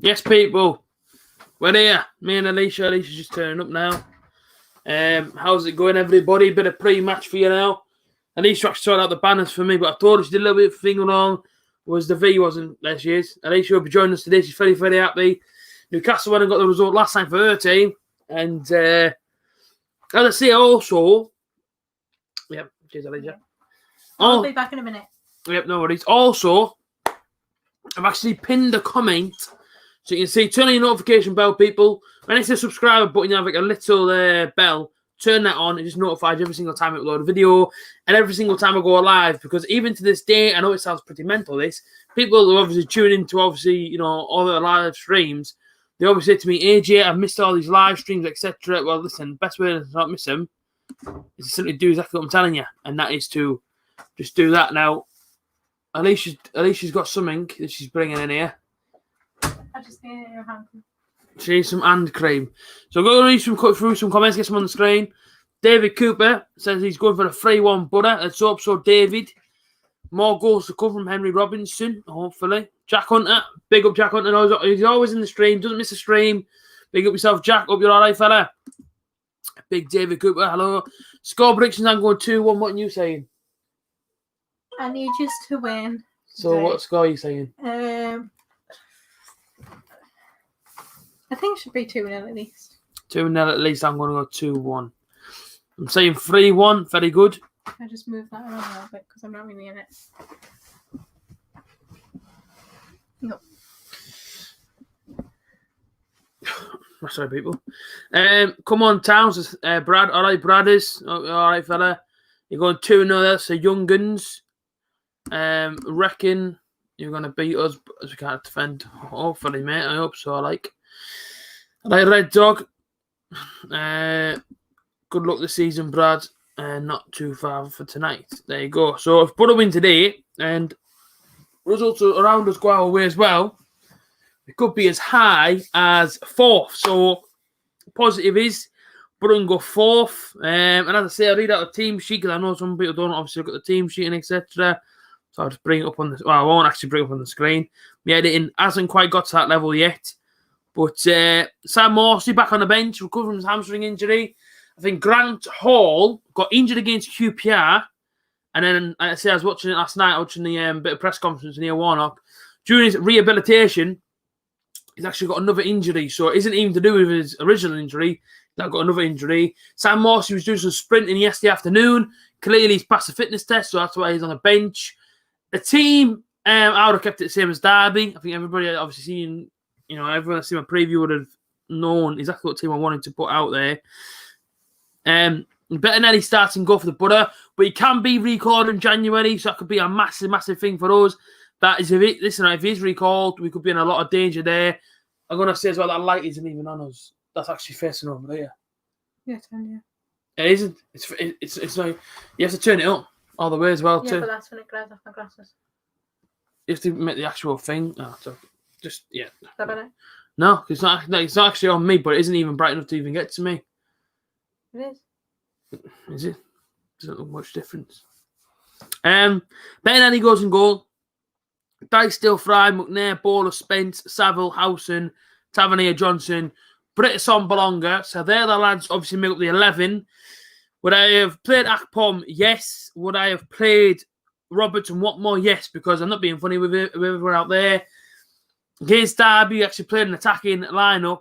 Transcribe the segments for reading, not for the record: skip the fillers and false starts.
Yes, people. We're here. Me and Alicia. Alicia's just turning up now. How's it going, everybody? Bit of pre-match for you now. Alicia actually sorted out the banners for me, but I thought she did a little bit of thing wrong. Was the V wasn't. There she is. Alicia will be joining us today. She's very, very happy. Newcastle went and got the result last time for her team. And as I say, also... Yep, cheers, Alicia. I'll be back in a minute. Yep, no worries. Also, I've actually pinned a comment. So you can see, turn on your notification bell, people. When it's a subscriber button, you have like a little bell. Turn that on. It just notifies you every single time I upload a video and every single time I go live. Because even to this day, I know it sounds pretty mental, this. People who obviously tune into, obviously, you know, all the live streams, they always say to me, AJ, I've missed all these live streams, etc. Well, listen, best way to not miss them is to simply do exactly what I'm telling you. And that is to just do that. Now, Alicia's got something that she's bringing in here. I just need your hand cream. She needs some hand cream. So I'm going to cut through some comments, get some on the screen. David Cooper says he's going for a 3-1 butter. Let's hope so, David. More goals to come from Henry Robinson, hopefully. Jack Hunter, big up Jack Hunter. He's always in the stream, doesn't miss a stream. Big up yourself, Jack. Hope you're all right, fella. Big David Cooper, hello. Score predictions, I'm going 2-1. What are you saying? I need you to win. So today. what score are you saying? I think it should be 2-0 at least. 2-0 at least. I'm going to go 2-1. I'm saying 3-1. Very good. I just moved that around a little bit because I'm not really in it. No. Sorry, people. Come on, Towns. Brad. All right, Bradders. All right, fella. You're going 2-0 there. So, Young Guns. Reckon you're going to beat us as we can't defend. Hopefully, mate. I hope so. I like Red Dog. Good luck this season, Brad. Not too far for tonight. There you go. So if Borough win today and results around us go our way as well, it could be as high as 4th. So positive is Borough can go 4th. And as I say, I read out the team sheet because I know some people don't obviously look at the team sheet and etc. So I'll just bring it up on the... Well, I won't actually bring it up on the screen. My editing hasn't quite got to that level yet. But Sam Morsey back on the bench, recovered from his hamstring injury. I think Grant Hall got injured against QPR. And then, I was watching it last night, watching the bit of press conference near Warnock. During his rehabilitation, he's actually got another injury. So it isn't even to do with his original injury. He's got another injury. Sam Morsey was doing some sprinting yesterday afternoon. Clearly, he's passed the fitness test, so that's why he's on the bench. The team, I would have kept it the same as Derby. I think everybody obviously seen... You know, everyone that's seen my preview would have known exactly what team I wanted to put out there. Bettinelli starts and go for the butter, but he can be recalled in January, so that could be a massive, massive thing for us. That is, if he's recalled, we could be in a lot of danger there. I'm going to say as well that light isn't even on us. That's actually facing over there. Yeah, yeah. It isn't. It's not. You have to turn it up all the way as well. Yeah, but that's when it glares off my glasses. You have to make the actual thing. Oh, so just, yeah. Is that better? No, it's not actually on me, but it isn't even bright enough to even get to me. It is. Is it? Doesn't look much difference. Bettinelli goes in goal. Dijksteel, Fry, McNair, Bowler, Spence, Saville, Howson, Tavernier, Johnson, Britson, Bolonga. So they're the lads obviously make up the 11. Would I have played Akpom? Yes. Would I have played Roberts and Watmore? Yes, because I'm not being funny with everyone out there. Against Derby, we actually played an attacking lineup.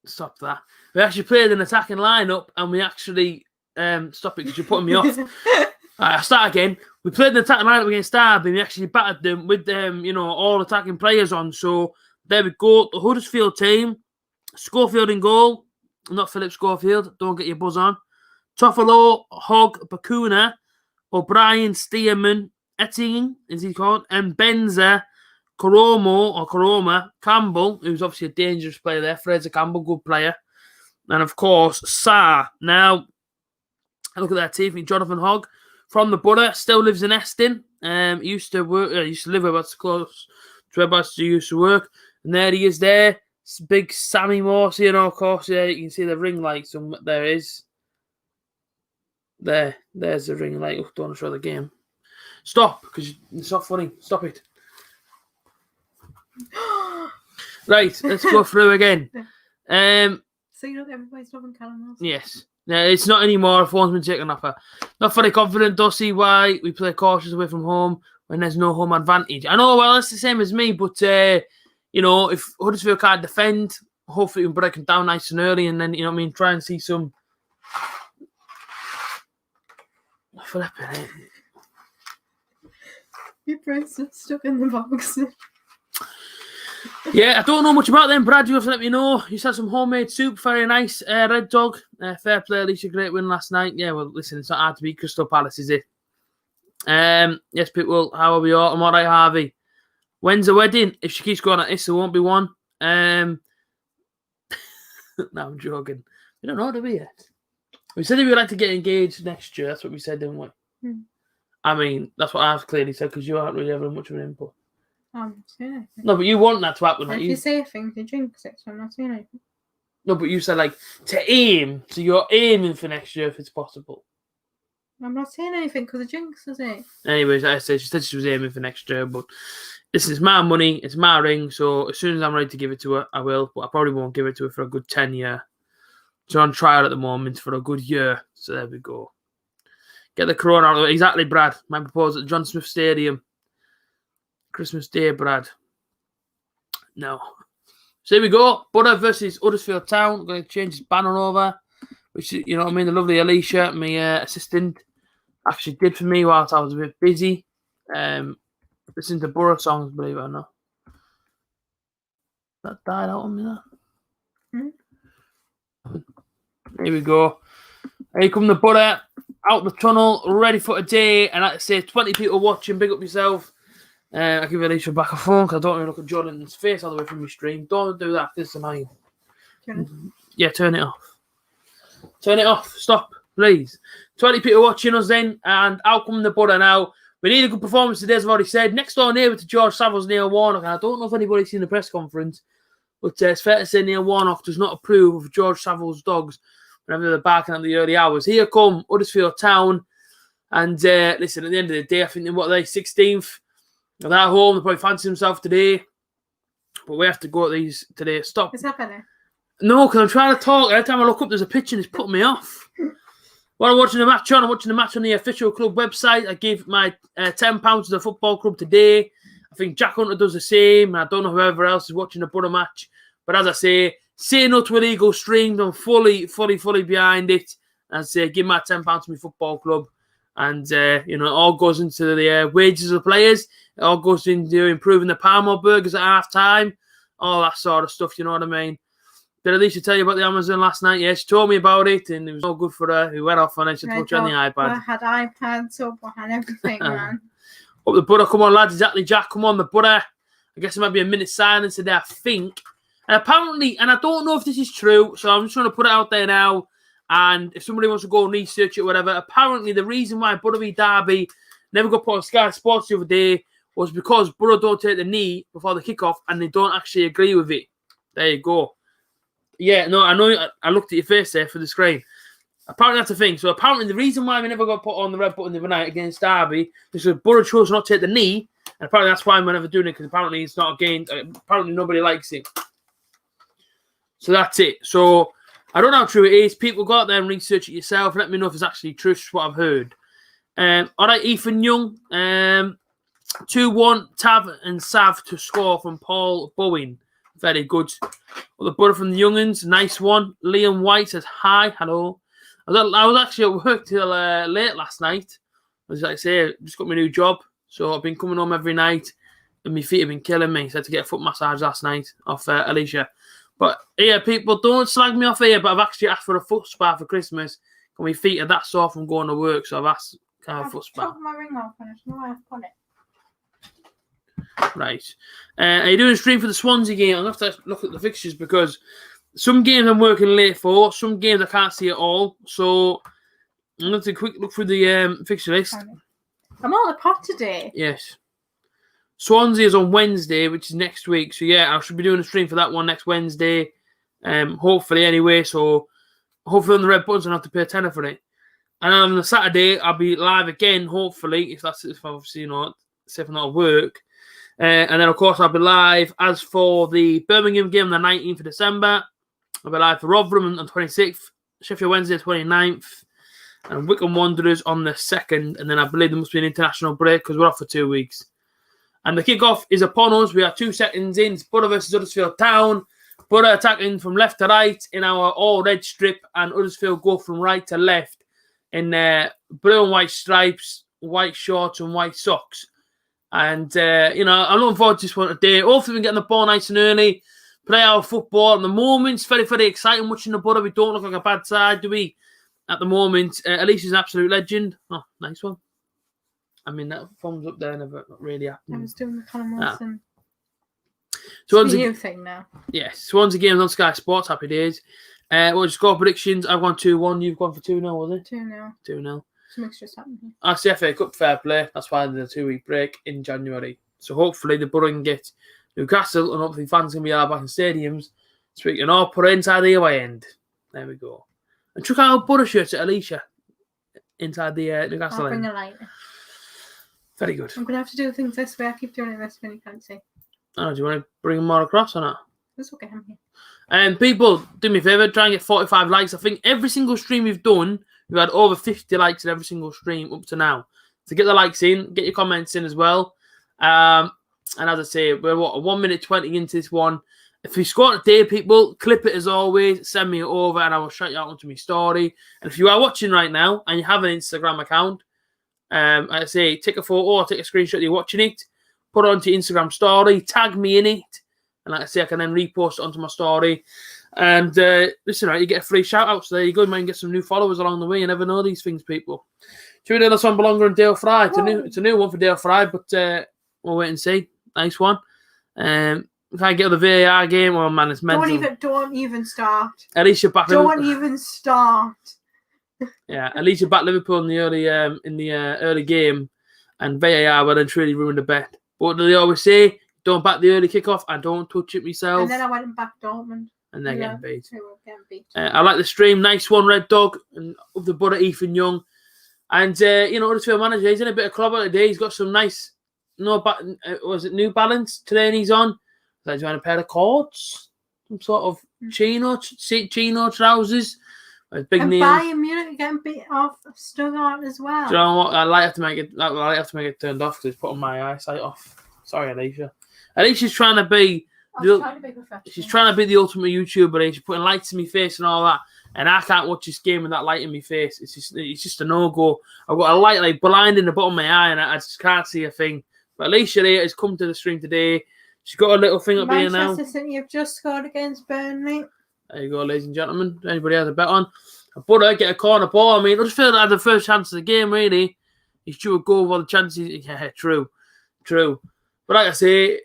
Stop that. We actually played an attacking lineup and we actually... stop it because you're putting me off. I'll start again. We played an attacking lineup against Derby and we actually battered them with all attacking players on. So there we go. The Huddersfield team. Schofield in goal. Not Philip Schofield. Don't get your buzz on. Toffolo, Hogg, Bakuna, O'Brien, Stearman, Etting, is he called? And Benza, Koroma, Campbell, who's obviously a dangerous player there. Fraser Campbell, good player. And of course, Sarr. Now, look at that team. I think Jonathan Hogg from the Butter still lives in Eston. He used to live about close to whereabouts he used to work. And there he is there. Big Sammy Morsey, and of course, yeah, you can see the ring lights. There is. There's the ring light. Don't want to show the game. Stop, because it's not funny. Stop it. Right, let's go through again. So you know everybody's loving Callum Wilson. Yes. No, it's not anymore. Phone's been taken off her. Not very confident. Don't see why we play cautious away from home when there's no home advantage. I know, well, that's the same as me, but, you know, if Huddersfield can't defend, hopefully we can break them down nice and early and then, you know what I mean, try and see some... Flipping it. Your brace is stuck in the box. Yeah, I don't know much about them. Brad, you have to let me know. You had some homemade soup, very nice. Red Dog, fair play, Alicia, great win last night. Yeah, well, listen, it's not hard to beat Crystal Palace, is it? Yes, people, how are we all? I'm all right, Harvey. When's the wedding? If she keeps going at this, there won't be one. No, I'm joking. We don't know, do we yet? We said we would like to get engaged next year. That's what we said, didn't we? I mean, that's what I've clearly said because you aren't really having much of an input. I'm not saying anything. No, but you want that to happen. If you say things, you jinx it, so I'm not saying anything. No, but you said like to aim. So you're aiming for next year if it's possible. I'm not saying anything because it jinxes it. Anyways, I said she said she was aiming for next year, but this is my money, it's my ring. So as soon as I'm ready to give it to her, I will. But I probably won't give it to her for a good 10 year. So on trial at the moment for a good year. So there we go. Get the corona out of the way. Exactly, Brad. My proposal at John Smith Stadium. Christmas Day, Brad. No. So here we go. Boro versus Huddersfield Town. I'm going to change his banner over. Which, you know what I mean? The lovely Alicia, my assistant, actually did for me whilst I was a bit busy. Listening to Boro songs, believe it or not. That died out on me, that. Here we go. Here come the Boro. Out the tunnel, ready for today. And like I say, 20 people watching. Big up yourself. I'll give Alicia back a phone because I don't want to look at Jordan's face all the way from my stream. Don't do that. This is annoying. Yeah, turn it off. Turn it off. Stop, please. 20 people watching us then. And out come the Boro now. We need a good performance today, as I've already said. Next door neighbour to George Savile's Neil Warnock. And I don't know if anybody's seen the press conference, but it's fair to say Neil Warnock does not approve of George Savile's dogs whenever they're barking at the early hours. Here come Huddersfield Town. And listen, at the end of the day, I think they're 16th. They're at home. They probably fancy themselves today. But we have to go at these today. Stop. Is that better? No, because I'm trying to talk. Every time I look up, there's a picture and it's putting me off. While I'm watching the match on, I'm watching the match on the official club website. I gave my £10 to the football club today. I think Jack Hunter does the same. And I don't know whoever else is watching the Boro match. But as I say no to illegal streams. I'm fully behind it. And I say, give my £10 to my football club. And, you know, it all goes into the wages of the players. It all goes into improving the Parmo burgers at half-time. All that sort of stuff, you know what I mean? Did Alicia tell you about the Amazon last night? Yeah, she told me about it, and it was all good for her. We went off on it. She touched on the iPad. I had iPads up, I had everything, man. Up the Boro, come on, lads. Exactly, Jack. Come on, the Boro. I guess there might be a minute silence today, I think. And apparently, and I don't know if this is true, so I'm just going to put it out there now. And if somebody wants to go and research it, whatever, apparently the reason why Boro v Derby never got put on Sky Sports the other day was because Boro don't take the knee before the kickoff and they don't actually agree with it. There you go. Yeah, no, I know. I looked at your face there for the screen. Apparently that's the thing. So apparently the reason why we never got put on the red button the other night against Derby is because Boro chose not to take the knee, and apparently that's why we're never doing it because apparently it's not against. Apparently nobody likes it. So that's it. So I don't know how true it is. People go out there and research it yourself. Let me know if it's actually true. It's what I've heard. All right, Ethan Young. 2-1, Tav and Sav to score from Paul Bowen. Very good. Well, the Boro from the Young'uns. Nice one. Liam White says, hi, hello. I was actually at work till late last night. As I say, just got my new job. So I've been coming home every night and my feet have been killing me. So I had to get a foot massage last night off Alicia. But yeah, people, don't slag me off here, but I've actually asked for a foot spa for Christmas. And my feet are that sore from going to work, so I've asked kind of a foot spa. I've took my ring off and I don't know where I've put it. Right. Are you doing a stream for the Swansea game? I'll have to look at the fixtures because some games I'm working late for, some games I can't see at all. So I'm going to take a quick look through the fixture list. I'm on the pot today. Yes. Swansea is on Wednesday, which is next week. So yeah, I should be doing a stream for that one next Wednesday. Hopefully anyway. So hopefully on the red buttons, I'll have to pay a tenner for it. And on the Saturday, I'll be live again, hopefully, if obviously, you know, if I'm not at work. And then, of course, I'll be live as for the Birmingham game on the 19th of December. I'll be live for Rotherham on the 26th, Sheffield Wednesday 29th, and Wycombe Wanderers on the 2nd. And then I believe there must be an international break because we're off for 2 weeks. And the kickoff is upon us. We are 2 seconds in. It's Borough versus Huddersfield Town. Borough attacking from left to right in our all-red strip, and Huddersfield go from right to left in blue and white stripes, white shorts and white socks. And, I'm looking forward to this one today. Hopefully we can get on the ball nice and early, play our football. At the moment, it's very, very exciting watching the Borough. We don't look like a bad side, do we? At the moment, Alicia's an absolute legend. Oh, nice one. I mean, that thumbs up there never really happened. I was doing the Callum Wilson. So it's a new thing now. Yes. Swansea games on Sky Sports. Happy days. What score predictions? I've gone 2-1. You've gone for 2-0, was it? 2-0. 2-0. Something's just happened here. That's the FA Cup fair play. That's why there's a 2-week break in January. So hopefully the Borough can get Newcastle, and hopefully fans can be allowed back in stadiums so we can all put it inside the away end. There we go. And check out our Borough shirts at Alicia inside the Newcastle I'll end. bring a light. Very good. I'm going to have to do things this way. I keep doing it this way, you can't see. Oh, do you want to bring them more across or not? It's okay, I'm here. And people, do me a favour, try and get 45 likes. I think every single stream we've done, we've had over 50 likes in every single stream up to now. So get the likes in, get your comments in as well. And as I say, we're 1 minute 20 into this one. If you score today, people, clip it as always, send me it over, and I will shout you out onto my story. And if you are watching right now and you have an Instagram account, I say take a photo or take a screenshot you're watching it, put it onto your Instagram story, tag me in it, and like I say, I can then repost it onto my story. And listen, right, you get a free shout out. So there you go, you might get some new followers along the way. You never know these things, people. Should we do this one Belonger and Dale Fry? It's a new one for Dale Fry, but we'll wait and see. Nice one. If I get the VAR game, oh man, it's mental. Don't even start. Alicia back. Don't even start. Yeah, Alicia backed Liverpool in the early game, and VAR well then truly ruined the bet. But what do they always say? Don't back the early kickoff. I don't touch it myself. And then I went and backed Dortmund. And they're getting beat. They were getting beat. I like the stream. Nice one, Red Dog, and of the Borough, Ethan Young. And Huddersfield manager, he's in a bit of club today. He's got some nice, New Balance today, and he's on. So he's wearing a pair of cords, some sort of chino trousers. Big and nails. Bayern Munich getting beat off Stuttgart as well. Do you know what? I like have to make it turned off because it's putting my eyesight off. Sorry, Alicia. Alicia's trying to be. She's trying to be the ultimate YouTuber. She's putting lights in my face and all that, and I can't watch this game with that light in my face. It's just a no go. I've got a light like blind in the bottom of my eye, and I just can't see a thing. But Alicia here has come to the stream today. She's got a little thing up here now. Manchester City have just scored against Burnley. There you go, ladies and gentlemen. Anybody has a bet on? But get a corner ball. I mean, I just feel like I had the first chance of the game, really. He's due a goal with all the chances. Yeah, true. But like I say,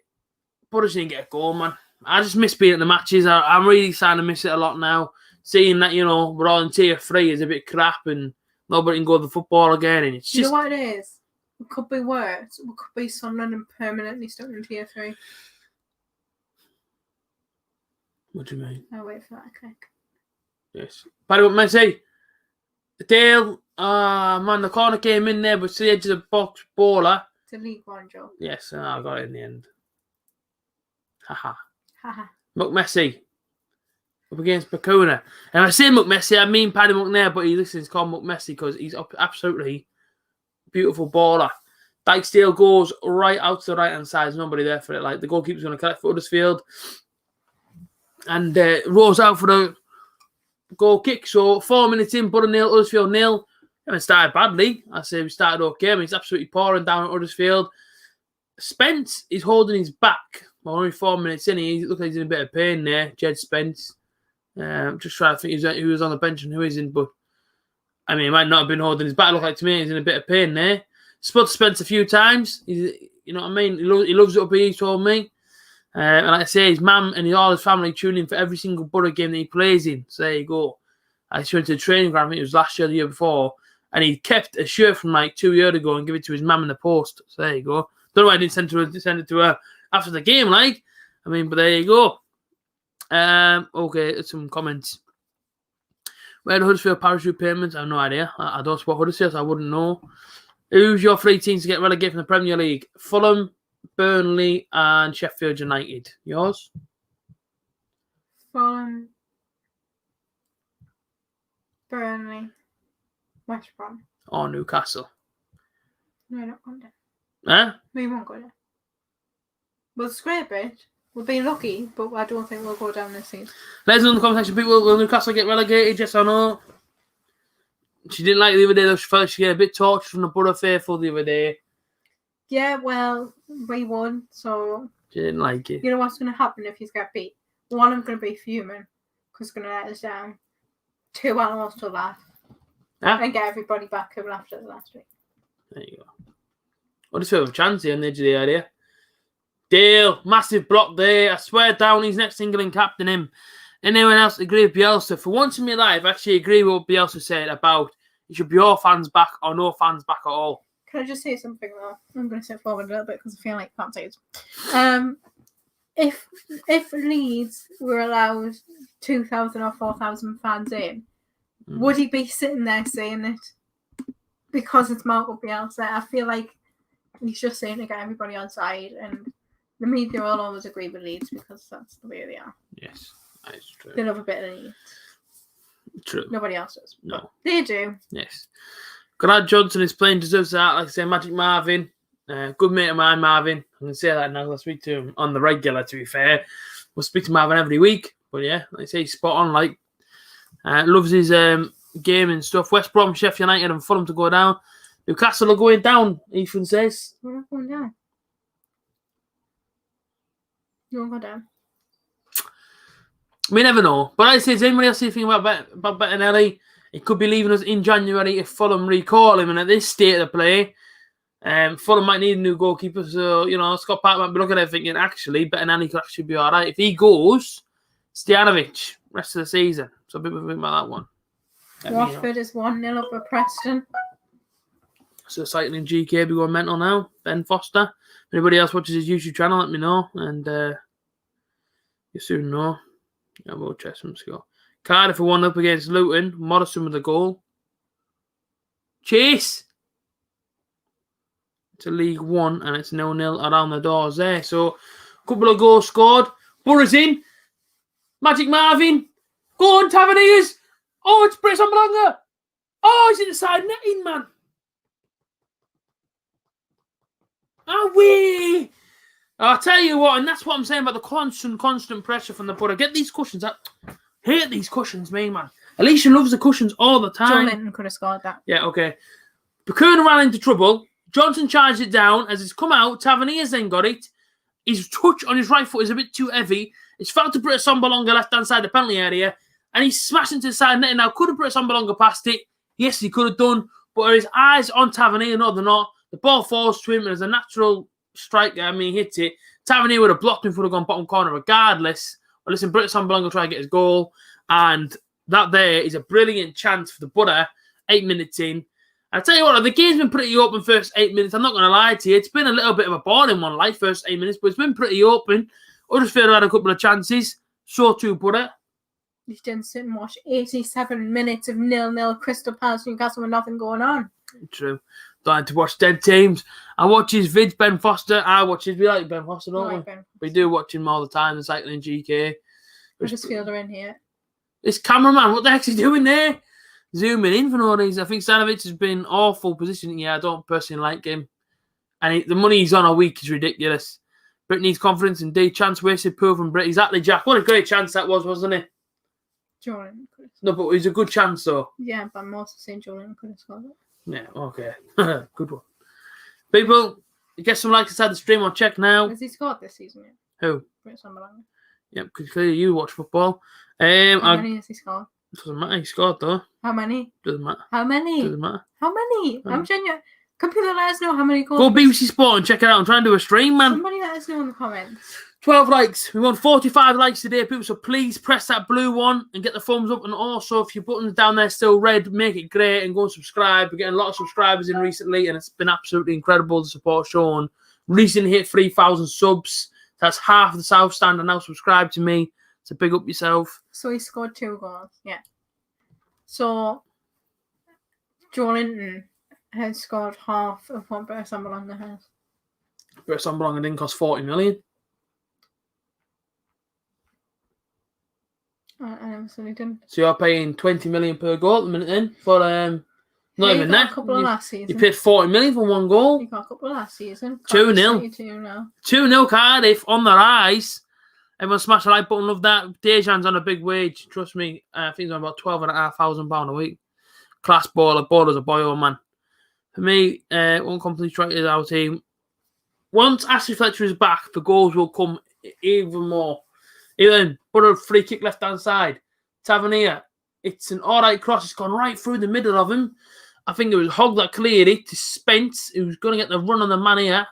Borough didn't get a goal, man. I just miss being at the matches. I'm really starting to miss it a lot now. Seeing that, we're all in tier 3 is a bit crap and nobody can go to the football again. And it's just... You know what it is? It could be worse. It could be Sunderland and permanently stuck in tier 3. What do you mean? I'll wait for that click. Yes. Paddy Messi. Dale. Man, the corner came in there, but it's the edge of the box baller. It's a League One, Joe. Yes, I got it in the end. Haha. Haha. Messi. Up against Bakuna. And I say Messi, I mean Paddy McNair, but he's called Messi because he's absolutely beautiful baller. Dykesdale goes right out to the right-hand side. There's nobody there for it. Like, the goalkeeper's going to collect for Huddersfield. And rolls out for the goal kick. So 4 minutes in, Borough 0, Huddersfield 0. Haven't started badly. I say we started okay. I mean, he's absolutely pouring down at Huddersfield. Spence is holding his back. Well, only 4 minutes in. He looks like he's in a bit of pain there. Jed Spence. Just trying to think who was on the bench and who isn't. But I mean, he might not have been holding his back. Look like to me he's in a bit of pain there. Spotted Spence a few times. You know what I mean? He loves it up here, he told me. And like I say, his mum and all his family tune in for every single Borough game that he plays in. So there you go. I just went to the training ground, I think it was last year, the year before, and he kept a shirt from like 2 years ago and gave it to his mum in the post. So there you go. Don't know why I didn't send it to her after the game, like. I mean, but there you go. Okay, some comments. Where the Huddersfield parachute payments? I have no idea. I don't support Huddersfield, so I wouldn't know. Who's your 3 teams to get relegated from the Premier League? Fulham, Burnley, and Sheffield United. Yours? Fulham, Burnley, West Brom. Or Newcastle? No, not going down. Huh? We won't go down. We'll scrape it. We'll be lucky, but I don't think we'll go down this season. Let us know in the comment section, people. Will Newcastle get relegated? Yes or no? She didn't like the other day, though. She felt she got a bit tortured from the Borough faithful the other day. Yeah, well, we won, so... She didn't like it. You know what's going to happen if he's get beat? One, I'm going to be fuming, because it's going to let us down. Two, I'll also laugh. Huh? And get everybody back who laughed at the last week. There you go. What a sort of chance here on the edge of the area. Dale, massive block there. I swear down, he's next England captain him. Anyone else agree with Bielsa? For once in my life, I actually agree with what Bielsa said about it should be all fans back or no fans back at all. Can I just say something though? I'm going to step forward a little bit because I feel like I can't say it. If Leeds were allowed 2,000 or 4,000 fans in, would he be sitting there saying it? Because it's Marco Bielsa. I feel like he's just saying to get everybody on side, and the media will always agree with Leeds because that's the way they are. Yes, that is true. They love a bit of Leeds. True. Nobody else does. No. They do. Yes. Grant Johnson is playing, deserves that. Like I say, Magic Marvin. Good mate of mine, Marvin. I'm going to say that now. I'll speak to him on the regular, to be fair. We'll speak to Marvin every week. But yeah, like I say, he's spot on. Like, loves his game and stuff. West Brom, Sheffield United and Fulham to go down. Newcastle are going down, Ethan says. We're not going down. You won't go down. We never know. But I say, does anybody else see anything about Bettinelli? He could be leaving us in January if Fulham recall him. And at this state of play, Fulham might need a new goalkeeper. So, you know, Scott Park might be looking at it thinking, actually, Bettinelli could actually be all right. If he goes, Stojanovic, rest of the season. So a bit about that one. Watford is 1-0 up at Preston. So cycling GK be going mental now. Ben Foster. If anybody else watches his YouTube channel, let me know. And you soon know. Yeah, we'll check some score. Cardiff are 1-up against Luton. Morrison with the goal. Chase! To League One, and it's 0-0 around the doors there. So, a couple of goals scored. Burrows in. Magic Marvin. Go on, Taverniers! Oh, it's Britt Sambalanga! Oh, he's in the side netting, man. Away! I'll tell you what, and that's what I'm saying about the constant pressure from the Borough. Get these cushions. I hate these cushions, man. Alicia loves the cushions all the time. Joe Linton could have scored that. Yeah, okay. Bacuna ran into trouble. Johnson charged it down. As it's come out, Taverniers then got it. His touch on his right foot is a bit too heavy. It's fell to Britt Sambalanga left-hand side of the penalty area. And he's smashed into the side net. Now, could have Britt Sambalanga passed it? Yes, he could have done. But are his eyes on Tavernier? No, they're not. The ball falls to him, and as a natural striker, he hits it. Tavernier would have blocked him, would have gone bottom corner regardless. But listen, Britt Sambalanga will try to get his goal. And that there is a brilliant chance for the Borough, 8 minutes in. I'll tell you what, the game's been pretty open first 8 minutes. I'm not going to lie to you. It's been a little bit of a boring one, like first 8 minutes, but it's been pretty open. Huddersfield had a couple of chances. So too, Borough. You didn't sit and watch 87 minutes of 0-0 Crystal Palace Newcastle with nothing going on. True. Don't have to watch dead teams. I watch his vids, Ben Foster. I watch his. We like Ben Foster, don't we? We do watch him all the time, the cycling GK. Huddersfield are in here. This cameraman, what the heck's he doing there? Zooming in for no reason. I think Stanovic has been awful positioning. Yeah, I don't personally like him. And the money he's on a week is ridiculous. Britt needs confidence indeed. Chance wasted, poor from Britt. Exactly, Jack. What a great chance that was, wasn't it? Jordan could have. No, but it was a good chance, though. Yeah, but I'm also saying Jordan could have scored it. Yeah, okay. Good one. People, get some likes inside the stream. I'll check now. Has he scored this season yet? Who? Britt Sambalanga. Yep, because clearly you watch football. How many has he scored? Doesn't matter. He scored, though. How many? Doesn't matter. How many? Doesn't matter. How many? I'm genuine. Can people let us know how many goals? Go BBC Sport and check it out. I'm trying to do a stream, man. Somebody let us know in the comments. 12 likes. We want 45 likes today, people. So please press that blue one and get the thumbs up. And also, if your button's down there still red, make it great and go and subscribe. We're getting a lot of subscribers in recently, and it's been absolutely incredible, the support shown. Recently hit 3,000 subs. That's half of the South Stand and now subscribe to me. So big up yourself. So he scored 2 goals. Yeah. So Joe Linton has scored half of what Britt Sambalanga has. But Sunderland didn't cost 40 million. I never said he didn't. So you're paying 20 million per goal at the minute then for not even that. A couple of last season. You paid 40 million for one goal. You got a couple of last season. 2-0. 2-0 Cardiff on the rise. Everyone smash the like button, love that. Dejan's on a big wage, trust me. I think he's on about £12,500 a week. Class baller, baller's a boy, old man. For me, one complete strike is our team. Once Ashley Fletcher is back, the goals will come even more. Even put a free kick left hand side. Tavernier, it's an alright cross. It's gone right through the middle of him. I think it was Hogg that cleared it to Spence, who's going to get the run on the man here.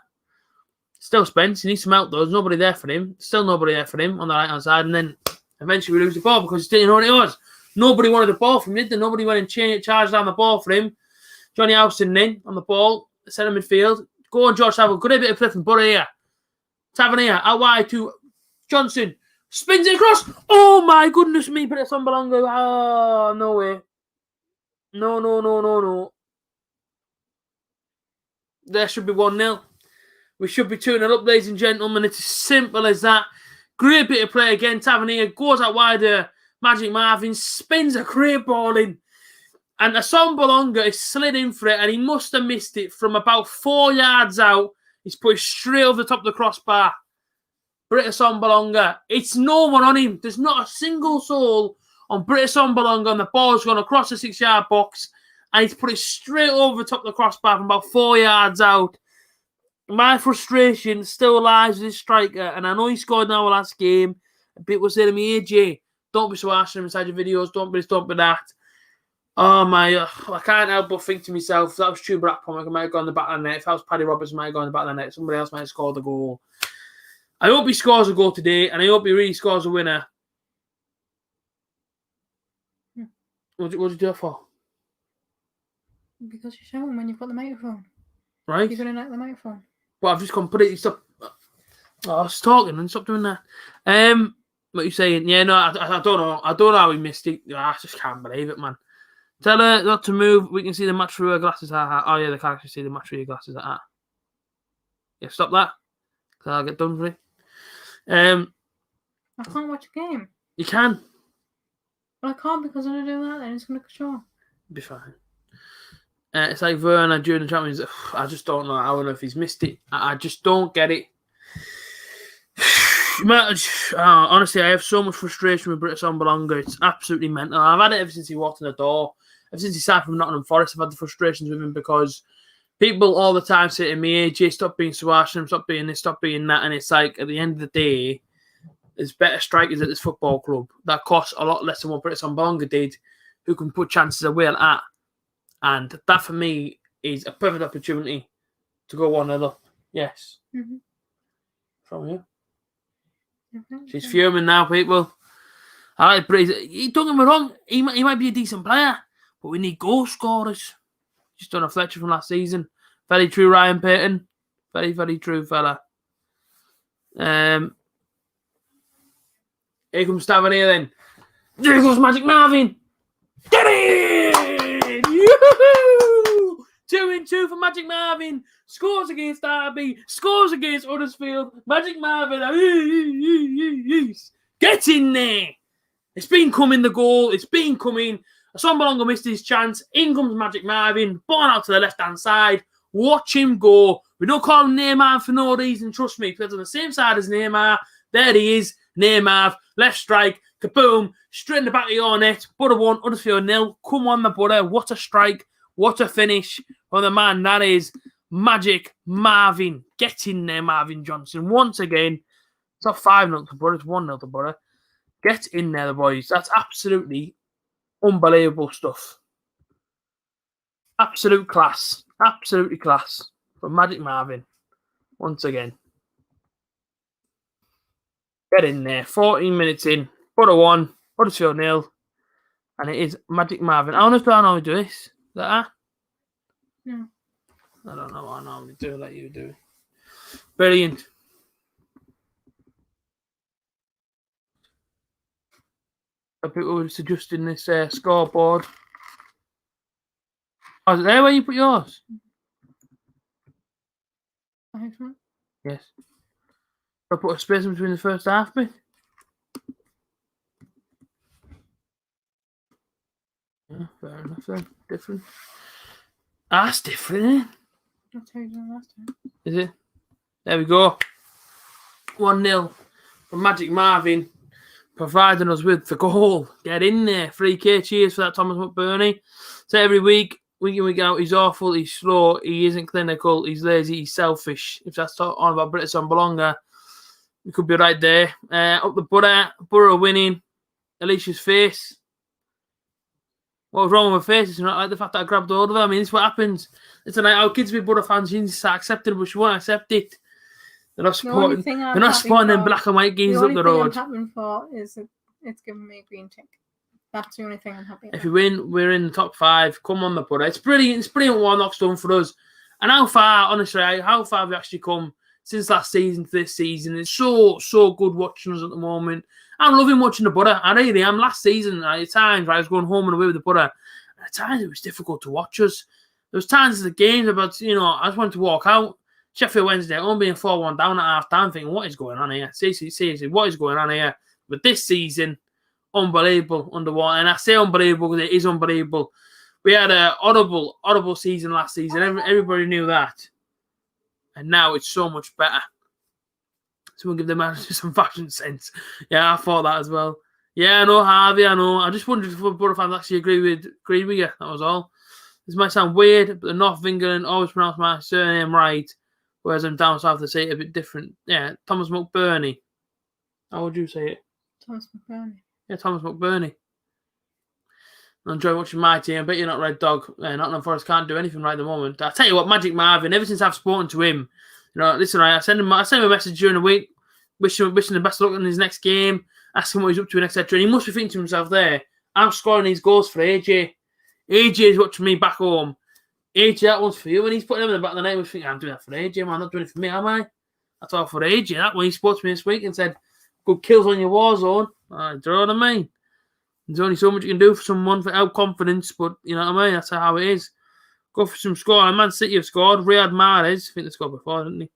Still Spence, he needs some help though. There's nobody there for him. Still nobody there for him on the right hand side. And then eventually we lose the ball because he didn't know what it was. Nobody wanted the ball from him, did they? Nobody went and charged down the ball for him. Johnny Howson in on the ball, centre midfield. Go on, George Saville. Good bit of play from Boro here. Tavernier out wide to Johnson. Spins it across. Oh my goodness me. But it's on Belongo. Oh, no way. No. There should be 1-0. We should be 2-0 up, ladies and gentlemen. It's as simple as that. Great bit of play again. Tavernier goes out wide. Magic Marvin spins a great ball in. And Assam Bolonga is slid in for it, and he must have missed it from about 4 yards out. He's put it straight over the top of the crossbar. Britt Assam Bolonga. It's no one on him. There's not a single soul on Britt Assam Bolonga, and the ball's gone across the 6-yard box, and he's put it straight over the top of the crossbar from about 4 yards out. My frustration still lies with this striker, and I know he scored in our last game. A bit was saying to me, AJ, don't be so harsh on him inside your videos. Don't be this, don't be that. Oh my, I can't help but think to myself, if that was Stu Blackpool, I might have gone in the back of the net. If that was Paddy Roberts, I might have gone in the back of the net. Somebody else might have scored the goal. I hope he scores a goal today, and I hope he really scores a winner. What did you do it for? Because you're shouting when you've got the microphone. Right? You're going to knock the microphone. But I've just completely stopped. Oh, I was talking and stop doing that. What are you saying? Yeah, no, I don't know. I don't know how he missed it. I just can't believe it, man. Tell her not to move. We can see the match through her glasses. Oh, yeah, they can actually see the match through your glasses. Yeah, stop that. Because I'll get done for it. I can't watch a game. You can. Well, I can't because when I do that, then it's going to show. Be fine. It's like Werner during the Champions. I just don't know. I don't know if he's missed it. I just don't get it. Honestly, I have so much frustration with Britt Assam Bolonga. It's absolutely mental. I've had it ever since he walked in the door. Ever since he started from Nottingham Forest, I've had the frustrations with him because people all the time say to me, AJ, stop being so harsh, stop being this, stop being that. And it's like, at the end of the day, there's better strikers at this football club that cost a lot less than what Britt Assam Bolonga did, who can put chances away like that. And that, for me, is a perfect opportunity to go 1-0 up. Yes. Mm-hmm. From you. Mm-hmm. She's fuming now, people. All right, but don't get me wrong. He might be a decent player, but we need goal scorers. Just done a Fletcher from last season. Very true, Ryan Payton. Very, very true, fella. Here comes Tavernier then. There goes Magic Marvin. Get in! Yoo-hoo! 2-2 for Magic Marvin. Scores against Derby. Scores against Huddersfield. Magic Marvin. Get in there. It's been coming, the goal. It's been coming. Assam Bolonga missed his chance. In comes Magic Marvin. Born out to the left-hand side. Watch him go. We don't call him Neymar for no reason. Trust me. He plays on the same side as Neymar. There he is. Neymar. Left strike. Kaboom. Straight in the back of your net. Boro 1. Huddersfield 0. Come on, the Boro. What a strike. What a finish on the man. That is Magic Marvin. Get in there, Marvin Johnson. Once again. It's not 5-0 to Boro. It's 1-0 to Boro. Get in there, the boys. That's absolutely unbelievable stuff. Absolute class. Absolutely class. From Magic Marvin. Once again. Get in there. 14 minutes in. Boro 1. Huddersfield 0. And it is Magic Marvin. I don't know if I normally do this. Is that No. I don't know what I normally do. Let you do it. Brilliant. People were suggesting this scoreboard. Oh, is it there where you put yours? I think so. Yes. I put a space in between the first half, mate. Yeah, fair enough then. Different. That's different, isn't it? That's how you done last time. Is it? There we go. 1-0 from Magic Marvin, providing us with the goal. Get in there. 3K cheers for that, Thomas McBurney. So every week in, week out, he's awful, he's slow, he isn't clinical, he's lazy, he's selfish. If that's on about British Belonga, we could be right there. Up the Borough winning. Alicia's face. What was wrong with her face? It's not like the fact that I grabbed hold of her. I mean, this is what happens. It's like our kids be Borough fans, you need to start accepting it, but she won't accept it. They're not supporting. They're not supporting them black and white geezers up the road. The only thing I'm happy for is that it's giving me a green tick. That's the only thing I'm happy about. If we win, we're in the top 5. Come on, the Borough. It's brilliant. It's brilliant what Warnock's done for us. And how far, honestly, how far have we actually come since last season to this season? It's so good watching us at the moment. I'm loving watching the Borough. I really am. Last season, at times, I was going home and away with the Borough. At times, it was difficult to watch us. There was times in the games about, I just wanted to walk out. Sheffield Wednesday, only being 4-1 down at half-time, thinking, what is going on here? Seriously, what is going on here? But this season, unbelievable underwater. And I say unbelievable because it is unbelievable. We had a horrible season last season. Everybody knew that. And now it's so much better. Someone give the manager some fashion sense. Yeah, I thought that as well. Yeah, I know, Harvey, I know. I just wondered if Borough fans actually agree with you. That was all. This might sound weird, but the North of England always pronounce my surname right, whereas I'm down south, they say it a bit different. Yeah, Thomas McBurney. How would you say it? Thomas McBurney. Yeah, Thomas McBurney. I enjoy watching my team. I bet you're not Red Dog. Nottingham Forest can't do anything right at the moment. I tell you what, Magic Marvin, ever since I've spoken to him, listen, I send him a message during the week, wishing the best of luck in his next game, asking what he's up to and etc. And he must be thinking to himself there, I'm scoring these goals for AJ. AJ's watching me back home. AJ, that one's for you. And he's putting him in the back of the night, was thinking, I'm doing that for AJ, man. I'm not doing it for me, am I? That's all for AJ. That one he spoke to me this week and said, good kills on your war zone. Do you know what I mean? There's only so much you can do for someone without confidence, but you know what I mean? That's how it is. Go for some scoring. Man City have scored. Riyad Mahrez, I think they scored before, didn't they?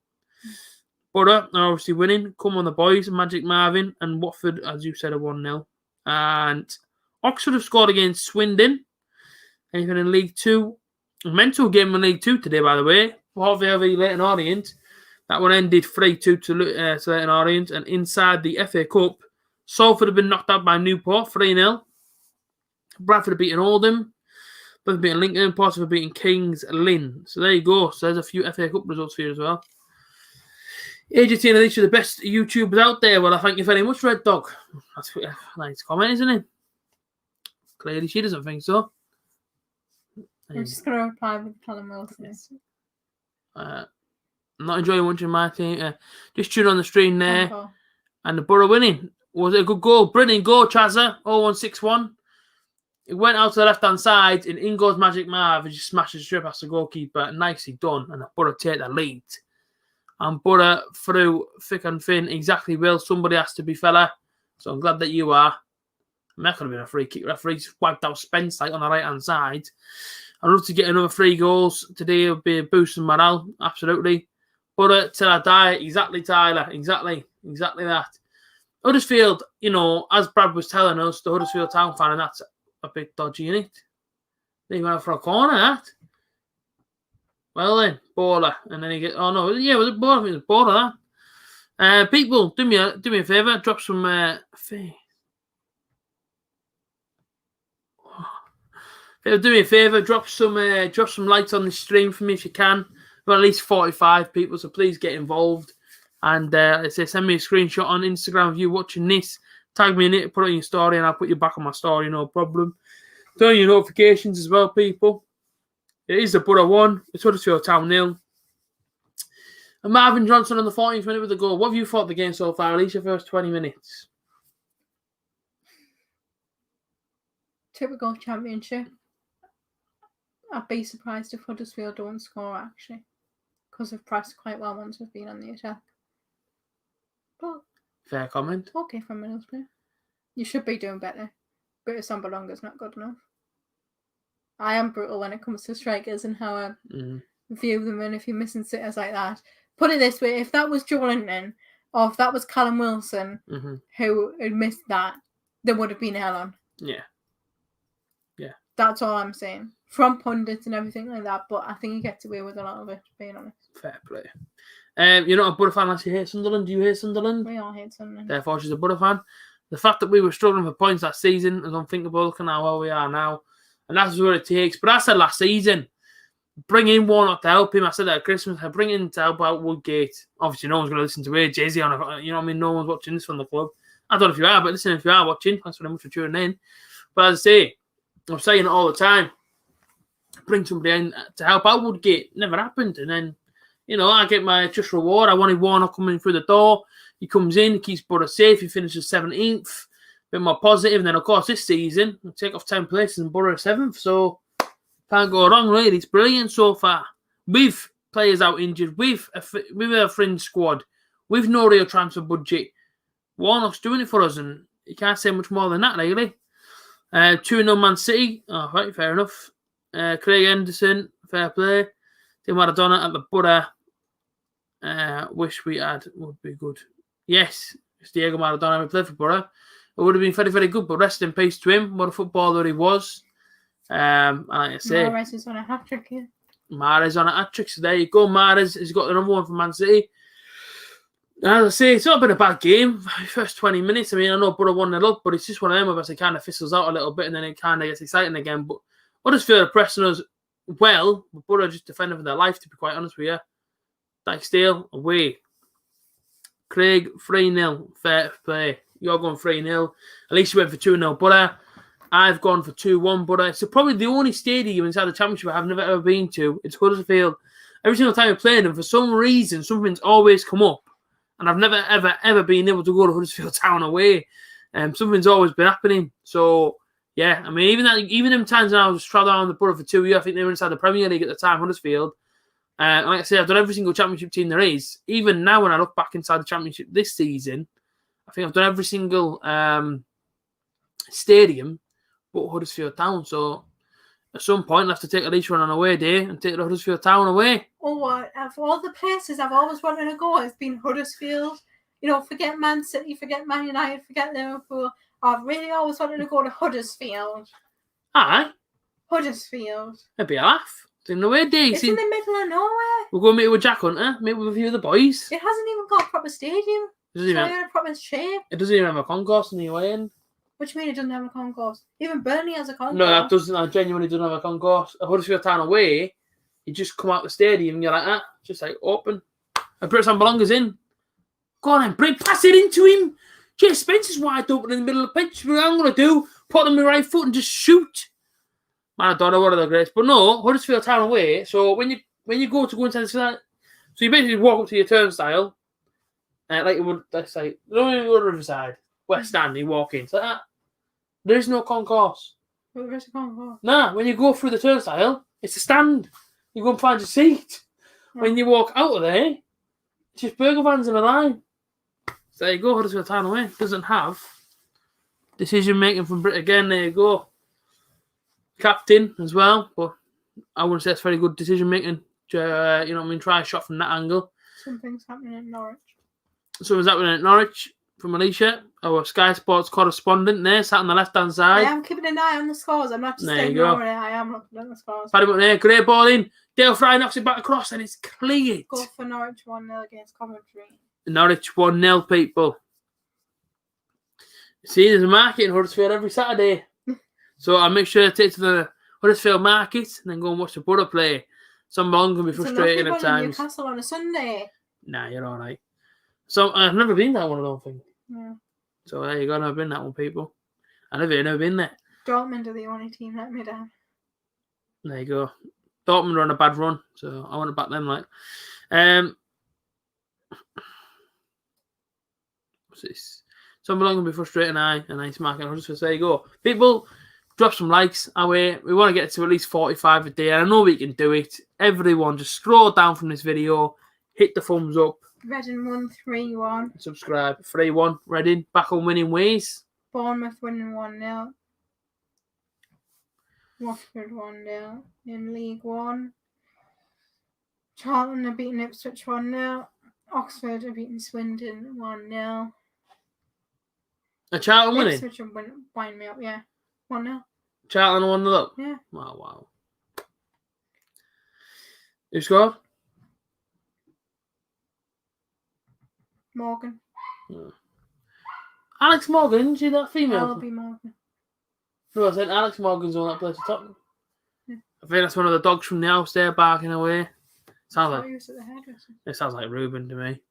Borough are obviously winning. Come on, the boys. Magic Marvin and Watford, as you said, are 1-0. And Oxford have scored against Swindon. Anything in League 2? A mental game in League 2 today, by the way. Harvey Leighton Orient. That one ended 3-2 to Leighton Orient. And inside the FA Cup, Salford have been knocked out by Newport, 3-0. Bradford have beaten Oldham. Both have beaten Lincoln. Portsmouth have beaten Kings Lynn. So there you go. So there's a few FA Cup results for you as well. A.J.T and Alicia are the best YouTubers out there. Well, I thank you very much, Red Dog. That's a nice comment, isn't it? Clearly she doesn't think so. I'm just going to reply with Callum Wilson. I'm not enjoying watching my team. Just tune on the stream there. And the Borough winning. Was it a good goal? Brilliant goal, Chazza. 0-1-6-1. It went out to the left-hand side, and in goes Magic Marv and just smashes the strip past the goalkeeper. Nicely done. And the Borough take the lead. And Borough through thick and thin. Exactly, Will. Somebody has to be, fella. So I'm glad that you are. I mean, that could have been a free kick. Referee's wiped out Spence on the right-hand side. I'd love to get another 3 goals today. It would be a boost in morale. Absolutely. Borough till I die. Exactly, Tyler. Exactly that. Huddersfield, as Brad was telling us, the Huddersfield Town fan, and that's a bit dodgy, innit? They went for a corner, that. Well then, baller. And then he gets, oh no, yeah, was it baller? I think it was baller, that. People, do me a favour, drop some, do me a favour, drop some lights on the stream for me if you can. We've got at least 45 people, so please get involved. And send me a screenshot on Instagram of you watching this. Tag me in it, put it in your story, and I'll put you back on my story, no problem. Turn your notifications as well, people. It is the Borough 1. It's Huddersfield Town 0. And Marvin Johnson on the 14th minute with the goal. What have you thought of the game so far? At least your first 20 minutes. Typical Championship. I'd be surprised if Huddersfield don't score, actually. Because they've pressed quite well once they've been on the attack. But fair comment. Okay from Middlesbrough. You should be doing better. British Sambalonga's not good enough. I am brutal when it comes to strikers and how I view them, and if you're missing sitters like that, put it this way: if that was Joe Linton or if that was Callum Wilson who had missed that, there would have been hell on. Yeah. That's all I'm saying. From pundits and everything like that, but I think he gets away with a lot of it, being honest. Fair play. You're not a Borough fan unless you hate Sunderland. Do you hate Sunderland? We all hate Sunderland. Therefore, she's a Borough fan. The fact that we were struggling for points last season is unthinkable. Look at how well we are now. And that's what it takes. But I said last season, bring in Warnock to help him. I said that at Christmas. I bring in to help out Woodgate. Obviously, no one's going to listen to A.J.T on, you know what I mean? No one's watching this from the club. I don't know if you are, but listen, if you are watching, thanks very much for tuning in. But as I say, I'm saying it all the time. Bring somebody in to help out Woodgate. Never happened. And then, you know, I get my just reward. I wanted Warnock coming through the door. He comes in, he keeps Borough safe. He finishes 17th. A bit more positive. And then, of course, this season, we take off 10 places and Borough 7th. So, can't go wrong, really. It's brilliant so far. With players out injured, with a fringe squad, with no real transfer budget. Warnock's doing it for us, and you can't say much more than that, really. 2-0 Man City. Oh, right, fair enough. Craig Henderson, fair play. Tim Maradona at the Borough. Wish we had would be good. Yes, it's Diego Maradona. We played for Borough. It would have been very, very good, but rest in peace to him. What a footballer he was. Like I say, Mahrez is on a hat-trick here. Mahrez on a hat-trick. So there you go. Mahrez has got another one from Man City. As I say, it's not been a bad game. First 20 minutes. I mean, I know Borough 1-0 up, but it's just one of them where it kind of fizzles out a little bit and then it kind of gets exciting again. But Huddersfield are pressing us well, but Borough just defending for their life, to be quite honest with you. Dykedale away. Craig 3-0. Fair play. You're going 3-0. At least you went for 2-0 Borough. I've gone for 2-1 Borough. It's probably the only stadium inside the Championship I've never ever been to. It's Huddersfield. Every single time I play them, for some reason, something's always come up. And I've never, ever, ever been able to go to Huddersfield Town away. Something's always been happening. So, yeah, I mean, even them times when I was travelling around the Borough for 2 years, I think they were inside the Premier League at the time, Huddersfield. Like I say, I've done every single Championship team there is. Even now, when I look back inside the Championship this season, I think I've done every single stadium but Huddersfield Town. So, at some point, I'll have to take at least one on away day and take the Huddersfield Town away. Oh, of all the places I've always wanted to go, it's been Huddersfield. You know, forget Man City, forget Man United, forget Liverpool. I've really always wanted to go to Huddersfield. Aye. Huddersfield. It'd be a laugh. It's in the way day. It's in the middle of nowhere. We'll go meet with Jack Hunter, meet with a few of the boys. It hasn't even got a proper stadium. It's not even a proper shape. It doesn't even have a concourse in the away end. What do you mean it doesn't have a concourse? Even Burnley has a concourse. No, that doesn't. I genuinely doesn't have a concourse. A Huddersfield Town away, you just come out the stadium and you're like that. Just like open. And put some belongers in. Go on then, pass it into him. Jay Spencer's wide open in the middle of the pitch. What I'm going to do, put on my right foot and just shoot. Maradona, one of the greats. But no, Huddersfield Town away. So when you go inside the so you basically walk up to your turnstile, like you would, let's say, Riverside, West End, you walk in. It's like that. There's no concourse. Well, there's a concourse. Nah, when you go through the turnstile, it's a stand. You go and find your seat. Yeah. When you walk out of there, it's just burger vans in a line. So there you go, Huddersfield Town away. Doesn't have decision making from Brit again. There you go. Captain as well, but I wouldn't say it's very good decision making. You know what I mean? Try a shot from that angle. Something's happening at Norwich. Something's happening at Norwich from Alicia, our Sky Sports correspondent there, sat on the left-hand side. I am keeping an eye on the scores. I'm not just ignoring it. I am looking at the scores. Paddy Button there, great ball in. Dale Fry knocks it back across and it's cleared. Go for Norwich 1-0 against Coventry. Norwich 1-0, people. See, there's a market in Huddersfield every Saturday. So I'll make sure to take to the Huddersfield market and then go and watch the Borough play. Some long can be frustrating at times. Newcastle on a Sunday. Nah, you're all right. So I've never been that one, I don't think. Yeah. So there you go, I've never been that one, people. I've never been there. Dortmund are the only team let me down. There you go. Dortmund are on a bad run, so I want to back them like. What's this? Some long can be frustrating. A nice market. So there you go. People, drop some likes our way. We want to get to at least 45 a day. And I know we can do it. Everyone, just scroll down from this video. Hit the thumbs up. Reading won 3-1. Subscribe. 3-1. Reading. Back on winning ways. Bournemouth winning 1-0. Watford 1-0 in League One. Charlton are beating Ipswich 1-0. Oxford are beating Swindon 1-0. A Charlton winning? Ipswich are winding me up, yeah. 1-0. Charlton 1-0 up? Yeah. Wow. Who scored? Morgan. Yeah. Alex Morgan, isn't she that female? Alby Morgan. No, I said Alex Morgan's the one that plays for Tottenham. Yeah. I think that's one of the dogs from the house there barking away. Sounds like, He was at the hairdresser. it sounds like Ruben to me.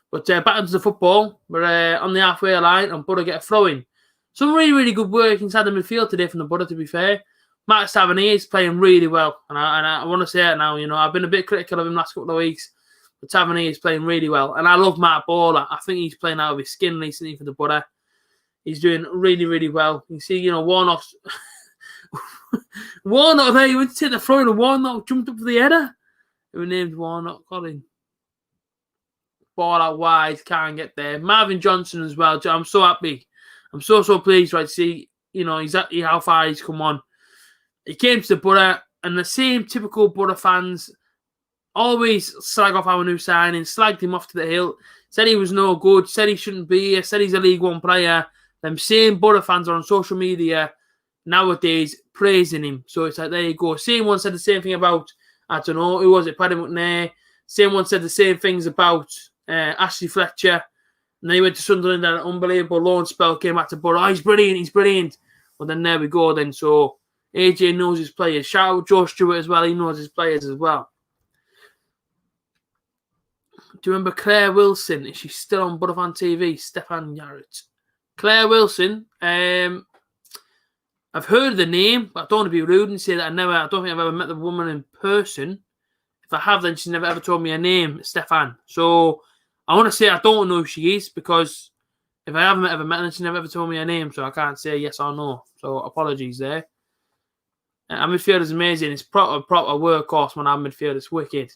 But back into the football. We're on the halfway line and Boro get a throw in. Some really, really good work inside the midfield today from the Boro, to be fair. Matt Tavernier is playing really well. And I want to say it now, I've been a bit critical of him last couple of weeks. But Tavernier is playing really well. And I love Matt Bowler. I think he's playing out of his skin recently for the Boro. He's doing really, really well. You see, Warnock's... Warnock there, he went to take the throw and Warnock jumped up for the header. Who named Warnock? Colin. Ball out wide, can't get there. Marvin Johnson as well. I'm so happy. I'm so pleased to see, exactly how far he's come on. He came to the Boro, and the same typical Boro fans always slag off our new signing, slagged him off to the hill, said he was no good, said he shouldn't be here, said he's a League One player. Them same Boro fans are on social media nowadays praising him. So it's like, there you go. Same one said the same thing about, I don't know, who was it, Paddy McNair. Same one said the same things about Ashley Fletcher. And then he went to Sunderland and an unbelievable loan spell, came back to Boro. Oh, he's brilliant. Well, then there we go then. So AJ knows his players. Shout out Joe Stewart as well. He knows his players as well. Do you remember Claire Wilson? Is she still on Boro Fan TV? Stefan Yarrett. Claire Wilson. I've heard the name, but I don't want to be rude and say that I don't think I've ever met the woman in person. If I have, then she's never ever told me her name, Stefan. So I want to say I don't know who she is, because if I haven't ever met her, she never ever told me her name, so I can't say yes or no. So apologies there. Our midfield is amazing. It's proper workhorse when our midfield is wicked.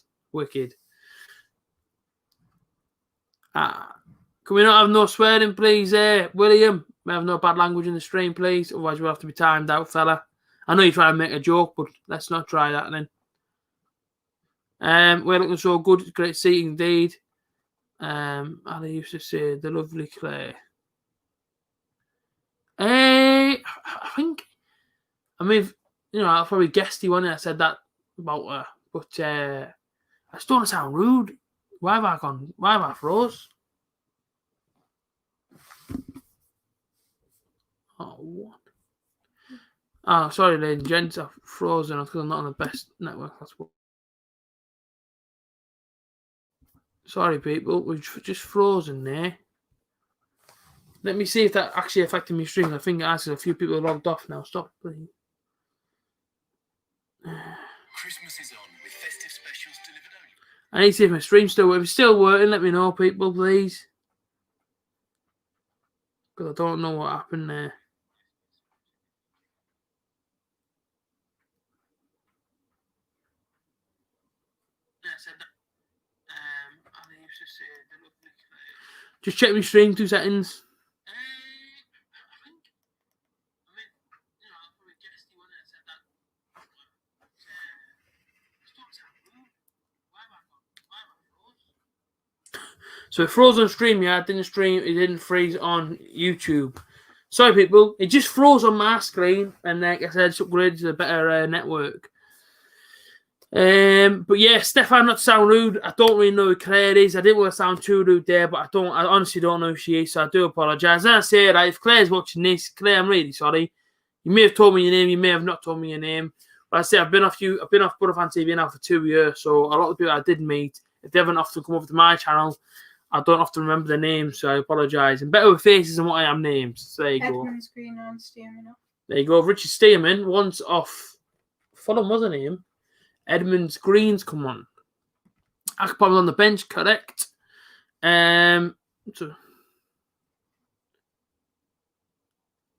Can we not have no swearing, please, William? We have no bad language in the stream, please. Otherwise, we'll have to be timed out, fella. I know you're trying to make a joke, but let's not try that then. We're looking so good. Great seat indeed. Ali used to say, the lovely Claire. I probably guessed you when I said that about her. But I just don't want to sound rude. Why have I froze? Oh, what? Oh, sorry, ladies and gents. I've frozen because I'm not on the best network. That's what. Sorry, people. We've just frozen there. Let me see if that actually affected my stream. I think it has. A few people are logged off now. Stop, please. Christmas is on with festive specials delivered only. I need to see if my stream's still working. If it's still working, let me know, people, please. Because I don't know what happened there. Just check my stream, 2 seconds. So it froze on stream, yeah. It didn't freeze on YouTube. Sorry, people. It just froze on my screen, and like I said, it's upgraded to a better network. But yeah, Stefan, not to sound rude, I don't really know who Claire is. I didn't want to sound too rude there, but I honestly don't know who she is, so I do apologise. And I say that if Claire's watching this, Claire, I'm really sorry. You may have told me your name, you may have not told me your name. But I say I've been off Boro Fan TV now for 2 years, so a lot of people I did meet, if they haven't often come over to my channel, I don't often remember their names, so I apologise. And better with faces than what I am names. So there you go. Edmund's green on Stearman. There you go. Richard Stearman, once off Fulham, wasn't he? Edmund's Green's come on. Akpom's on the bench, correct. So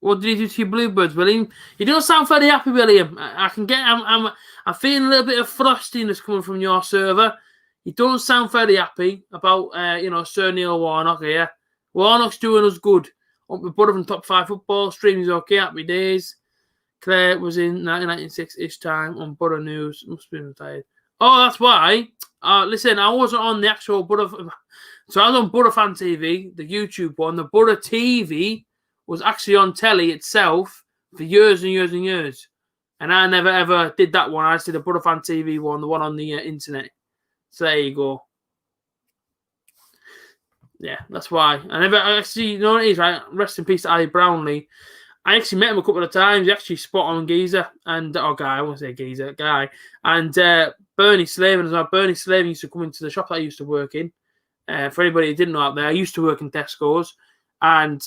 what did he do to your Bluebirds, William? You don't sound very happy, William. I'm feeling a little bit of frostiness coming from your server. You don't sound very happy about Sir Neil Warnock here. Warnock's doing us good. Up with Boro from top 5 football. Streaming's okay, happy days. Claire was in 1996-ish time on Boro News. Must have been retired. Oh, that's why. Listen, I wasn't on the actual Boro. So I was on Boro Fan TV, the YouTube one. The Boro TV was actually on telly itself for years and years and years. And I never ever did that one. I just did the Boro Fan TV one, the one on the internet. So there you go. Yeah, that's why. I never actually, you know what it is, right? Rest in peace to Ali Brownlee. I actually met him a couple of times. He actually spot on geezer and guy. I won't say geezer, guy. And Bernie Slavin as well. Bernie Slavin used to come into the shop that I used to work in. For anybody who didn't know out there, I used to work in Tesco's, and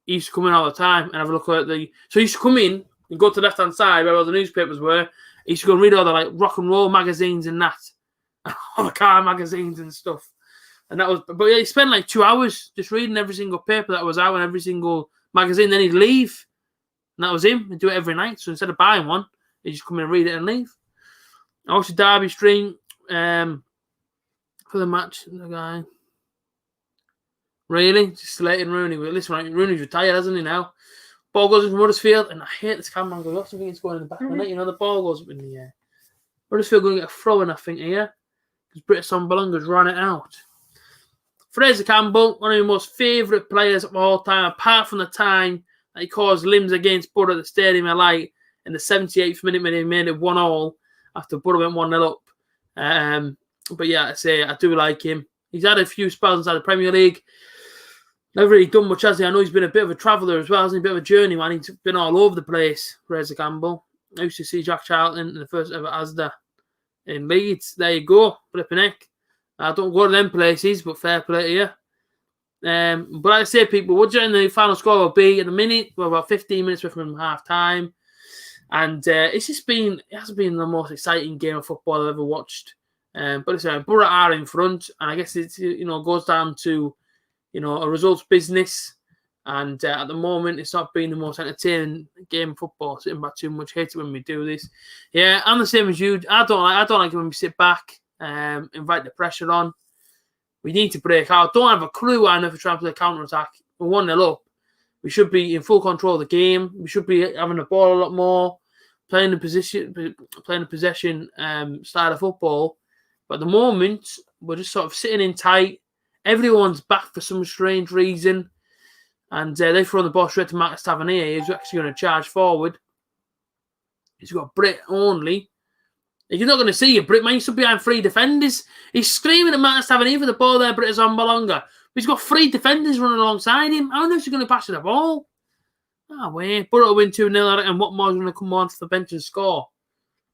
he used to come in all the time and have a look at the. So he used to come in and go to the left hand side where all the newspapers were. He used to go and read all the like rock and roll magazines and that, all the car magazines and stuff. And that was, but he spent like 2 hours just reading every single paper that was out and every single magazine. Then he'd leave. And that was him. He'd do it every night. So instead of buying one, he'd just come in and read it and leave. I watched the Derby stream for the match. The guy. Really? Just slating Rooney. Well, listen, right, Rooney's retired, hasn't he now? Ball goes in from Huddersfield, and I hate this camera angle. I also think it's going in the back of the net. You know, the ball goes up in the air. Huddersfield going to get a throw in, I think, here. Because British Sonbalonga's run it out. Fraser Campbell, one of my most favourite players of all time, apart from the time that he caused limbs against Boro at the Stadium of Light in the 78th minute when he made it 1-1 after Boro went 1-0 up. But yeah, I do like him. He's had a few spells inside the Premier League. Never really done much, has he? I know he's been a bit of a traveller as well, hasn't he? A bit of a journeyman. He's been all over the place, Fraser Campbell. I used to see Jack Charlton in the first ever Asda in Leeds. There you go, flipping heck. I don't go to them places, but fair play to you. But like I say, people, what do you think the final score will be in a minute? We're about 15 minutes away from half time. And it hasn't been the most exciting game of football I've ever watched. But it's Boro are in front, and I guess it goes down to a results business. And at the moment, it's not been the most entertaining game of football. Sitting back too much, hate it when we do this. Yeah, I'm the same as you. I don't like it when we sit back, invite the pressure on. We need to break out. Don't have a clue why if we're trying to play counter attack. We're 1-0 up. We should be in full control of the game. We should be having the ball a lot more, playing the possession style of football. But at the moment, we're just sort of sitting in tight. Everyone's back for some strange reason. And they throw the ball straight to Marcus Tavernier. He's actually going to charge forward. He's got Brit only. You're not going to see a Brit, man. He's stood behind 3 defenders. He's screaming at Marcus Tavernier for the ball there, Brit is on Balonga. But he's got 3 defenders running alongside him. How on earth is he going to pass the ball? Wait. Boro win 2-0 and what more's going to come on for the bench and score?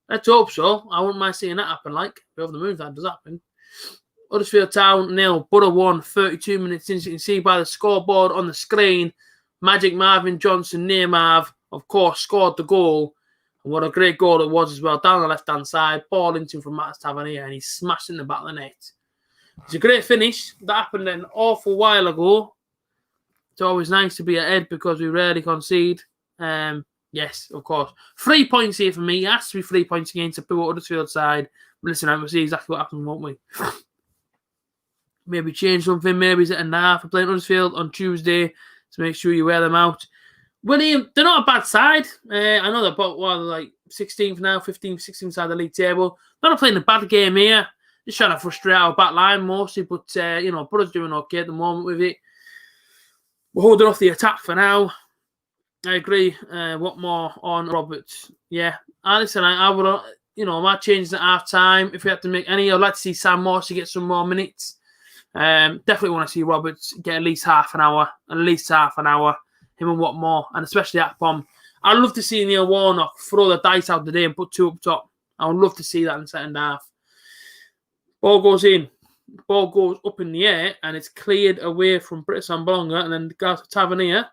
Let's hope so. I wouldn't mind seeing that happen, like. Over the moon if that does happen. Huddersfield Town 0, Boro 1, 32 minutes in. So you can see by the scoreboard on the screen, Magic Marvin Johnson, near Marv, of course, scored the goal. And what a great goal it was as well. Down the left-hand side, ball into him from Marcus Tavernier, and he smashed in the back of the net. It's a great finish. That happened an awful while ago. It's always nice to be ahead because we rarely concede. Yes, of course. 3 points here for me. It has to be 3 points against the poor Huddersfield side. But listen, we'll see exactly what happens, won't we? Maybe change something. Maybe it's at a half for playing Huddersfield on Tuesday to make sure you wear them out. William, they're not a bad side. I know they're about, like 16th now, 15th, 16th side of the league table. They're not playing a bad game here. Just trying to frustrate our back line mostly. But, Boro's doing okay at the moment with it. We're holding off the attack for now. I agree. What more on Roberts? Yeah. Listen, I would, might change at half time. If we have to make any, I'd like to see Sam Morsey get some more minutes. Definitely want to see Roberts get at least half an hour. Him and what more, and especially at Pom. I'd love to see Neil Warnock throw the dice out today and put 2 up top. I would love to see that in the second half. Ball goes in. Ball goes up in the air, and it's cleared away from British Sonbalonga, and then goes to Tavernier,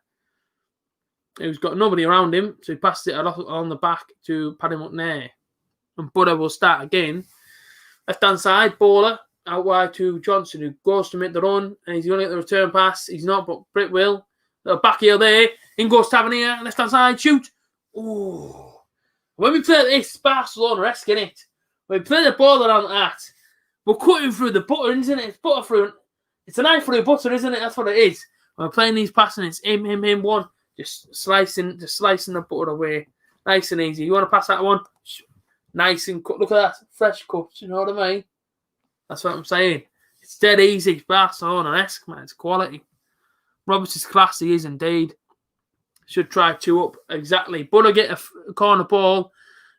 who's got nobody around him, so he passes it on the back to Paddy McNair. And Buddha will start again. Left-hand side, Bowler, out wide to Johnson, who goes to make the run, and he's going to get the return pass. He's not, but Britt will. Little back heel there. In goes Tavernier, left-hand side, shoot. Ooh. When we play this, Barcelona-esque, innit? When we play the ball around that, we're cutting through the butter, isn't it? It's butter through. It's a knife through butter, isn't it? That's what it is. When we're playing these passing, it's him, one. Just slicing the butter away. Nice and easy. You want to pass that one? Nice and cut. Look at that. Fresh cuts, you know what I mean? That's what I'm saying. It's dead easy. Barcelona-esque, man. It's quality. Roberts is class. He is indeed. Should try 2 up. Exactly. But I get a corner ball.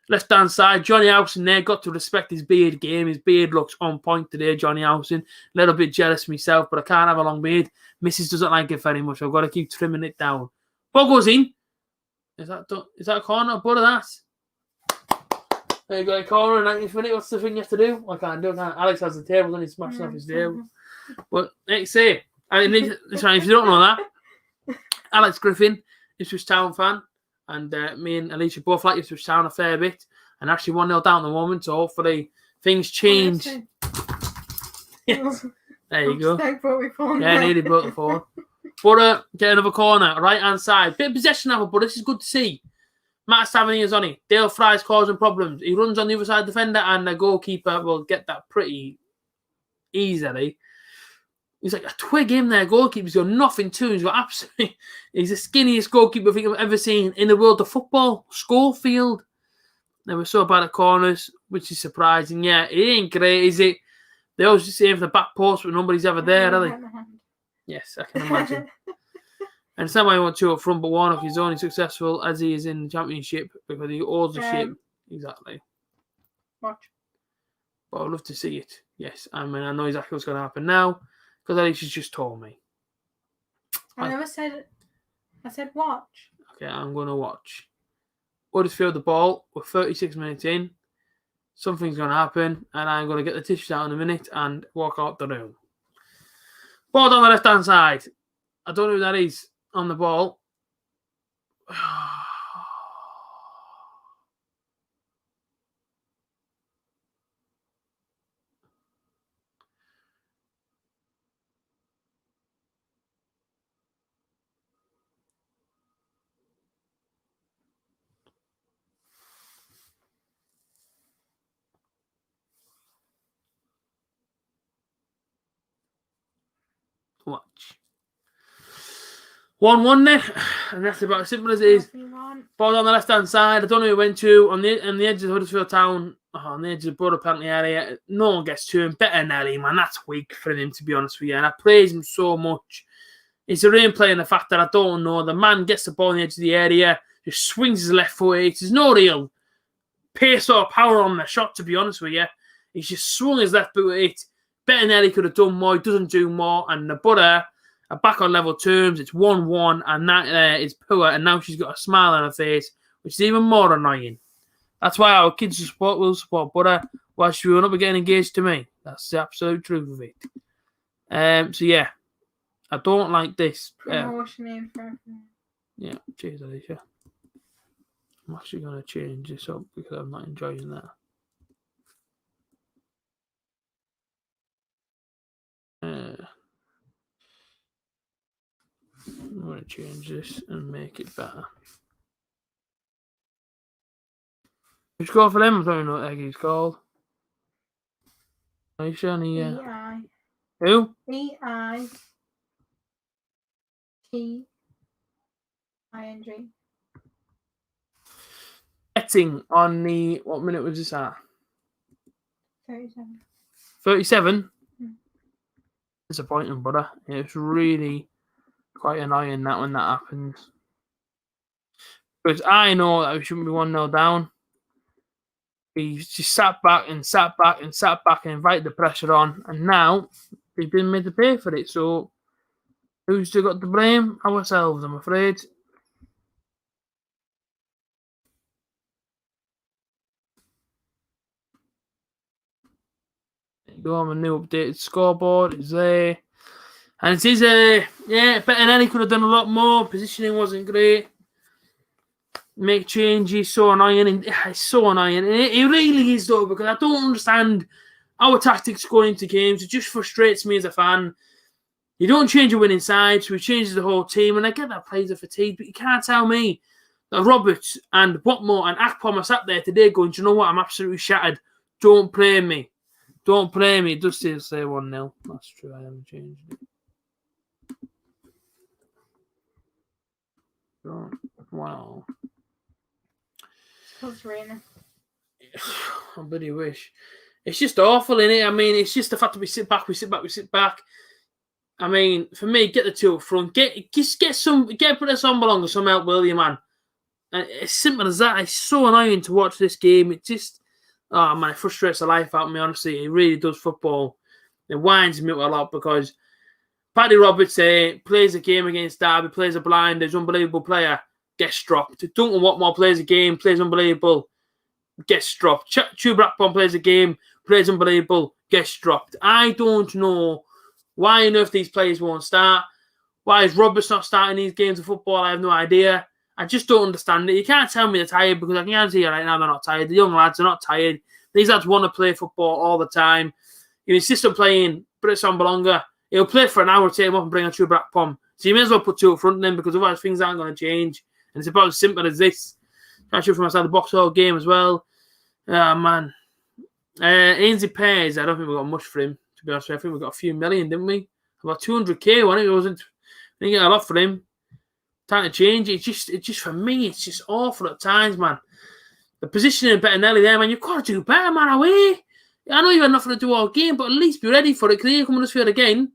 Left hand side. Johnny Howson there. Got to respect his beard game. His beard looks on point today, Johnny Howson. A little bit jealous myself, but I can't have a long beard. Mrs. doesn't like it very much. I've got to keep trimming it down. Ball goes in. Is that a corner? But that. There you go, a corner in 90th minute. What's the thing you have to do? I can't do it. Alex has the table and he's smashing off his table. But let's say, if you don't know that, Alex Griffin, Ipswich Town fan, and me and Alicia both like Ipswich Town a fair bit, and actually 1-0 down at the moment, so hopefully things change. Yes. There you go. Yeah, nearly broke the phone. But get another corner, right hand side. Bit of possession of it, but this is good to see. Matt Stavany is on it. Dale Fry's causing problems. He runs on the other side defender, and the goalkeeper will get that pretty easily. He's like a twig in there. Goalkeeper's got nothing to him. He's got absolutely. He's the skinniest goalkeeper I think I've ever seen in the world of football. Schofield. They were so bad at corners, which is surprising. Yeah, it ain't great, is it? They always just aim for the back post, but nobody's ever there, are they? Yes, I can imagine. And it's not why he wants 2 up front, but Warnock is only successful as he is in the Championship because he holds the ship. Exactly. Watch. But I'd love to see it. Yes, I mean, I know exactly what's going to happen now because Alicia's just told me. I never said. I said watch. Okay, I'm going to watch. Huddersfield the ball. We're 36 minutes in. Something's going to happen, and I'm going to get the tissues out in a minute and walk out the room. Ball down the left-hand side. I don't know who that is on the ball. Watch. 1-1 then, and that's about as simple as it is. Ball on the left-hand side. I don't know who it went to. On the edge of Huddersfield Town, on the edge of the Borough penalty area. No one gets to him. Better Nelly, man. That's weak for him, to be honest with you. And I praise him so much. It's a rain play in the fact that I don't know. The man gets the ball on the edge of the area, just swings his left foot. There's no real pace or power on the shot, to be honest with you. He's just swung his left boot at it. Bettinelli could have done more. He doesn't do more. And the Borough are back on level terms. It's 1-1, and that is poor. And now she's got a smile on her face, which is even more annoying. That's why our kids will support Borough while she will not be getting engaged to me. That's the absolute truth of it. So, yeah. I don't like this. Promotion in for yeah, cheers, Alicia. I'm actually going to change this up because I'm not enjoying that. I'm going to change this and make it better. Which go for them? I don't know what the heck he's called. Are you sure? E-I. Who? E-I-T-I-N-G. Betting on the... What minute was this at? 37. 37? Disappointing, brother. It's really quite annoying that when that happens. Because I know that we shouldn't be 1-0 down. He just sat back and invited the pressure on. And now they've been made to pay for it. So who's still got the blame? Ourselves, I'm afraid. Go on, a new updated scoreboard is there. And it is Bettinelli could have done a lot more. Positioning wasn't great. Make changes, so annoying. It's so annoying. And it really is, though, because I don't understand our tactics going into games. It just frustrates me as a fan. You don't change a winning side, so it changes the whole team. And I get that players are fatigued, but you can't tell me that Roberts and Watmore and Akpom are sat there today going, do you know what? I'm absolutely shattered. Don't play me. Don't play me. It does still say 1-0. That's true. I haven't changed it. Wow. It's raining. I bloody wish. It's just awful, innit? I mean, it's just the fact that we sit back. I mean, for me, get the two up front. Get British Sombalong or some help, will you, man? And it's simple as that. It's so annoying to watch this game. It just, oh man, it frustrates the life out of me, honestly. It really does football. It winds me up a lot because Paddy Roberts plays a game against Derby, plays a blind, is unbelievable player, gets dropped. Duncan Watmore plays a game, plays unbelievable, gets dropped. Chu Blackburn plays a game, plays unbelievable, gets dropped. I don't know why on earth these players won't start. Why is Roberts not starting these games of football? I have no idea. I just don't understand it. You can't tell me they're tired because I can guarantee you right now they're not tired. The young lads are not tired. These lads want to play football all the time. You insist on playing British Sombalonga. He'll play for an hour, take him up and bring on Chu Blackburn. So you may as well put two up front then because otherwise things aren't going to change. And it's about as simple as this. Trying to shoot from outside the box all game as well. Man. Ainsley Pears, I don't think we got much for him, to be honest with you. I think we got a few million, didn't we? About 200k, wasn't it? We didn't get a lot for him. Time to change it. It's just for me, it's just awful at times, man. The positioning Bettinelli there, man, you've got to do better, man, away. I know you had nothing to do all game, but at least be ready for it. Because here you come Huddersfield again,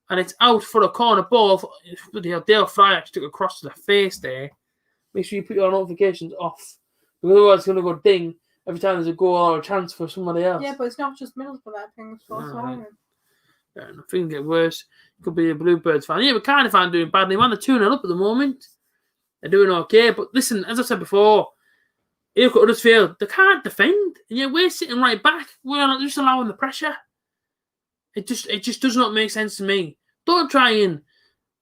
and it's out for a corner ball. Dale Fry actually took a cross to the face there. Make sure you put your notifications off. Because otherwise it's going to go ding every time there's a goal or a chance for somebody else. Yeah, but it's not just Middlesbrough that thing. Things can get worse. Could be a Bluebirds fan. Yeah, but Cardiff aren't doing badly, man. They're 2-0 up at the moment. They're doing okay. But listen, as I said before, you look at Huddersfield, they can't defend. And yet we're sitting right back. We're not just allowing the pressure. It just does not make sense to me. Don't try and,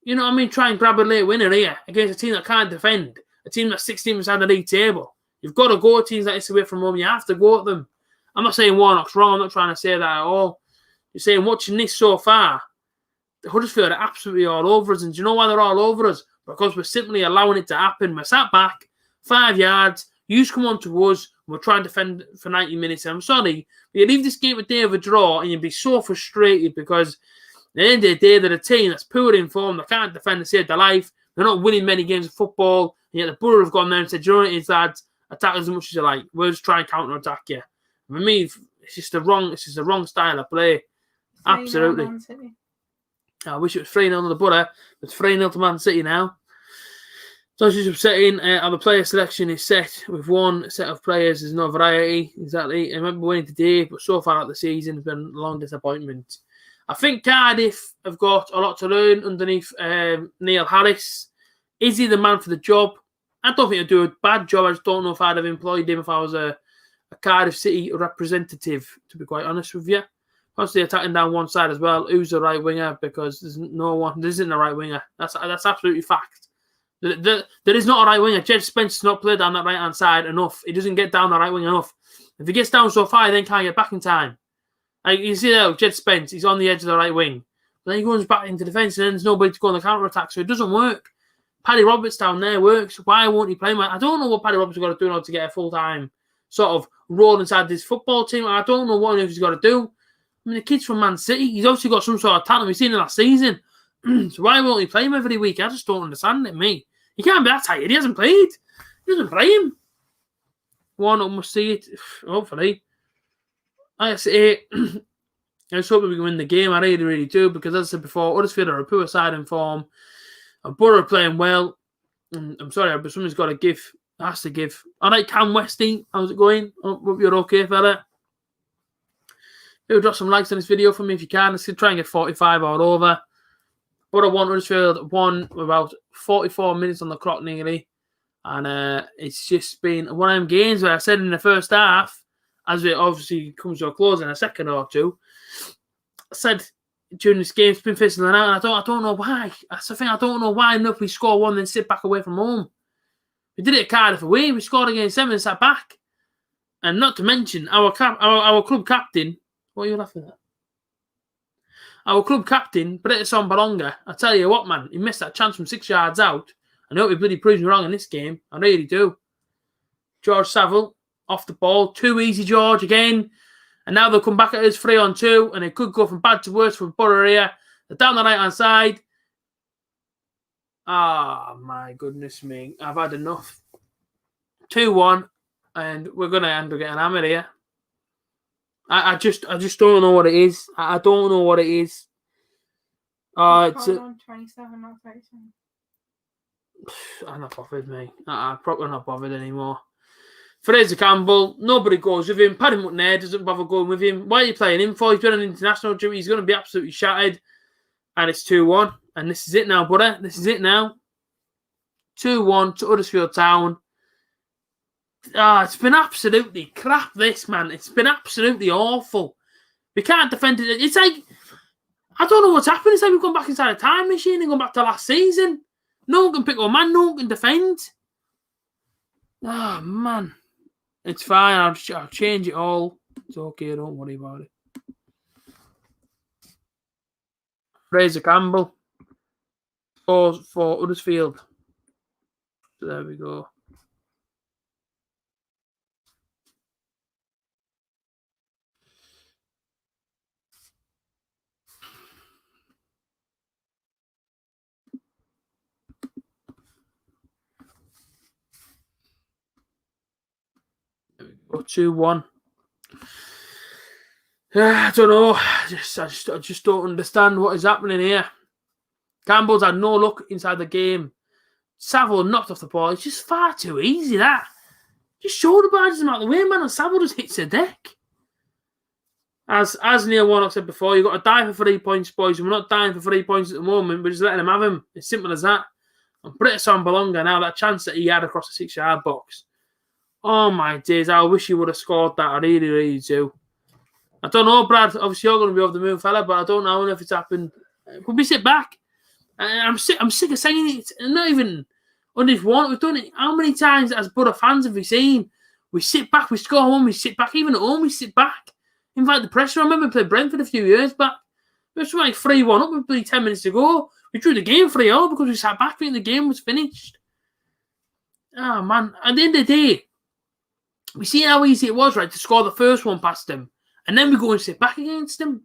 you know what I mean, try and grab a late winner here against a team that can't defend. A team that's 16th beside the league table. You've got to go at teams like this away from home. You have to go at them. I'm not saying Warnock's wrong. I'm not trying to say that at all. You're saying watching this so far, the Huddersfield are absolutely all over us. And do you know why they're all over us? Because we're simply allowing it to happen. We're sat back, 5 yards. You come on to us. We're trying to defend for 90 minutes. And I'm sorry, but you leave this game a day of a draw and you'll be so frustrated because at the end of the day, they're a team that's poor in form. They can't defend to save their life. They're not winning many games of football. And yet the Borough have gone there and said, you know what it is, lads? Attack as much as you like. We'll just try and counter-attack you. For me, it's just the wrong style of play. Absolutely. I wish it was 3-0 to the Borough. It's 3-0 to Man City now. So it's just upsetting. Our player selection is set with one set of players. There's no variety. Exactly. I remember winning today, but so far out the season, it's been a long disappointment. I think Cardiff have got a lot to learn underneath Neil Harris. Is he the man for the job? I don't think he'll do a bad job. I just don't know if I'd have employed him if I was a Cardiff City representative, to be quite honest with you. Constantly attacking down one side as well. Who's the right winger? Because there isn't a right winger. That's absolutely fact. There is not a right winger. Jed Spence's not played down that right-hand side enough. He doesn't get down the right wing enough. If he gets down so far, he then can't get back in time. Like you see there, Jed Spence, he's on the edge of the right wing. But then he goes back into defence and then there's nobody to go on the counter-attack, so it doesn't work. Paddy Roberts down there works. Why won't he play? I don't know what Paddy Roberts has got to do in order to get a full-time sort of role inside this football team. I don't know what he's got to do. I mean, the kid's from Man City. He's obviously got some sort of talent. We've seen it last season. So why won't he play him every week? I just don't understand it, mate. He can't be that tired. He hasn't played. He doesn't play him. Warnock must see it. Hopefully. I say, I just hope we can win the game. I really, really do. Because as I said before, Huddersfield are a poor side in form. And Borough are playing well. I'm sorry, but somebody's got to give. Has to give. All right, Cam Westy. How's it going? Hope you're okay, fella. Do drop some likes on this video for me if you can. Let's try and get 45 all over. Borough won, Huddersfield won with about 44 minutes on the clock nearly. And it's just been one of them games where I said in the first half, as it obviously comes to a close in a second or two, I said during this game, it's been fizzling out. And I don't know why. That's the thing. I don't know why enough we score one then sit back away from home. We did it at Cardiff away. We scored against them and sat back. And not to mention our club captain. What are you laughing at? Our club captain, British Sombalonga, I tell you what, man, he missed that chance from 6 yards out. I hope he bloody proves me wrong in this game. I really do. George Saville, off the ball. Too easy, George, again. And now they'll come back at us 3-on-2, and it could go from bad to worse for Borough here. They're down the right-hand side. Ah, my goodness me. I've had enough. 2-1. and we're going to end up getting hammered here. I just don't know what it is. I don't know what it is. It's on 27, not 37. I'm not bothered, mate. I'm probably not bothered anymore. Fraser Campbell, nobody goes with him. Paddy McNair doesn't bother going with him. Why are you playing him for? He's been on international duty. He's going to be absolutely shattered. And it's 2-1. And this is it now, buddy. This is it now. 2-1 to Huddersfield Town. It's been absolutely crap, this, man. It's been absolutely awful. We can't defend it. It's like, I don't know what's happened. It's like we've gone back inside a time machine and gone back to last season. No one can pick up a man. No one can defend. Oh, man. It's fine. I'll change it all. It's okay. Don't worry about it. Fraser Campbell. For Huddersfield. So there we go. There we go. 2-1. I don't know. I just don't understand what is happening here. Campbell's had no luck inside the game. Saville knocked off the ball. It's just far too easy, that. Just shoulder barges him out the way, man, and Saville just hits the deck. As Neil Warnock said before, you've got to die for 3 points, boys. We're not dying for 3 points at the moment. We're just letting him have him. It's simple as that. And Britt Sambalonga now, that chance that he had across the 6-yard box. Oh, my days. I wish he would have scored that. I really, really do. I don't know, Brad. Obviously, you're going to be over the moon, fella, but I don't know if it's happened. Could we sit back? I'm sick of saying it. Not even under one. We've done it. How many times as Borough fans have we seen? We sit back, we score home, we sit back. Even at home, we sit back. Invite the pressure. I remember we played Brentford a few years back. We were like 3-1 up with 10 minutes to go. We drew the game 3-0 because we sat back thinking the game was finished. Oh, man. At the end of the day, we see how easy it was, right, to score the first one past them. And then we go and sit back against them.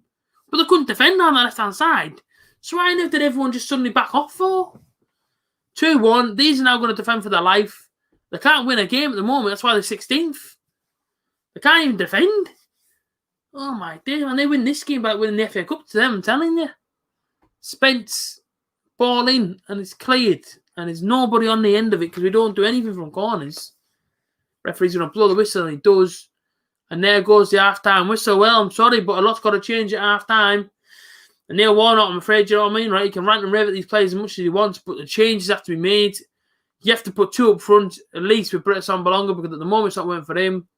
But they couldn't defend on the left-hand side. So why on earth did everyone just suddenly back off for? 2-1. These are now going to defend for their life. They can't win a game at the moment. That's why they're 16th. They can't even defend. Oh, my dear. And they win this game by winning the FA Cup to them, I'm telling you. Spence, ball in, and it's cleared. And there's nobody on the end of it because we don't do anything from corners. Referee's going to blow the whistle, and he does. And there goes the half-time whistle. Well, I'm sorry, but a lot's got to change at half-time. And Neil Warnock, I'm afraid, you know what I mean, right? He can rant and rave at these players as much as he wants, but the changes have to be made. You have to put 2 up front, at least with Britt Sambalonga, because at the moment it's not working for him.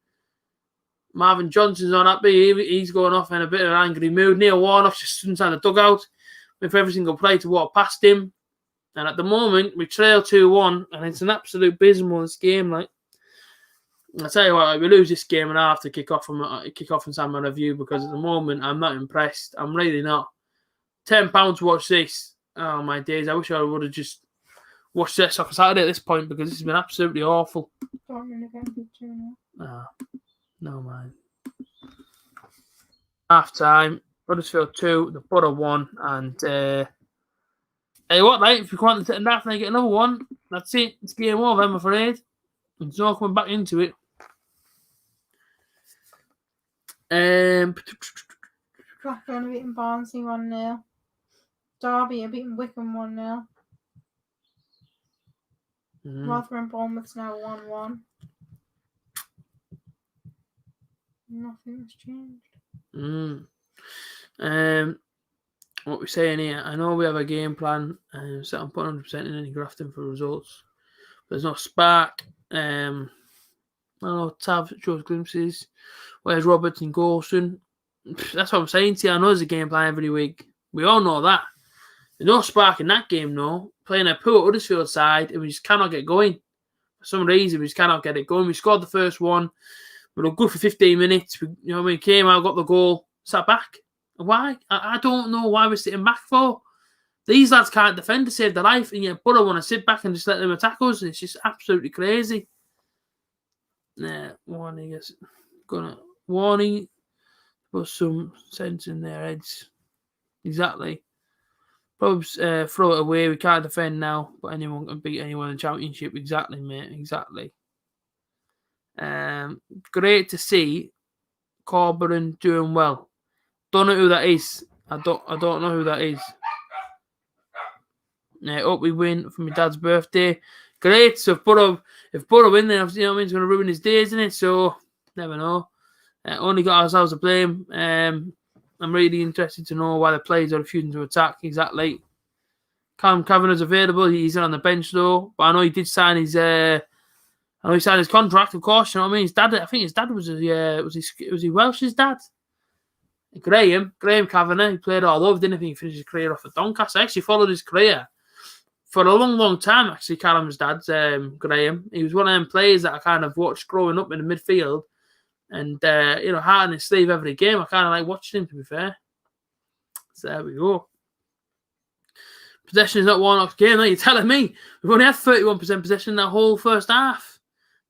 Marvin Johnson's not happy. He's going off in a bit of an angry mood. Neil Warnock's just inside the dugout with every single play to walk past him. And at the moment, we trail 2-1, and it's an absolute abysmal this game. Like, I tell you what, we lose this game, and I have to kick off and send my review because at the moment I'm not impressed. I'm really not. £10 to watch this. Oh my days! I wish I would have just watched this on Saturday at this point because this has been absolutely awful. No, man. Half time. Huddersfield 2, the Borough 1, and hey, what, right? If you want to take that, then get another one. That's it. It's game over, I'm afraid. There's no coming back into it. Blackburn are beating Barnsley 1-0. Derby are beating Wickham 1-0. Rotherham Bournemouth's now 1-1. Nothing's changed. What we're saying here, I know we have a game plan, so I'm putting 100% in any grafting for results. There's no spark. I know Tav shows glimpses. Where's Roberts and Golson? That's what I'm saying to you. I know there's a game plan every week. We all know that. There's no spark in that game, no. Playing a poor Huddersfield side, and we just cannot get going. For some reason, we just cannot get it going. We scored the first one. We were good for 15 minutes. We came out, got the goal, sat back. Why? I don't know why we're sitting back for. These lads can't defend to save their life, and yet Borough want to sit back and just let them attack us. It's just absolutely crazy. Warning is warning. Put some sense in their heads. Exactly. Probably throw it away. We can't defend now, but anyone can beat anyone in the championship. Exactly, mate. Exactly. Great to see Corberan doing well. Don't know who that is. I don't know who that is. Hope we win for my dad's birthday. Great. So if Borough win, then you know what I mean, it's going to ruin his day, isn't it? So never know. Only got ourselves to blame. I'm really interested to know why the players are refusing to attack exactly. Callum Kavanagh's available. He's on the bench though, but I know he did sign his. I know he signed his contract, of course. You know what I mean? His dad. I think his dad was he Welsh? His dad. Graham Kavanagh. He played all over. Didn't think he finished his career off at Doncaster. I actually followed his career for a long, long time. Actually, Callum's dad's Graham. He was one of them players that I kind of watched growing up in the midfield, and heart on his sleeve every game. I kind of like watching him. To be fair, so there we go. Possession is not Warnock's game. No, you're telling me we've only had 31% possession that whole first half.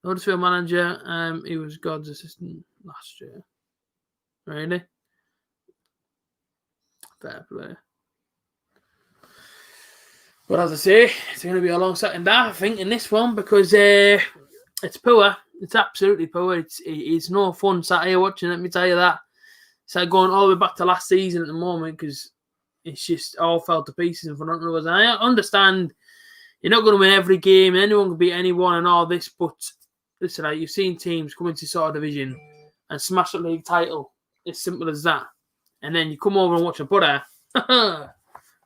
Huddersfield manager. He was God's assistant last year. Really? Fair play. But as I say, it's going to be a long second half, I think, in this one because it's poor. It's absolutely poor. It's no fun sat here watching. Let me tell you that. It's like going all the way back to last season at the moment because it's just all fell to pieces in front of us. And I understand you're not going to win every game. Anyone can beat anyone and all this, but listen, you've seen teams come into sort of division and smash a league title. It's simple as that. And then you come over and watch a Borough.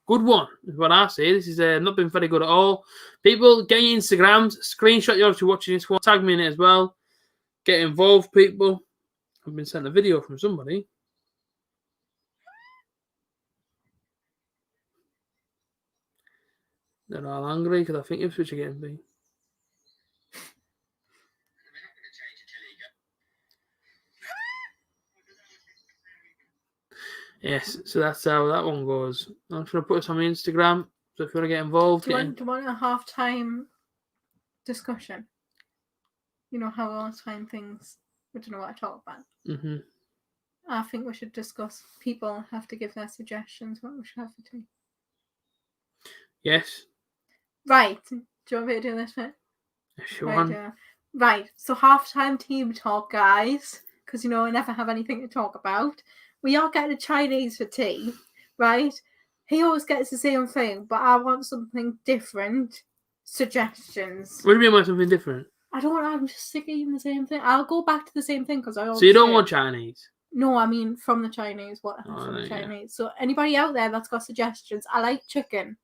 Good one, is what I say. This is not been very good at all. People, get your Instagrams, screenshot you're obviously watching this one, tag me in it as well. Get involved, people. I've been sent a video from somebody. They're all angry because I think Ipswich are getting beat. Yes, so that's how that one goes. I'm just going to put this on my Instagram. So if you want to get involved, do you want a half-time discussion? You know how all the time things, we don't know what to talk about. Mm-hmm. I think we should discuss. People have to give their suggestions what we should have for tea. Yes. Right. Do you want me to do this bit? Sure. Right. So half-time team talk, guys, because we never have anything to talk about. We are getting a Chinese for tea, right? He always gets the same thing, but I want something different. Suggestions. What do you mean by something different? I don't know. I'm just sick of eating the same thing. I'll go back to the same thing because I always. So you don't want Chinese? No, I mean from the Chinese. What from the Chinese? So anybody out there that's got suggestions? I like chicken.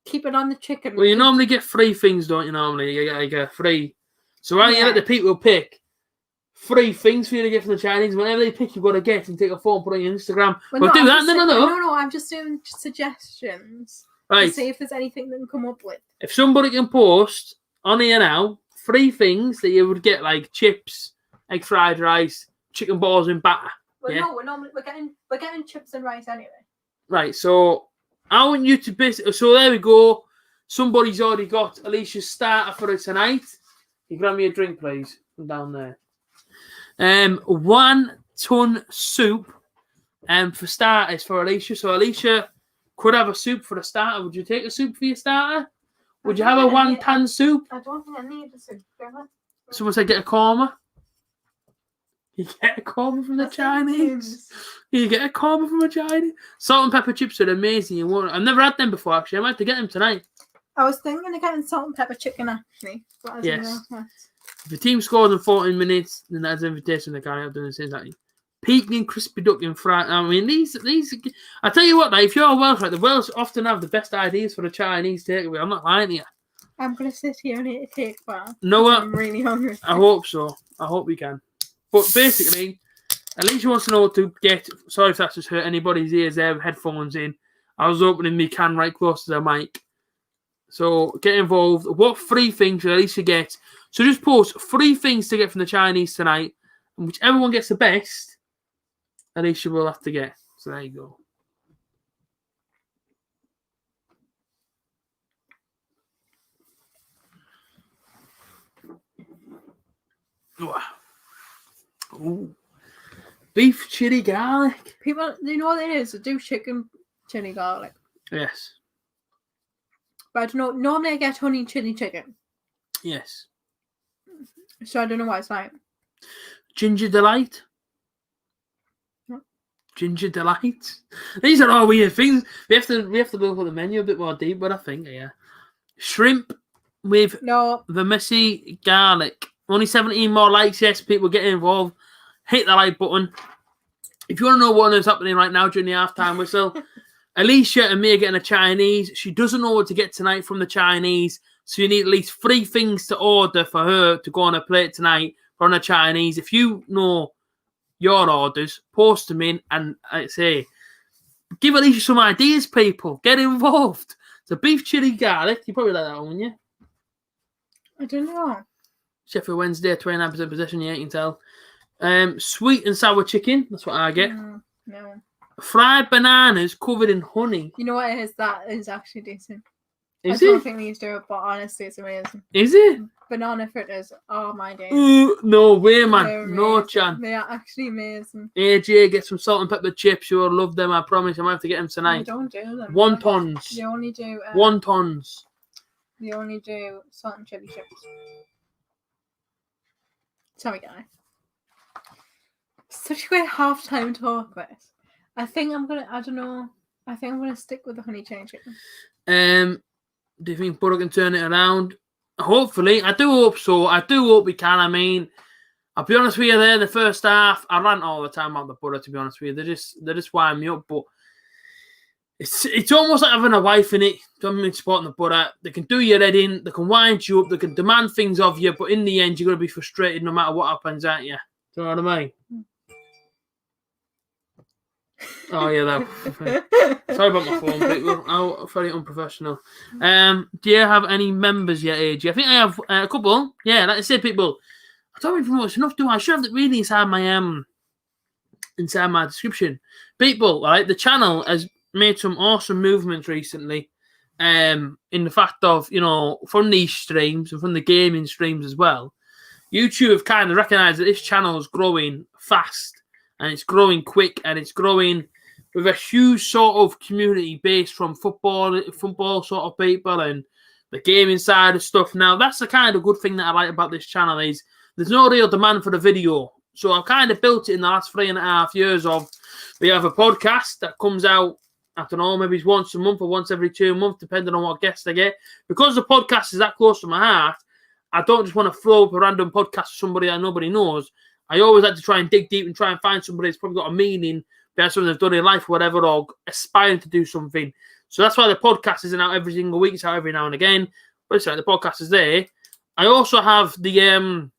Keep it on the chicken. Well, you normally get free things, don't you? Normally, you get like a free. So why don't you let the people pick 3 things for you to get from the Chinese? Whenever they pick, you've got to get and take a photo, put it on your Instagram. Well, do that. No. I'm just doing suggestions. Right. To see if there's anything they can come up with. If somebody can post on here now 3 things that you would get, like chips, egg fried rice, chicken balls in batter. Well, no, we're getting chips and rice anyway. Right. So I want you to basically. So there we go. Somebody's already got Alicia's starter for it tonight. You grab me a drink, please, from down there. 1 ton soup for starters for Alicia. So Alicia could have a soup for a starter. Would you take a soup for your starter? Would you have a 1 ton soup? I don't think I need a soup. Someone said get a korma. You get a korma from the Chinese. You get a korma from a Chinese. Salt and pepper chips are amazing. I've never had them before, actually. I might have to get them tonight. I was thinking of getting salt and pepper chicken, actually. Yes. If the team scores in 14 minutes, then that's an invitation to carry out doing the same thing. Peking crispy duck in fried. I mean, these. I tell you what, if you're Welsh, the Welsh often have the best ideas for a Chinese takeaway. I'm not lying to you. I'm going to sit here and eat a cake bar. No, I'm really hungry. I hope so. I hope we can. But basically, Alicia wants to know what to get. Sorry if that's just hurt anybody's ears there with headphones in. I was opening my can right close to the mic. So get involved. What 3 things should Alicia get? So just post 3 things to get from the Chinese tonight. And whichever one gets the best, Alicia will have to get. So there you go. Ooh. Beef chili garlic. People, you know what it is? They do chicken chili garlic. Yes. But I don't know. Normally I get honey chili chicken. Yes. So I don't know what it's like. Ginger Delight. What? Ginger Delight. These are all weird things. We have to look at the menu a bit more deep, but I think shrimp with No. vermicelli garlic. Only 17 more likes. Yes, people get involved. Hit the like button. If you want to know what is happening right now during the halftime whistle, Alicia and me are getting a Chinese. She doesn't know what to get tonight from the Chinese, so you need at least 3 things to order for her to go on a plate tonight from the Chinese. If you know your orders, post them in, and I say, give Alicia some ideas, people. Get involved. So beef chili garlic. You probably like that one, wouldn't you? I don't know. Sheffield Wednesday, 29% possession, yeah, you can tell. Sweet and sour chicken. That's what I get. No. Fried bananas covered in honey. You know what it is? That is actually decent. Is I don't it? think these do it, but honestly, it's amazing. Is it? Banana fritters. Oh my days. No way, man. They're No amazing. chance. They are actually amazing. AJ, get some salt and pepper chips. You'll love them, I promise. I might have to get them They tonight. don't do them. Wontons. They only do. Wontons. They only do salt and chili chips. Sorry, guy. Such a great halftime talk, this. I think I'm gonna stick with the honey chili chicken. Do you think BORO can turn it around? Hopefully. I do hope so. I do hope we can. I mean, I'll be honest with you there, the first half, I rant all the time about the BORO, to be honest with you. They just wind me up, but it's almost like having a wife in it. Don't mean supporting the BORO. They can do your head in, they can wind you up, they can demand things of you, but in the end, you're going to be frustrated no matter what happens, aren't you? Do you know what I mean? Oh, yeah, that. Sorry about my phone, people. Oh, very unprofessional. Do you have any members yet, AJ? I think I have a couple. Yeah, like I said, people, I don't even promote enough, do I? I should have it really inside my description. People, right, the channel has made some awesome movements recently. In the fact of, you know, from these streams and from the gaming streams as well, YouTube have kind of recognised that this channel is growing fast. And it's growing quick, and it's growing with a huge sort of community based from football sort of people and the gaming side of stuff. Now, that's the kind of good thing that I like about this channel is there's no real demand for the video. So I've kind of built it in the last 3.5 years of we have a podcast that comes out, I don't know, maybe once a month or once every 2 months, depending on what guests I get. Because the podcast is that close to my heart, I don't just want to throw up a random podcast to somebody that nobody knows. I always like to try and dig deep and try and find somebody that's probably got a meaning behind something they've done in life or whatever, or aspiring to do something. So that's why the podcast isn't out every single week. It's out every now and again. But it's like the podcast is there. I also have the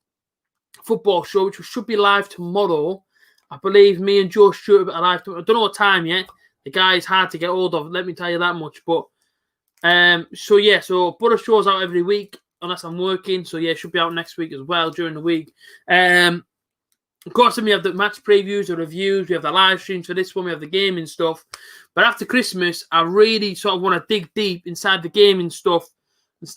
football show, which should be live tomorrow. I believe me and Joe Stewart are live tomorrow. I don't know what time yet. The guy is hard to get hold of. Let me tell you that much. But so BORO show's out every week unless I'm working. So yeah, it should be out next week as well during the week. Of course, then we have the match previews, the reviews, we have the live streams for this one, we have the gaming stuff. But after Christmas, I really sort of want to dig deep inside the gaming stuff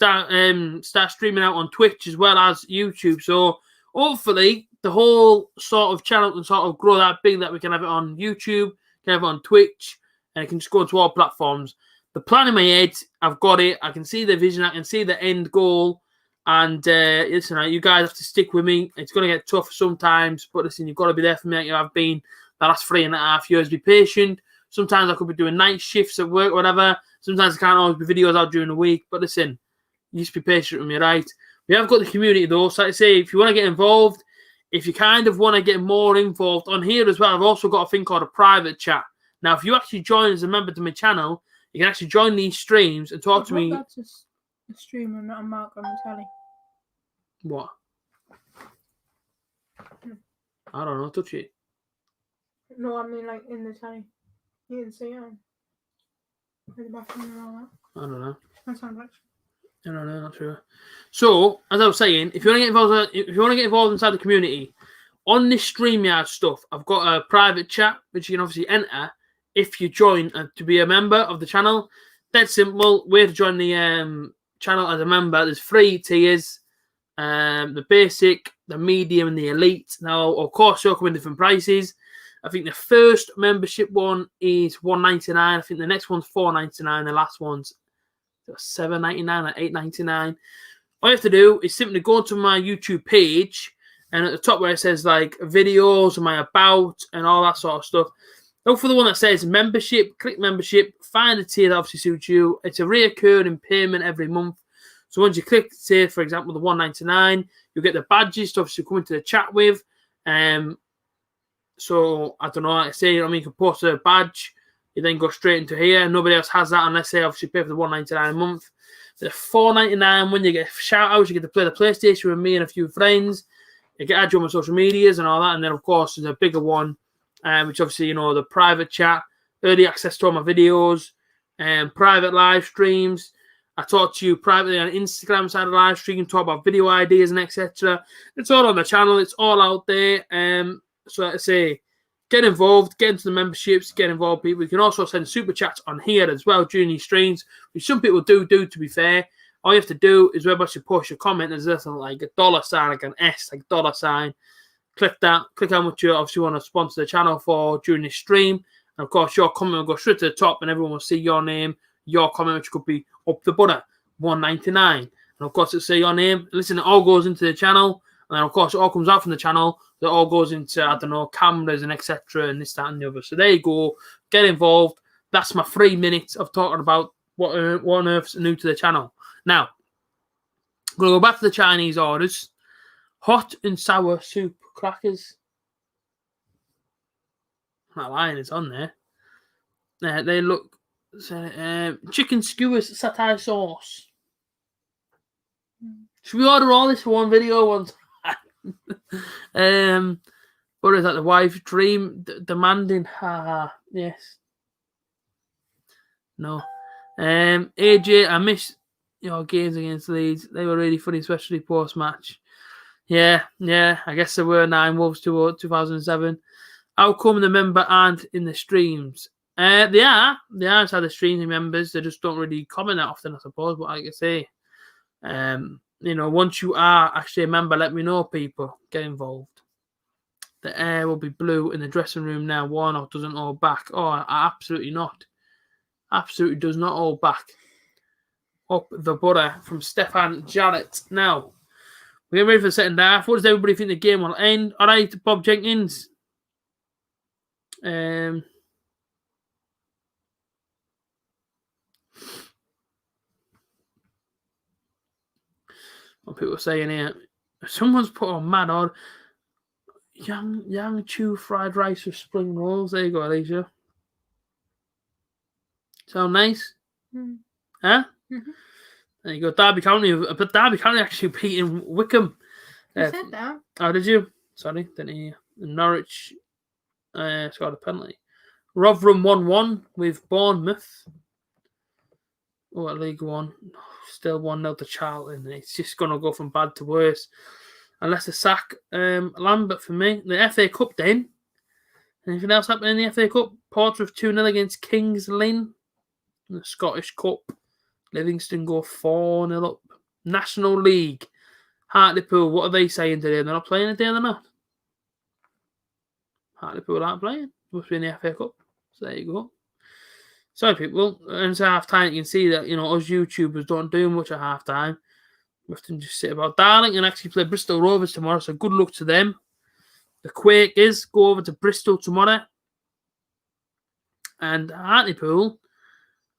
and start streaming out on Twitch as well as YouTube. So hopefully the whole sort of channel can sort of grow that big that we can have it on YouTube, can have it on Twitch, and it can just go to all platforms. The plan in my head, I've got it. I can see the vision, I can see the end goal. And listen, you guys have to stick with me. It's going to get tough sometimes, but listen, you've got to be there for me like you have been the last 3.5 years. Be patient. Sometimes I could be doing night shifts at work, whatever. Sometimes I can't always be videos out during the week. But listen, you just be patient with me, right? We have got the community though. So like I say, if you want to get involved, if you kind of want to get more involved on here as well, I've also got a thing called a private chat. Now, if you actually join as a member to my channel, you can actually join these streams and talk to me. That's a streamer, not a mark on the telly. What? I don't know. Touch it. No, I mean like in the telly. You can see it on the bathroom and all that. I don't know. That sounds like. I don't know. Not sure. So, as I was saying, if you want to get involved inside the community, on this StreamYard stuff, I've got a private chat which you can obviously enter if you join to be a member of the channel. Dead simple. Way to join the channel as a member. There's 3 tiers. The basic, the medium, and the elite. Now, of course, they'll come in different prices. I think the first membership one is $1.99. I think the next one's $4.99. The last one's $7.99 or $8.99. All you have to do is simply go to my YouTube page, And at the top where it says like videos, my about, and all that sort of stuff, look for the one that says membership. Click membership. Find a tier that obviously suits you. It's a reoccurring payment every month. So once you click, say for example the $1.99, you'll get the badges to obviously come into the chat with. So I don't know, like I say, you can post a badge, you then go straight into here. Nobody else has that unless they obviously pay for the $1.99 a month. The $4.99 when you get shout outs, you get to play the PlayStation with me and a few friends. You get add you on my social medias and all that, and then of course there's a bigger one, which obviously the private chat, early access to all my videos, and private live streams. I talk to you privately on Instagram side of live stream, talk about video ideas and etc. It's all on the channel. It's all out there. So like I say, get involved, get into the memberships, get involved, people. You can also send super chats on here as well during these streams, which some people do, to be fair. All you have to do is wherever you post your comment, there's this like a dollar sign, like an S, like dollar sign. Click that. Click how much you obviously want to sponsor the channel for during this stream. And of course, your comment will go straight to the top and everyone will see your name, your comment, which could be up the butter, $1.99. And of course, it'll say your name. Listen, it all goes into the channel. And then, of course, it all comes out from the channel. It all goes into, I don't know, cameras and etc. and this, that, and the other. So there you go. Get involved. That's my 3 minutes of talking about what on earth's new to the channel. Now, I'm going to go back to the Chinese orders. Hot and sour soup crackers. I'm not lying, it's on there. They look... chicken skewers satay sauce. Should we order all this for one video one time? What is that? The wife dream demanding? Yes. No. AJ, I miss your games against Leeds. They were really funny, especially post match. Yeah. I guess there were 9 Wolves 2007. How come the member aren't in the streams? They are inside the streaming members. They just don't really comment that often, I suppose. But like I say, once you are actually a member, let me know, people. Get involved. The air will be blue in the dressing room now. Warnock doesn't hold back. Oh, absolutely not. Absolutely does not hold back. Up the butter from Stefan Jarrett. Now, we're getting ready for the second half. What does everybody think the game will end? All right, Bob Jenkins. What people are saying here. Someone's put on mad odd. Yang Chu fried rice with spring rolls. There you go, Alicia. Sound nice? Mm. Huh? Mm-hmm. There you go. Derby County. But Derby County actually beating Wickham. You said that. Oh, did you? Sorry, didn't hear. Norwich scored a penalty. Rotherham 1-1 with Bournemouth. Oh, at League One. Still 1-0 to Charlton. It's just going to go from bad to worse. Unless they sack Lambert for me. The FA Cup then. Anything else happening in the FA Cup? Portsmouth 2-0 against Kings Lynn. The Scottish Cup. Livingston go 4-0 up. National League. Hartlepool, what are they saying today? They're not playing today, they're not. Hartlepool aren't playing. Must be in the FA Cup. So there you go. Sorry, people. And it's half time. You can see that, us YouTubers don't do much at half time. We have to just sit about. Darlington actually play Bristol Rovers tomorrow, so good luck to them. The Quakers go over to Bristol tomorrow. And Hartlepool,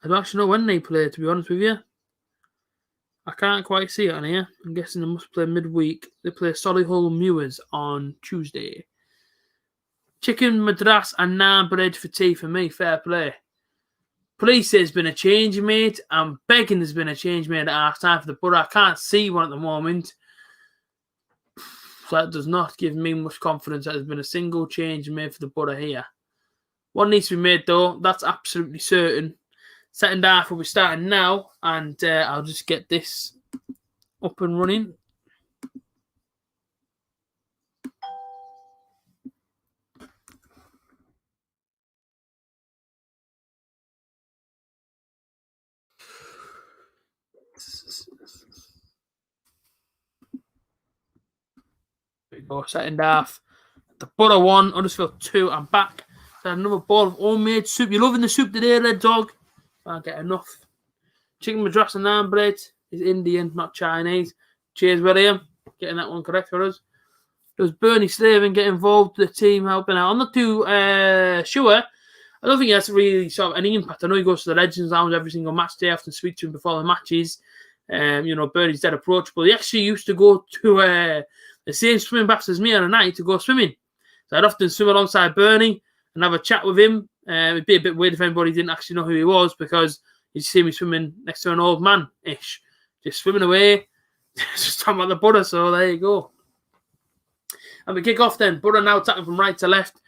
I don't actually know when they play, to be honest with you. I can't quite see it on here. I'm guessing they must play midweek. They play Solihull Mewers on Tuesday. Chicken, madras, and naan bread for tea for me. Fair play. Police says there's been a change made. I'm begging there's been a change made at half time for the Borough. I can't see one at the moment. So that does not give me much confidence that there's been a single change made for the Borough here. One needs to be made though. That's absolutely certain. Second half will be starting now. And I'll just get this up and running. There we go, second half. The Borough 1, Huddersfield 2. I'm back. So another bowl of homemade soup. You're loving the soup today, Red Dog? Can't get enough. Chicken madras and naan bread is Indian, not Chinese. Cheers, William. Getting that one correct for us. Does Bernie Slaven get involved with the team helping out? I'm not too sure. I don't think he has really sort of any impact. I know he goes to the Legends Lounge every single match day. I often speak to him before the matches. Bernie's dead approachable. He actually used to go to the same swimming baths as me on a night to go swimming. So I'd often swim alongside Bernie and have a chat with him. It'd be a bit weird if anybody didn't actually know who he was, because you'd see me swimming next to an old man-ish, just swimming away, just talking about the Buddha. So there you go. And we kick off then. Buddha now attacking from right to left.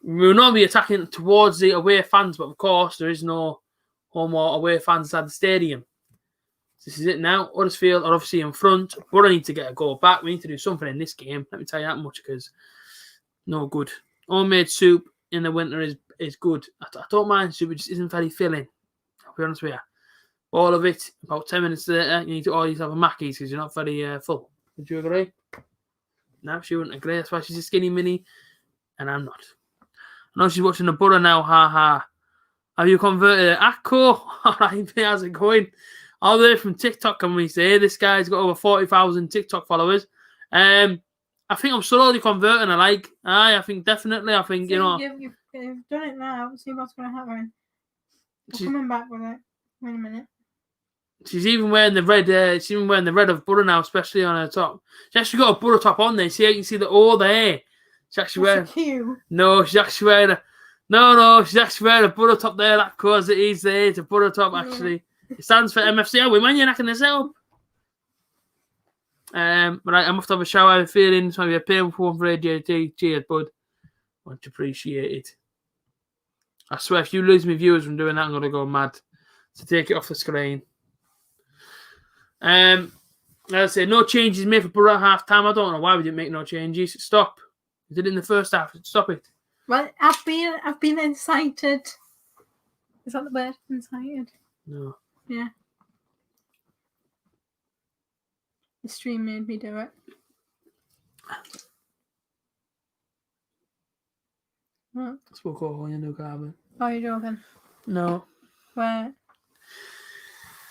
We'll not be attacking towards the away fans, but of course there is no home or away fans inside the stadium. This is it now. Huddersfield are obviously in front. Buddha need to get a goal back. We need to do something in this game. Let me tell you that much, because no good. Homemade soup in the winter is good. I don't mind soup. It just isn't very filling. I'll be honest with you. All of it, about 10 minutes later, you need to always have a Mackey's because you're not very full. Would you agree? No, she wouldn't agree. That's why she's a skinny mini, and I'm not. I know she's watching the Buddha now. Ha ha. Have you converted? Akko. All right, how's it going? All the way from TikTok, can we say? This guy's got over 40,000 TikTok followers. I think I'm slowly converting. I think definitely. I think, You've done it now. See what's going to happen. I'm coming back with it. Wait a minute. She's even wearing the red. She's even wearing the red of Buddha now, especially on her top. She's actually got a Buddha top on there. See, you can see the hair. She's actually wearing. Cute. No, she's actually wearing a. No, she's actually wearing a Buddha top there. That cause it is there. It's a Buddha top actually. It stands for MFC. Oh, man, you're knocking this out. Right, I'm off to have a shower. I'm feeling it's maybe a painful one for A.J.T. Cheers, bud. Much appreciated. I swear, if you lose me viewers from doing that, I'm gonna go mad. So take it off the screen. As I say, no changes made for Borough at half time. I don't know why we didn't make no changes. Stop. We did it in the first half. Stop it. Well, I've been incited. Is that the word? Incited? No. Yeah. The stream made me do it. What? I spoke over your new carbon. Oh, are you joking? No. Where?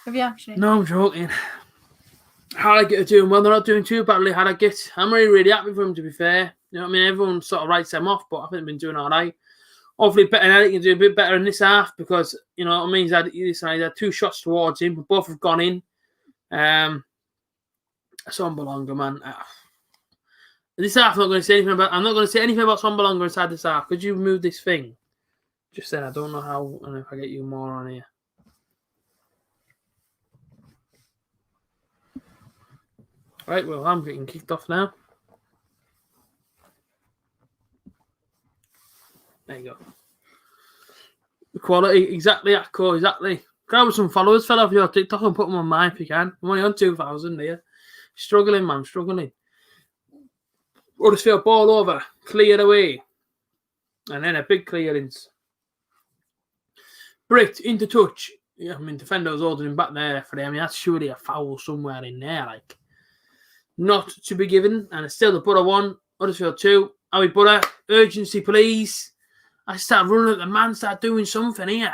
Have you actually? No, I'm joking. Harrogate are doing well. They're not doing too badly, Harrogate. I'm really happy for them, to be fair. You know what I mean? Everyone sort of writes them off, but I think they've been doing all right. Hopefully, Bettinelli can do a bit better in this half, because, you know what I mean? He's had 2 shots towards him, but both have gone in. Sombalonga, man. This half, I'm not going to say anything about. I'm not going to say anything about Sombalonga inside this half. Could you move this thing? Just then, I don't know how. And if I get you more on here. Right, well, I'm getting kicked off now. There you go. The quality, exactly, Akko, exactly. Grab some followers, fell off your TikTok and put them on mine if you can. I'm only on 2,000 here. Struggling, man, struggling. Huddersfield ball over, cleared away. And then a big clearance. Britt into touch. Yeah, I mean, defender was holding him back there for him. I mean, that's surely a foul somewhere in there, like. Not to be given. And it's still the Borough 1, Huddersfield 2. Howie Borough, urgency, please. I start running at the man, start doing something here.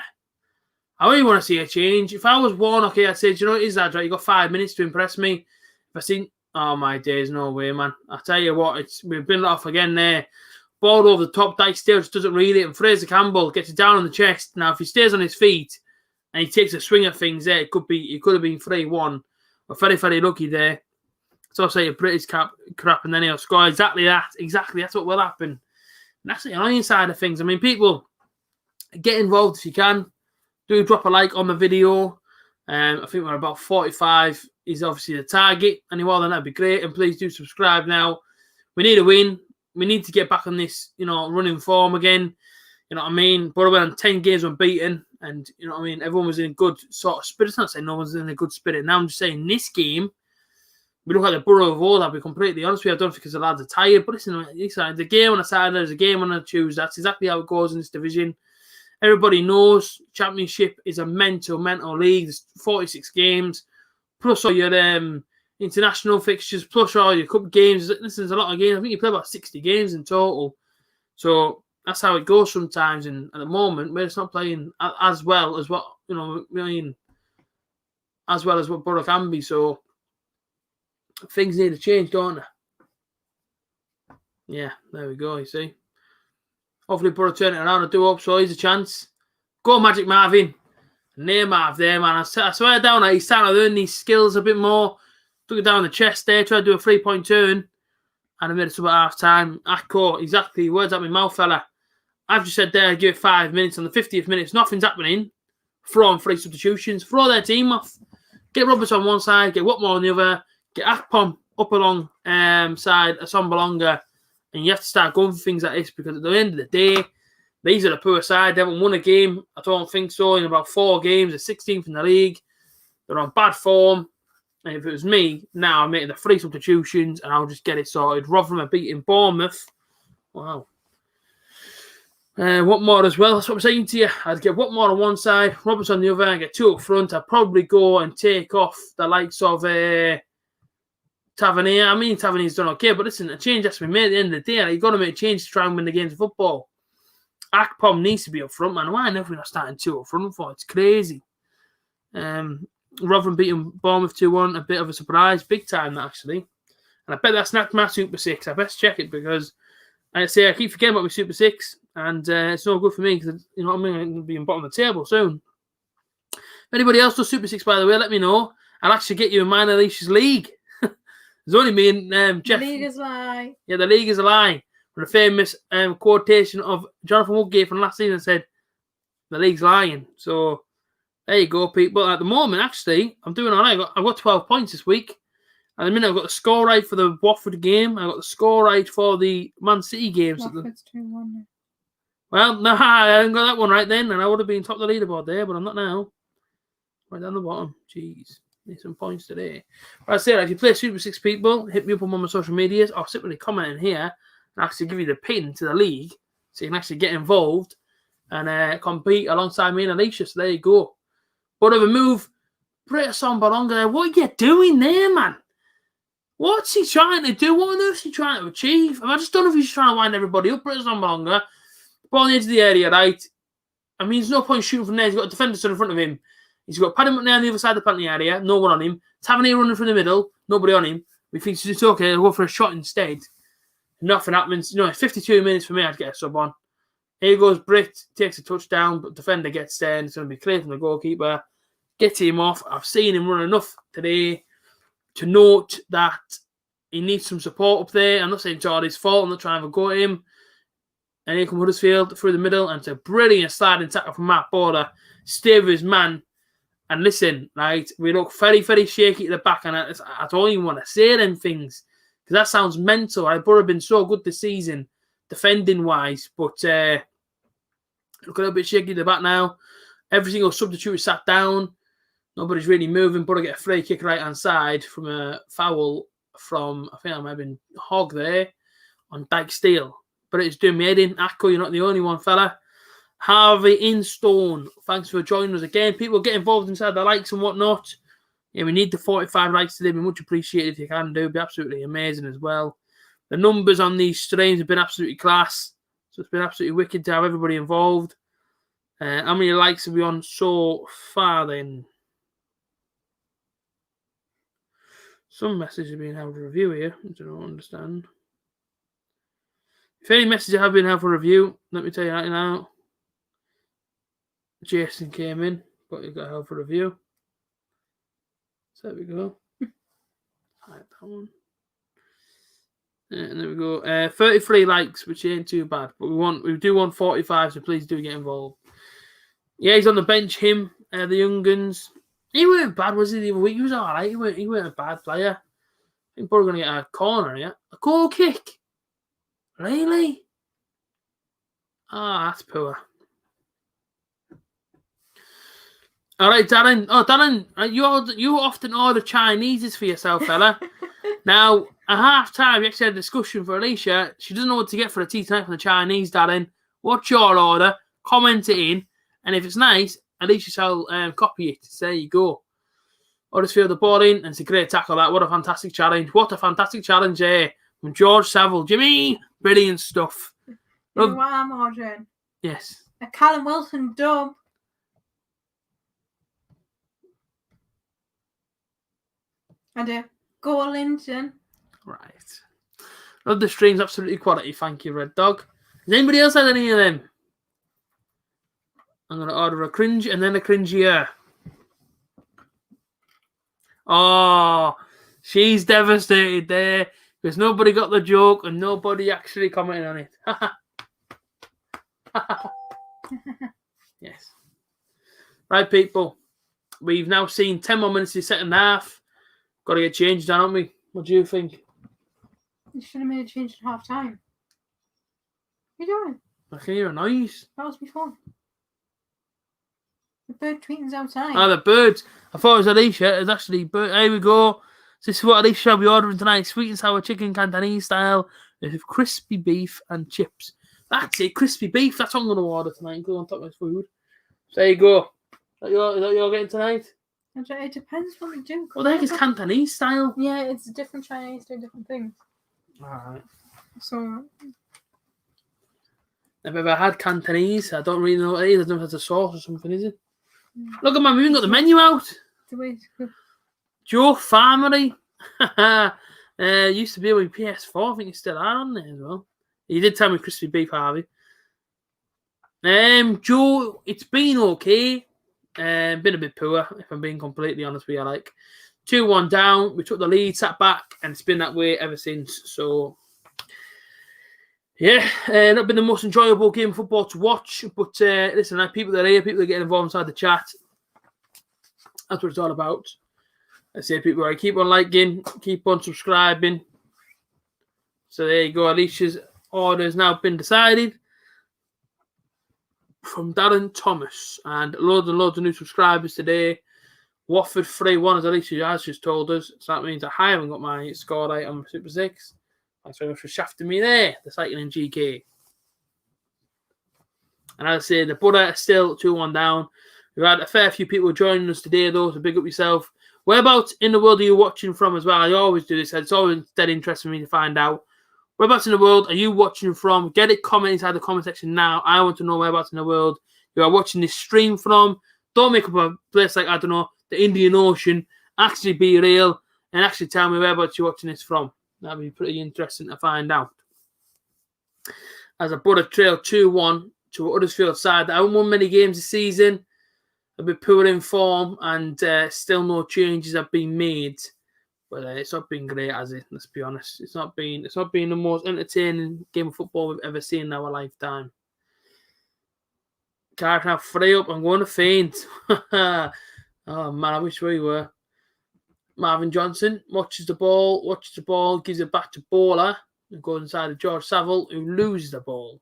I really want to see a change. If I was Warnock here, I'd say, do you know what it is, that right? You got 5 minutes to impress me. If I seen, oh my days, no way, man. I tell you what, we've been let off again there. Ball over the top, Dyke still just doesn't read it, and Fraser Campbell gets it down on the chest. Now, if he stays on his feet and he takes a swing at things there, it could have been 3-1. We're very, very lucky there. So I'll say a British crap, and then he'll score exactly that. Exactly, that's what will happen. And that's the annoying side of things. I mean, people, get involved if you can. Do drop a like on the video. I think we're about 45 is obviously the target. Any more than that'd be great. And please do subscribe now. We need a win. We need to get back on this, running form again. You know what I mean? But we're on 10 games unbeaten. And, you know what I mean? Everyone was in a good sort of spirit. It's not saying no one's in a good spirit. Now I'm just saying this game, we look at the Borough of old, I'll be completely honest with you. I don't think because the lads are tired. But listen, the game on a Saturday, there's a game on a Tuesday. That's exactly how it goes in this division. Everybody knows Championship is a mental league. There's 46 games, plus all your international fixtures, plus all your cup games. Listen, there's a lot of games. I think you play about 60 games in total. So that's how it goes sometimes. And at the moment, we're just not playing as well as what, as well as what Borough can be. So things need to change, don't they? Yeah, there we go, you see. Hopefully Borough turn it around and do up, so here's a chance. Go Magic Marvin. Near Marv there, man. I swear down that he's starting to learn these skills a bit more. Took it down the chest there, tried to do a 3-point turn. And I made it up at half time. Akko, exactly, words out my mouth, fella. I've just said there, give it 5 minutes. On the 50th minute, nothing's happening. Throw on 3 substitutions. Throw their team off. Get Roberts on one side, get Watmore on the other. Get Akpom up along side, Assombalonga. And you have to start going for things like this because at the end of the day, these are the poor side. They haven't won a game. I don't think so. In about 4 games, they're 16th in the league. They're on bad form. And if it was me, now I'm making the 3 substitutions and I'll just get it sorted. Rotherham are beating Bournemouth. Wow. Watmore as well. That's what I'm saying to you. I'd get Watmore on one side, Roberts on the other, and get 2 up front. I'd probably go and take off the likes of Tavernier. I mean, Tavernier's done okay, but listen, a change has to be made at the end of the day. You've got to make a change to try and win the games of football. Akpom needs to be up front, man. Why are we not starting 2 up front for? It's crazy. Rotherham beating Bournemouth 2-1, a bit of a surprise, big time actually. And I bet that snapped my Super 6. I best check it because I keep forgetting about my Super 6, and it's no good for me because you know what I mean. I'm going to be on bottom of the table soon. If anybody else does Super 6, by the way, let me know. I'll actually get you in mine Alicia's league. There's only me and Jeff. The league is a lie. Yeah, the league is a lie. With a famous quotation of Jonathan Woodgate from last season said, "The league's lying." So there you go, people. At the moment, actually, I'm doing all right. I've got 12 points this week. At the minute, I've got the score right for the Watford game. I've got the score right for the Man City games. Watford's 2-1. Well, no, I haven't got that one right then, and I would have been top of the leaderboard there, but I'm not now. Right down the bottom. Jeez. Need some points today. But I say, if you play Super 6, people, hit me up on one of my social medias or simply comment in here and actually give you the pin to the league so you can actually get involved and compete alongside me and Alicia. So there you go. But of a move, Britta Sombalonga there. What are you doing there, man? What's he trying to do? What on earth is he trying to achieve? I just don't know if he's trying to wind everybody up. Britta Sombalonga, ball on the edge of the area, right? I mean, there's no point shooting from there. He's got a defender stood in front of him. He's got Paddy McNair on the other side of the penalty area, no one on him. Tavernier running from the middle, nobody on him. We think it's okay, I'll go for a shot instead. Nothing happens. You know, it's 52 minutes for me, I'd get a sub on. Here goes Britt, takes a touchdown, but defender gets there, and it's going to be clear from the goalkeeper. Gets him off. I've seen him run enough today to note that he needs some support up there. I'm not saying Jordy's fault, I'm not trying to go at him. And here comes Huddersfield through the middle, and it's a brilliant sliding tackle from Matt Border. Stay with his man. And listen, right, we look very, very shaky at the back, and I don't even want to say them things because that sounds mental. Borough have been so good this season, defending-wise, but look a little bit shaky at the back now. Every single substitute is sat down. Nobody's really moving. Borough get a free kick right-hand side from a foul from, I think I might have been Hogg there on Dyke Steele. But it's doing me head in. Akko, you're not the only one, fella. Harvey in Stone, thanks for joining us again. People get involved inside the likes and whatnot. Yeah, we need the 45 likes today. Be much appreciated if you can do. It'd be absolutely amazing as well. The numbers on these streams have been absolutely class. So it's been absolutely wicked to have everybody involved. How many likes have we on so far then? Some messages have been held for review here, which I don't understand. If any messages have been held for review, let me tell you right now. Jason came in, but he got held for review. So there we go. Hide that one. And there we go. 33 likes, which ain't too bad. But we do want 45, so please do get involved. Yeah, he's on the bench, him, the young guns. He weren't bad, was he, the other week? He was alright. He weren't a bad player. I think we're going to get a corner here. A goal kick? Really? Ah, that's poor. All right, Darren. Oh, Darren, you often order Chineses for yourself, fella. Now, at half-time, we actually had a discussion for Alicia. She doesn't know what to get for a tea tonight from the Chinese, Darren. What's your order? Comment it in. And if it's nice, Alicia shall copy it. So there you go. Huddersfield the ball in, and it's a great tackle, that. What a fantastic challenge. What a fantastic challenge there from George Saville. Jimmy, brilliant stuff. You know what I'm ordering? Yes. A Callum Wilson dub. And a goal Linton. Right. Love the streams, absolutely quality. Thank you, Red Dog. Has anybody else had any of them? I'm going to order a cringe and then a cringier. Oh, she's devastated there because nobody got the joke and nobody actually commented on it. Yes. Right, people. We've now seen 10 more minutes of the second half. Got to get changed, haven't we? What do you think? You should have made a change at half time. What are you doing? I can hear a noise. That was before. The bird tweeting's outside. Oh, the birds. I thought it was Alicia. It's actually bird. Here we go. This is what Alicia shall be ordering tonight. Sweet and sour chicken Cantonese style with crispy beef and chips. That's it. Crispy beef. That's what I'm going to order tonight. Go on top of my food. So there you go. Is that you're getting tonight? It depends what we do. Well, the heck is Cantonese style? Yeah, it's different Chinese do different things. Alright. So I've ever had Cantonese. I don't really know what it is. I don't know if it's a sauce or something, is it? Look at my, we even got the menu out. the way to cook. Joe Farmery. Used to be with PS4. I think you still are on there as well. You did tell me crispy beef, Harvey. Joe, it's been okay. Been a bit poor, if I'm being completely honest with you. Like 2-1 down, we took the lead, sat back, and it's been that way ever since. So, yeah, not been the most enjoyable game of football to watch. But listen, people that are here, people that get involved inside the chat. That's what it's all about. I say, people, right, keep on liking, keep on subscribing. So there you go. Alicia's order has now been decided. From Darren Thomas and loads of new subscribers today. Watford 3-1 as Alicia has just told us. So that means I haven't got my score right on Super 6. Thanks very much for shafting me there, the cycling GK. And as I say, the Buddha is still 2-1 down. We've had a fair few people joining us today, though, so big up yourself. Whereabouts in the world are you watching from as well? I always do this. It's always dead interesting for me to find out. Whereabouts in the world are you watching from? Get it, comment inside the comment section now. I want to know whereabouts in the world you are watching this stream from. Don't make up a place like, I don't know, the Indian Ocean. Actually be real and actually tell me whereabouts you're watching this from. That'd be pretty interesting to find out. As a Buddha trail 2-1 to Huddersfield side that haven't won many games this season. A bit poor in form and still no changes have been made. But it's not been great, has it? Let's be honest. It's not been the most entertaining game of football we've ever seen in our lifetime. Can't have free up. I'm going to faint. Oh man, I wish we were. Marvin Johnson watches the ball, gives it back to Bowler, and goes inside to George Saville, who loses the ball.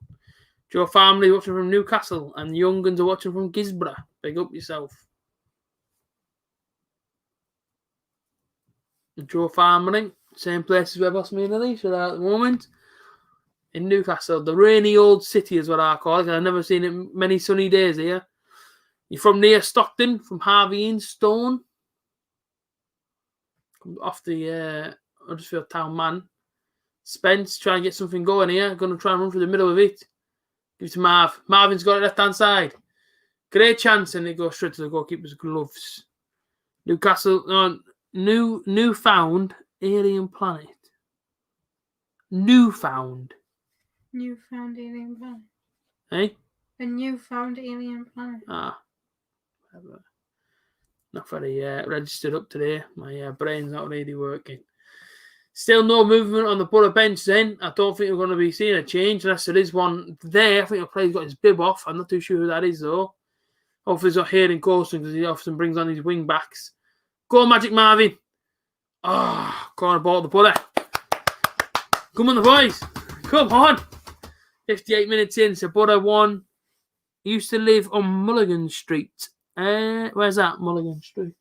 Joe Family watching from Newcastle, and the young guns are watching from Gisborough. Big up yourself. Joe Farmering, same place as where boss me and Alicia are at the moment. In Newcastle, the rainy old city is what I call it. I've never seen it many sunny days here. You're from near Stockton, from Harvey and Stone. Off the Huddersfield Town man. Spence, try and get something going here. Going to try and run through the middle of it. Give it to Marv. Marvin's got it left-hand side. Great chance, and it goes straight to the goalkeeper's gloves. Newcastle, newfound alien planet. Newfound alien planet. Hey? A newfound alien planet. Not very registered up today. My brain's not really working. Still no movement on the Borough bench then. I don't think we're going to be seeing a change unless there is one there. I think the player's got his bib off. I'm not too sure who that is though. Hopefully he's not here in Colston because he often brings on his wing backs. Go Magic Marvin. Corner ball to Borough. Come on the boys. Come on. 58 minutes in. So Borough 1. Used to live on Mulligan Street. Where's that? Mulligan Street.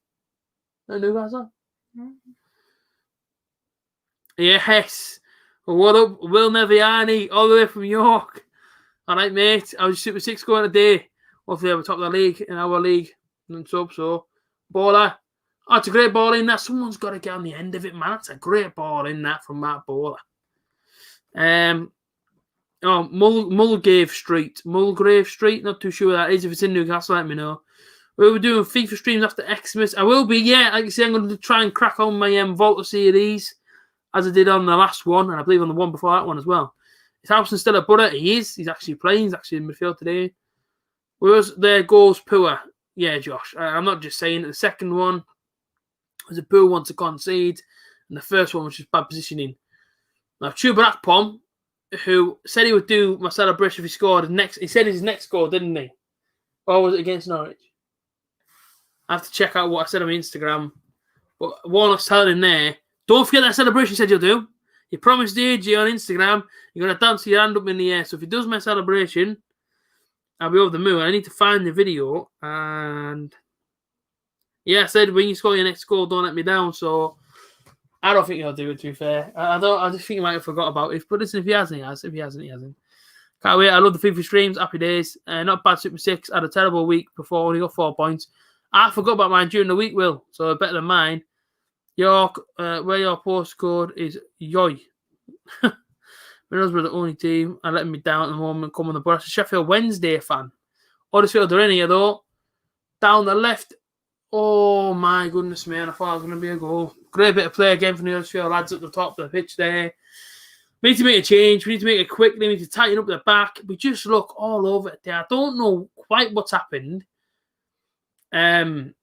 Newcastle? Yes. What up, Will Neviani, all the way from York. All right, mate. I was Super 6 going today. Hopefully, we're top of the league in our league. And so, Bowler. Oh, it's a great ball in that. Someone's got to get on the end of it, man. It's a great ball in that from Matt Bowler. Mulgrave Street. Not too sure where that is. If it's in Newcastle, let me know. We'll be doing FIFA streams after Xmas. I will be, yeah. Like I say, I'm going to try and crack on my Volta series. as I did on the last one, and I believe on the one before that one as well. Is Howson still at Borough? He is. He's actually playing. He's actually in midfield today. Whereas their goals poor. Yeah, Josh. I'm not just saying it. The second one was a poor one to concede, and the first one was just bad positioning. Now, Chuba Akpom, who said he would do my celebration if he scored he said his next goal, didn't he? Or was it against Norwich? I have to check out what I said on my Instagram. But Warnock's telling him there, don't forget that celebration he said you'll do. You promised AJ on Instagram you're going to dance your hand up in the air. So if he does my celebration, I'll be over the moon. I need to find the video. And yeah, I said when you score your next goal, don't let me down. So I don't think he'll do it, to be fair. I just think he might have forgot about it. But listen, if he hasn't, he has. If he hasn't, he hasn't. Can't wait. I love the FIFA streams. Happy days. Not bad Super 6. Had a terrible week before. Only got 4 points. I forgot about mine during the week, Will. So better than mine. York, where your postcode is Yoy. Middlesbrough the only team. I let me down at the moment. Come on the bus. Sheffield Wednesday fan. Huddersfield are in here though. Down the left. Oh my goodness, man. I thought it was going to be a goal. Great bit of play again from the Huddersfield lads at the top of the pitch there. We need to make a change. We need to make it quickly. We need to tighten up the back. We just look all over it there. I don't know quite what's happened. Especially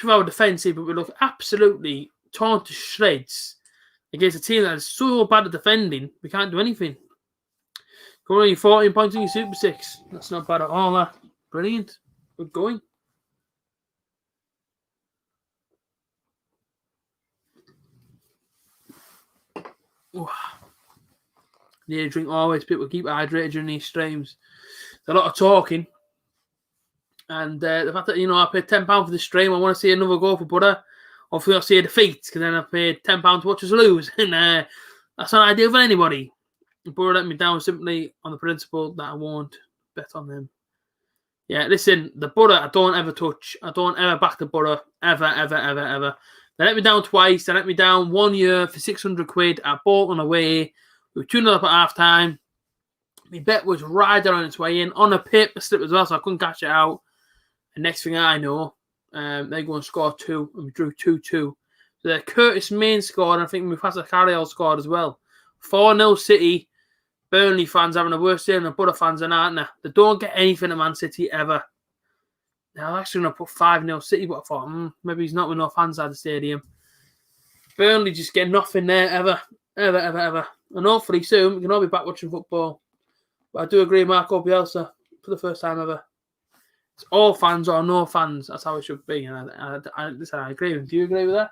with our defensive, but we look absolutely torn to shreds against a team that is so bad at defending. We can't do anything. Currently 14 points in your Super 6. That's not bad at all. That brilliant. Good going. Oh. Need a drink always. People keep hydrated during these streams. There's a lot of talking. And the fact that, I paid £10 for the stream, I want to see another goal for Borough. Hopefully I'll see a defeat, because then I paid £10 to watch us lose. And that's not ideal for anybody. Borough let me down simply on the principle that I won't bet on them. Yeah, listen, the Borough I don't ever touch. I don't ever back the Borough. Ever, ever, ever, ever. They let me down twice. They let me down 1 year for £600 at Bolton away. We were 2-0 up at half time. My bet was right there on its way in. On a paper slip as well, so I couldn't catch it out. And next thing I know, they go and score 2, and we drew 2-2. So the Curtis Main scored, and I think Mufasa Carriel scored as well. 4-0 City. Burnley fans having a worse day than the Borough fans, aren't they? They don't get anything at Man City ever. Now, I'm actually going to put 5-0 City, but I thought, maybe he's not with no fans at the stadium. Burnley just get nothing there ever. Ever, ever, ever. And hopefully soon we can all be back watching football. But I do agree, Marco Bielsa, for the first time ever. It's all fans or no fans. That's how it should be. And I agree with him. Do you agree with that?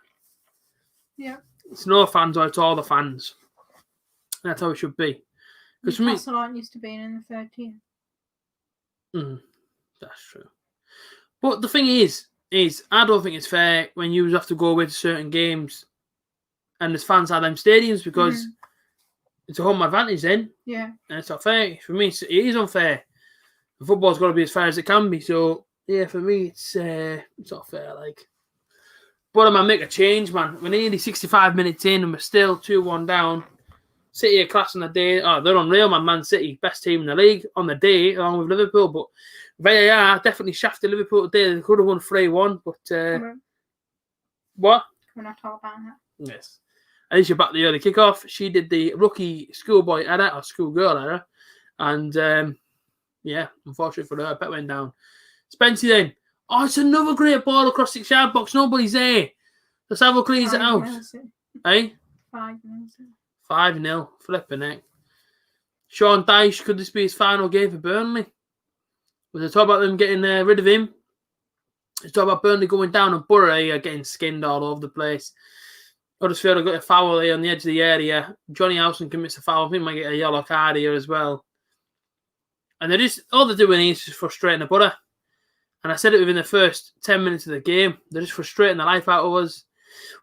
Yeah. It's no fans or it's all the fans. That's how it should be. Because for me, Newcastle aren't used to being in the third tier. That's true. But the thing is I don't think it's fair when you have to go away to certain games and there's fans at them stadiums, because it's a home advantage then. Yeah. And it's not fair. For me, it is unfair. The football's got to be as fair as it can be. So, yeah, for me, it's not fair. But I might make a change, man. We're nearly 65 minutes in and we're still 2-1 down. City are class on the day. Oh, they're unreal, man. Man City, best team in the league on the day, along with Liverpool. But VAR definitely shafted Liverpool today. They could have won 3-1, but what? We're not talking about that. Yes. At least you're back the early kickoff. She did the rookie schoolboy error or schoolgirl error, and yeah, unfortunately for her, I bet went down. Spencer then. Oh, it's another great ball across the 6-yard box. Nobody's there. Let's have a cleans it out. Eh? 5-0. 5-0. Flipping it. Sean Dyche, could this be his final game for Burnley? Was it talk about them getting rid of him? It's talk about Burnley going down and Borough getting skinned all over the place. Huddersfield have got a foul here on the edge of the area. Johnny Howson commits a foul. I think he might get a yellow card here as well. And all they're doing is just frustrating the Borough. And I said it within the first 10 minutes of the game. They're just frustrating the life out of us.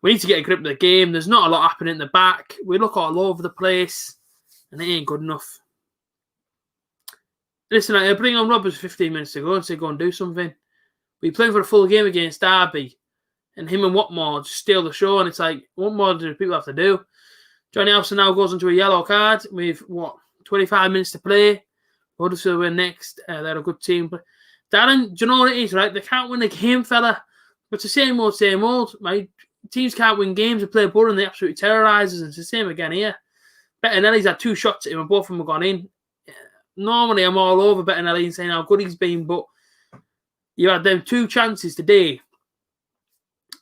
We need to get a grip of the game. There's not a lot happening in the back. We look all over the place. And it ain't good enough. Listen, I bring on Roberts 15 minutes ago and say go and do something. We're playing for a full game against Derby. And him and Watmore just steal the show. And it's like, what more do people have to do? Johnny Howson now goes into a yellow card with, 25 minutes to play. Huddersfield win next. They're a good team. But Darren, do you know what it is, right? They can't win the game, fella. But it's the same old, right? teams can't win games. They play Borough and they absolutely terrorise us. It's the same again here. Bettinelli's had 2 shots at him and both of them have gone in. Normally, I'm all over Bettinelli and saying how good he's been, but you had them 2 chances today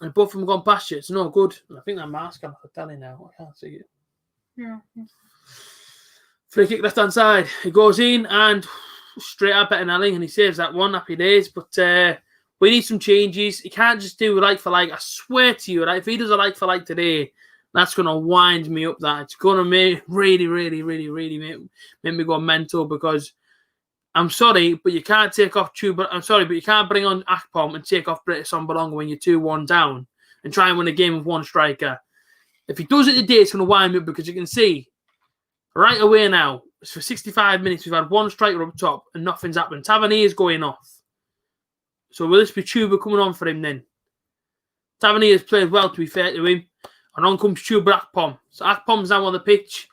and both of them gone past you. It's no good. I think that mask I'm telling now. I can't see it. Yeah. Free kick left hand side. He goes in and straight at Bettinelli and he saves that one. Happy days. But we need some changes. He can't just do like for like. I swear to you, right? If he does a like for like today, that's going to wind me up. That it's going to make really make me go mental because I'm sorry, but you can't take off Chuba. I'm sorry, but you can't bring on Akpom and take off British Sombalonga when you're 2-1 down and try and win a game with 1 striker. If he does it today, it's going to wind me up because you can see right away now, it's for 65 minutes, we've had 1 striker up top and nothing's happened. Tavernier's going off. So will this be Chuba coming on for him then? Tavernier's played well, to be fair to him. And on comes Chuba Akpom. So Akpom's now on the pitch.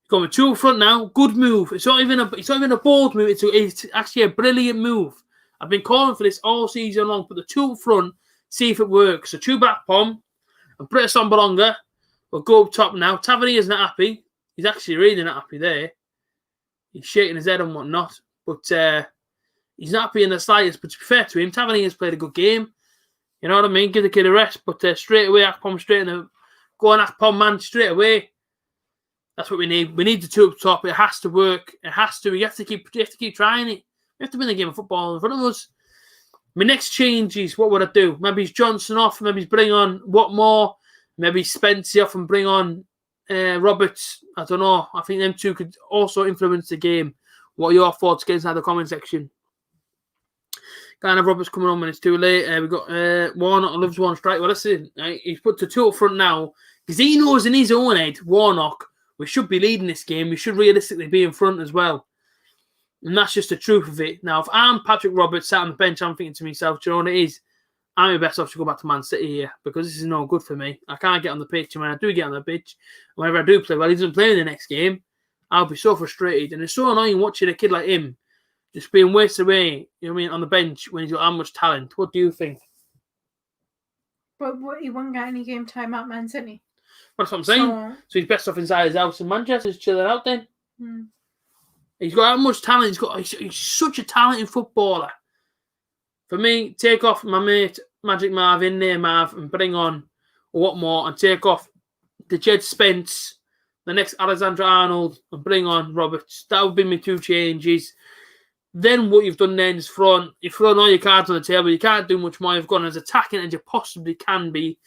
Going with 2 up front now. Good move. It's not even a bold move. It's actually a brilliant move. I've been calling for this all season long. Put the 2 up front, see if it works. So Chuba Akpom and British Sombalonga will go up top now. Tavernier's not happy. He's actually really not happy there. He's shaking his head and whatnot. But he's not happy in the slightest. But to be fair to him, Tavernier's played a good game. You know what I mean? Give the kid a rest. But straight away, Akpom straight in the... Go on Akpom, man, straight away. That's what we need. We need the 2 up top. It has to work. It has to. You have to keep trying it. We have to win the game of football in front of us. My next change is, what would I do? Maybe it's Johnson off. Maybe it's bring on Watmore. Maybe Spencer off and bring on Roberts. I don't know. I think them 2 could also influence the game. What are your thoughts? Get inside the comment section. Can't have Roberts coming on when it's too late. We've got Warnock loves 1 strike. Well, listen, he's put the 2 up front now because he knows in his own head, Warnock, we should be leading this game. We should realistically be in front as well. And that's just the truth of it. Now, if I'm Patrick Roberts sat on the bench, I'm thinking to myself, do you know what it is? I'm best off to go back to Man City here because this is no good for me. I can't get on the pitch. And when I do get on the pitch, whenever I do play well, he doesn't play in the next game. I'll be so frustrated. And it's so annoying watching a kid like him just being wasted away, you know what I mean, on the bench when he's got that much talent. What do you think? But he won't get any game time at Man City. That's what I'm saying. So he's best off inside his house in Manchester, chilling out then. He's got that much talent. He's such a talented footballer. For me, take off my mate Magic Marv in there, Marv, and bring on Watmore and take off the Jed Spence, the next Alexander Arnold, and bring on Roberts. That would be my 2 changes. Then what you've done then is you've thrown all your cards on the table. You can't do much more. You've gone as attacking as you possibly can be.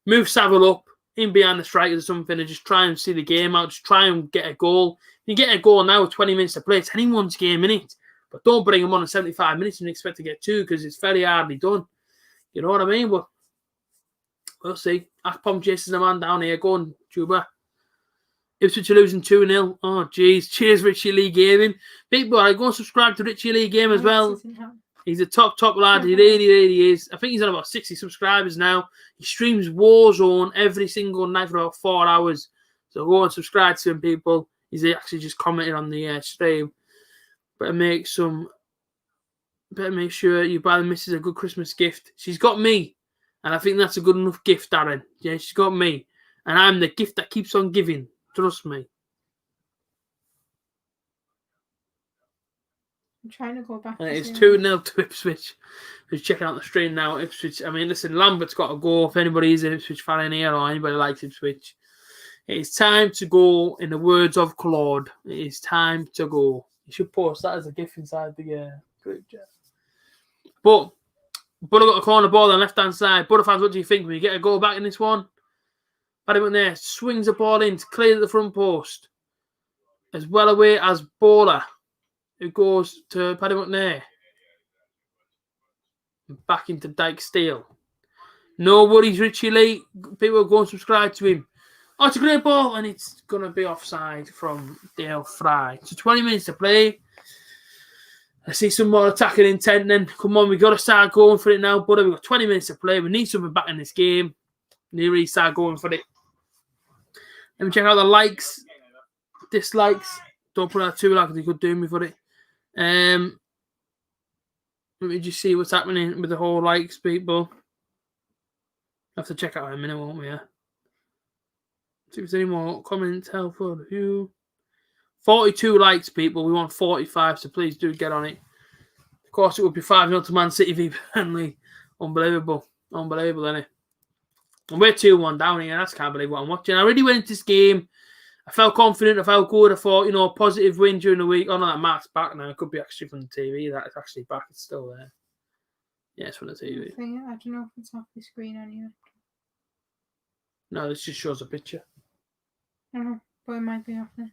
Move Savile up in behind the strikers or something and just try and see the game out. Just try and get a goal. If you get a goal now with 20 minutes to play, it's anyone's game, innit? But don't bring him on in 75 minutes and expect to get 2 because it's very hardly done. You know what I mean? But we'll see. Akpom chases the man down here. Go on, Chuba. Ipswich are losing 2-0. Oh, jeez. Cheers, Richie Lee Gaming. People, go and subscribe to Richie Lee Game as well. He's a top lad. He really is. I think he's on about 60 subscribers now. He streams Warzone every single night for about 4 hours. So go and subscribe to him, people. He's actually just commented on the stream. Better make sure you buy the missus a good Christmas gift. She's got me. And I think that's a good enough gift, Darren. Yeah, she's got me. And I'm the gift that keeps on giving. Trust me. I'm trying to go back. And it's 2-0 to Ipswich. Who's checking out the stream now. Ipswich. I mean, listen, Lambert's got to go. If anybody is an Ipswich fan in here or anybody likes Ipswich, it is time to go. In the words of Claude, it is time to go. You should post that as a GIF inside the group chat. But Borough got a corner ball on the left-hand side. Borough fans, what do you think? Will you get a goal back in this one? Paddy McNair swings the ball in to clear the front post. As well away as Bowler, who goes to Paddy McNair. Back into Dyke Steele. No worries, Richie Lee. People go and subscribe to him. Oh, it's a great ball, and it's going to be offside from Dale Fry. So 20 minutes to play. I see some more attacking intent then. Come on, we've got to start going for it now, buddy. We've got 20 minutes to play. We need something back in this game. We need to really start going for it. Let me check out the likes, dislikes. Don't put out too loud because you could do me for it. Let me just see what's happening with the whole likes, people. Have to check out in a minute, won't we? Yeah. See if there's any more comments. Helpful review. 42 likes, people. We want 45, so please do get on it. Of course, it would be 5-0 to Man City v Burnley. Unbelievable. Unbelievable, isn't it? And we're 2-1 down here. I just can't believe what I'm watching. I already went into this game. I felt confident. I felt good. I thought, positive win during the week. Oh, no, that mark's back now. It could be actually from the TV. That is actually back. It's still there. Yeah, it's from the TV. I don't know if it's off the screen on you. No, this just shows a picture. I don't know, but it might be off there.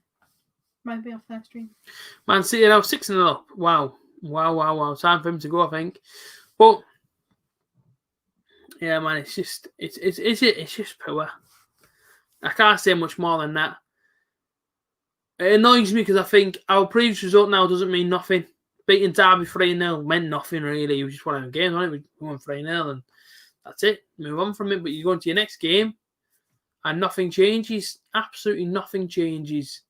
Might be off that stream. Man City now 6-0 up. Wow. Time for him to go, I think. But yeah, man, it's just poor. I can't say much more than that. It annoys me because I think our previous result now doesn't mean nothing. Beating Derby 3-0 meant nothing really. It was just one of the games, wasn't it? We won 3-0 and that's it. Move on from it. But you go into your next game and nothing changes. Absolutely nothing changes.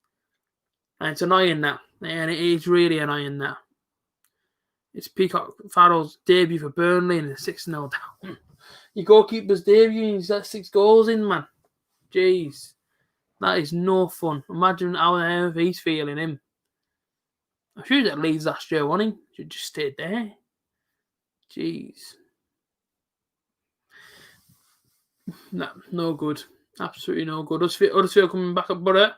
And it's annoying that. And it is really annoying that. It's Peacock Farrell's debut for Burnley and it's 6-0 down. Your goalkeeper's debut and he's got 6 goals in, man. Jeez. That is no fun. Imagine how the hell he's feeling, him. I'm sure that Leeds last year, wasn't he? Should just stayed there. Jeez. No good. Absolutely no good. Huddersfield coming back up, but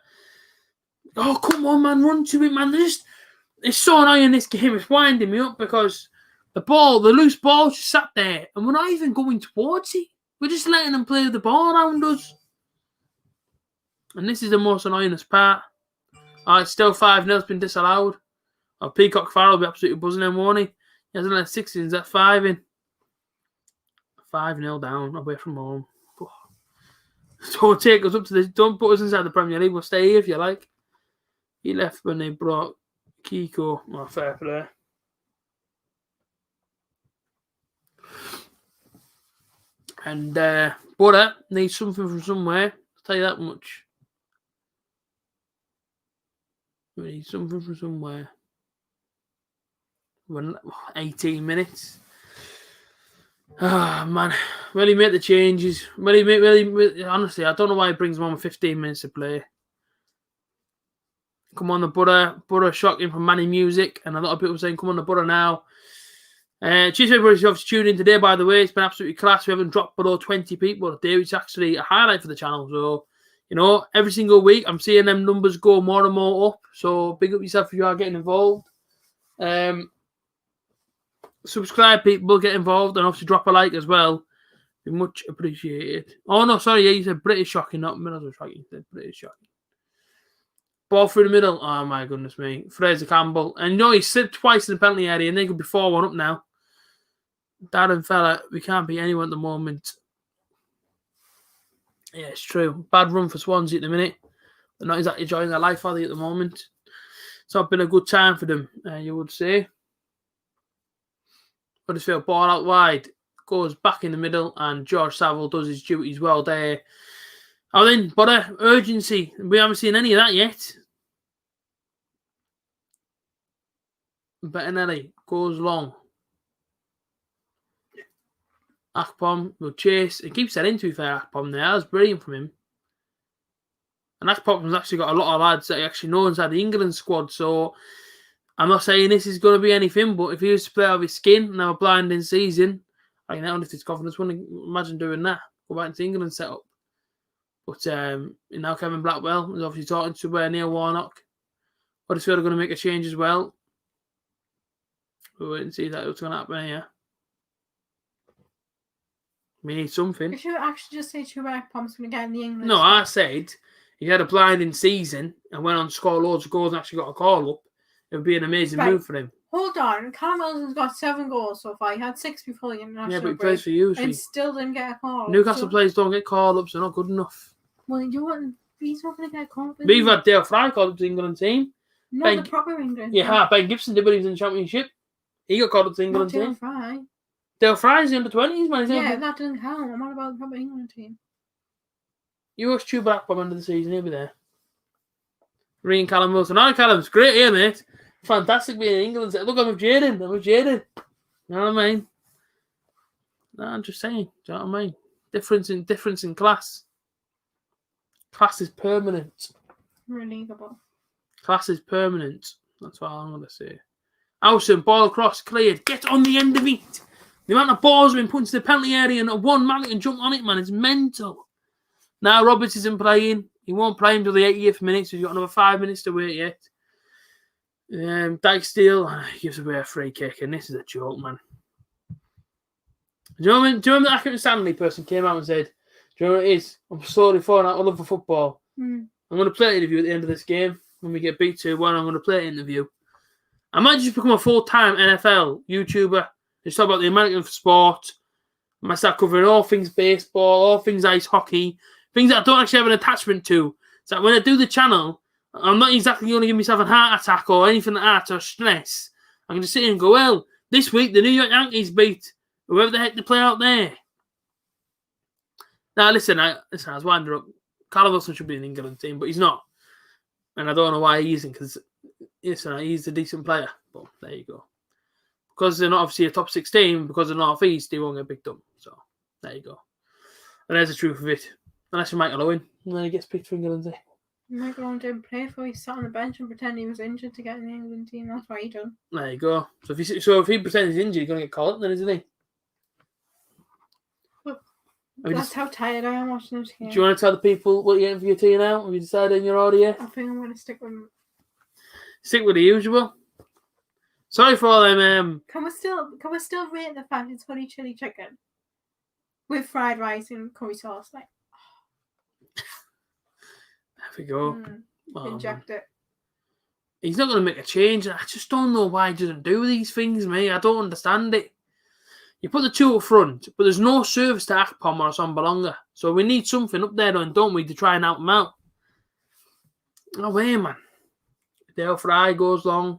oh, come on, man. Run to it, man. It's so annoying, this game. It's winding me up because the loose ball just sat there and we're not even going towards it. We're just letting them play the ball around us. And this is the most annoyingest part. It's still 5-0. It's been disallowed. Peacock Farrell will be absolutely buzzing him, won't he? He hasn't let 6 in. He's at 5 in. 5-0 down, away from home. Don't take us up to this. Don't put us inside the Premier League. We'll stay here if you like. He left when they brought Kiko. Oh, fair play. And Butter needs something from somewhere. I'll tell you that much. We need something from somewhere. 18 minutes. Ah, man. Will he make the changes? Honestly, I don't know why he brings him on with 15 minutes to play. Come on, the Butter shocking from Manny Music. And a lot of people saying, come on, the Butter now. Cheers to everybody who's tuned in today, by the way. It's been absolutely class. We haven't dropped below 20 people today, which is actually a highlight for the channel. So, every single week, I'm seeing them numbers go more and more up. So, big up yourself if you are getting involved. Subscribe, people, get involved, and obviously drop a like as well. Be much appreciated. Oh, no, sorry, yeah, you said British shocking, not Middlesbrough shocking. You said British shocking. Ball through the middle. Oh, my goodness me. Fraser Campbell. And he slipped twice in the penalty area, and they could be 4-1 up now. Darren Fella, we can't beat anyone at the moment. Yeah, it's true. Bad run for Swansea at the minute. They're not exactly enjoying their life, are they, at the moment? It's not been a good time for them, you would say. Huddersfield ball out wide, goes back in the middle, and George Saville does his duties well there. Oh, then, but urgency. We haven't seen any of that yet. Bettinelli goes long. Akpom will chase. He keeps that in, to be fair, Akpom there. That was brilliant from him. And Akpom's actually got a lot of lads that he actually knows inside the England squad, so I'm not saying this is going to be anything, but if he was to play out of his skin and have a blinding season, I don't know if his confidence wouldn't imagine doing that. Go back into England and set up. But now Kevin Blackwell is obviously talking to Neil Warnock. Huddersfield are going to make a change as well. We'll wait and see what's going to happen here. We need something. You should actually just say Chuba Akpom's going to get in the England. No, I said he had a blinding season and went on to score loads of goals and actually got a call up. It would be an amazing move for him. Hold on. Callum Wilson's got 7 goals so far. He had 6 before the international break. Yeah, but he plays for you. And still didn't get a call. Newcastle players don't get call ups. They're not good enough. Well, he's not going to get a call up. We've had Dale Fry called up to the England team. Not the proper England. Yeah, Ben Gibson did when he was in the Championship. He got called up to the England team. Dale Fry. Dale Fry's the under-20s, man. Yeah, that doesn't count. I'm not about the proper England team. You watch Chuba Akpom end of the season. He'll be there. Reading Callum Wilson. All right, Callum's great here, mate. Fantastic being in England. Look, I'm with Jaden. You know what I mean? No, I'm just saying. Do you know what I mean? Difference in class. Class is permanent. Relegable. Class is permanent. That's what I'm going to say. Howson, ball across, cleared. Get on the end of it. The amount of balls have been put into the penalty area and one man can jump on it, man. It's mental. Now Roberts isn't playing. He won't play until the 80th minute, so he's got another 5 minutes to wait yet. Dyke-Steele gives away a free kick, and this is a joke, man. Do you remember that Accrington Stanley person came out and said, do you know what it is? I'm slowly falling out of love for football. I'm going to play an interview at the end of this game. When we get beat 2-1, I'm going to play an interview. I might just become a full-time NFL YouTuber. Just talk about the American sport. I might start covering all things baseball, all things ice hockey, things that I don't actually have an attachment to. So when I do the channel, I'm not exactly going to give myself a heart attack or anything like that or stress. I can just sit here and go, well, this week the New York Yankees beat whoever the heck they play out there. Now, listen, I was winding up. Carl Wilson should be in the England team, but he's not. And I don't know why he isn't, because he's a decent player. But there you go. Because they're not obviously a top 6 team, because of the North East, they won't get picked up. So, there you go. And there's the truth of it. Unless you're Michael Owen, and then he gets picked for England. Michael Owen didn't play for. He sat on the bench and pretended he was injured to get in the England team. That's what he done. There you go. So if he pretends he's injured, he's going to get called up then, isn't he? That's how tired I am watching this game. Do you want to tell the people what you're getting for your tea now? Have you decided in your order yet? I think I'm going to stick with the usual. Sorry for all them. Can we still rate the fact it's honey chili chicken with fried rice and curry sauce? Like, there we go. Inject it. He's not going to make a change. I just don't know why he doesn't do these things, mate. I don't understand it. You put the 2 up front, but there's no service to Akpom or Sombalonga. So we need something up there, don't we, to try and help them out. No way, man. Dale Fry goes long.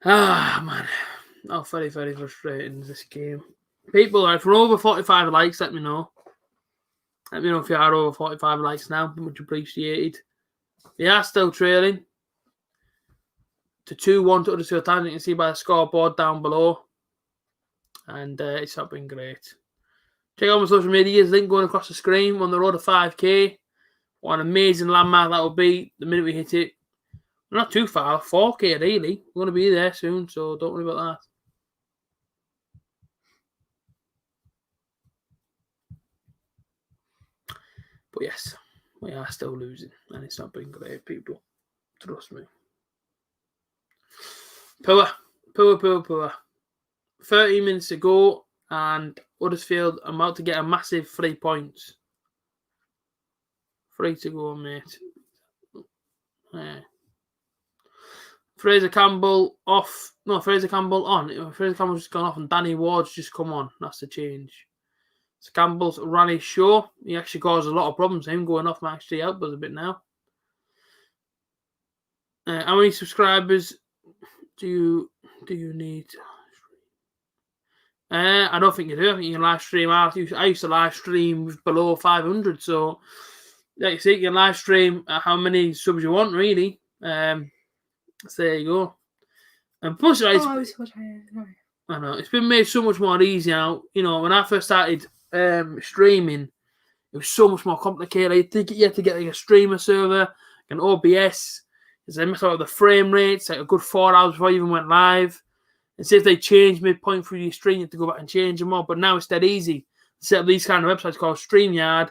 Man. Oh, very, very frustrating, this game. People, if we're over 45 likes, let me know. Let me know if you are over 45 likes now. Much appreciated. They are still trailing to 2-1 to Huddersfield Town. You can see by the scoreboard down below. And it's not been great. Check out my social media. Link going across the screen on the road to 5K. What an amazing landmark that will be the minute we hit it. We're not too far. 4K, really. We're going to be there soon, so don't worry about that. But yes, we are still losing, and it's not been great, people. Trust me. Poor. 30 minutes to go, and Huddersfield are about to get a massive 3 points. 3 to go, mate. Yeah. Fraser Campbell off. No, Fraser Campbell on. Fraser Campbell's just gone off, and Danny Ward's just come on. That's the change. So Campbell's ran his show. He actually caused a lot of problems. Him going off might actually help us a bit now. How many subscribers do you need? I don't think you do. I think you can live stream. I used to live stream with below 500. So, like you see, you can live stream how many subs you want, really. So there you go. And plus, I know it's been made so much more easy now. You know, when I first started streaming, it was so much more complicated. You had to get like a streamer server, an OBS. They messed up with the frame rates like a good 4 hours before you even went live. And see if they change midpoint through your stream, you have to go back and change them all. But now it's dead easy to set up these kind of websites called StreamYard,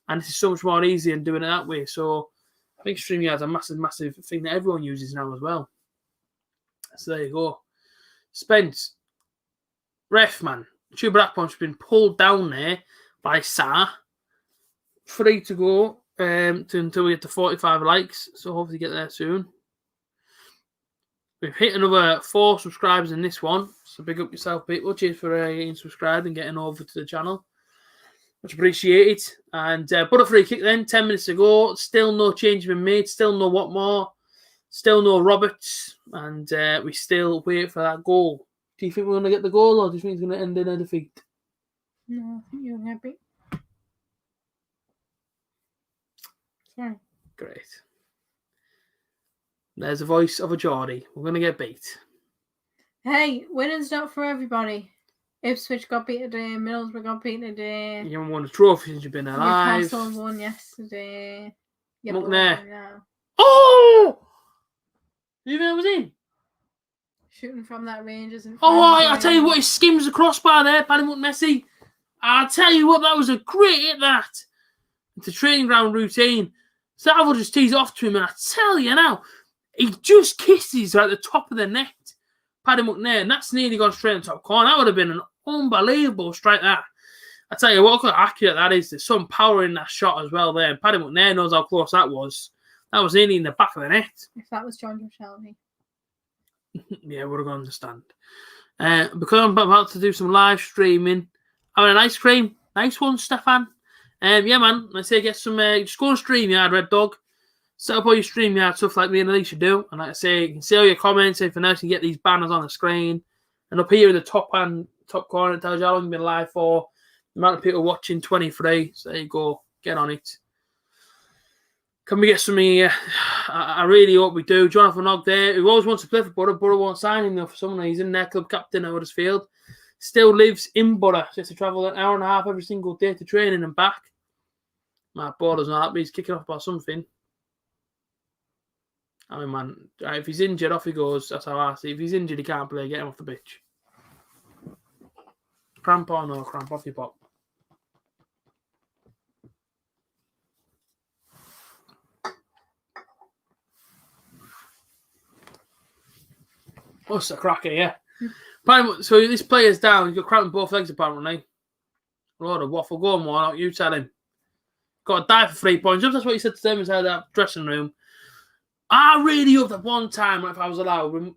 and this is so much more easy than doing it that way. So I think StreamYard's a massive, massive thing that everyone uses now as well. So there you go. Spence, ref man, Chuba Akpon's been pulled down there by Sa. 3 to go until we get to 45 likes. So hopefully get there soon. We've hit another 4 subscribers in this one. So big up yourself, people. Cheers for getting subscribed and getting over to the channel. Much appreciated. And put a free kick then. 10 minutes to go. Still no change been made. Still no Watmore. Still no Roberts. And we still wait for that goal. Do you think we're going to get the goal, or do you think it's going to end in a defeat? No, I think you're happy. Sorry. Great. There's the voice of a Geordie. We're going to get beat. Hey, winning's not for everybody. Ipswich got beat today. Middlesbrough got beat today. You haven't won a trophy since you've been alive. Newcastle won yesterday. Yeah, Look but there. now. Oh! You even know was in? Shooting from that range isn't. I tell you what, he skims the crossbar there, Paddy Messi. I'll tell you what, that was a great hit, that. It's a training ground routine. Salvo just tees off to him, and I tell you now, he just kisses at the top of the net. Paddy McNair, and that's nearly gone straight in the top corner. That would have been an unbelievable strike, that. I tell you what, look how accurate that is. There's some power in that shot as well there. And Paddy McNair knows how close that was. That was nearly in the back of the net. If that was John Shelby. Yeah, we're going to understand. Because I'm about to do some live streaming. Having an ice cream. Nice one, Stefan. Yeah, man. I say get some. Just go on StreamYard, Red Dog. Set up all your StreamYard stuff like me and Alicia do. And like I say, you can see all your comments. If else, you get these banners on the screen. And up here in the top corner, it tells you how long you've been live for. The amount of people watching, 23. So there you go. Get on it. Can we get some here? I really hope we do. Jonathan Ogg there, who always wants to play for Borough. Borough won't sign him though for some reason. Their club captain at Huddersfield. Still lives in Borough. So he has to travel an hour and a half every single day to training and back. My Border's not happy. He's kicking off about something. I mean, man, if he's injured, off he goes. That's how I see. If he's injured, he can't play. Get him off the pitch. Cramp or no cramp, off your pop. What's the cracker, yeah? So this player's down. He's got cramp in both legs, apparently. Lord of waffle. Go on, Warnock. You tell him. Got to die for 3 points. That's what he said to them inside that dressing room. I really hope that one time, if I was allowed,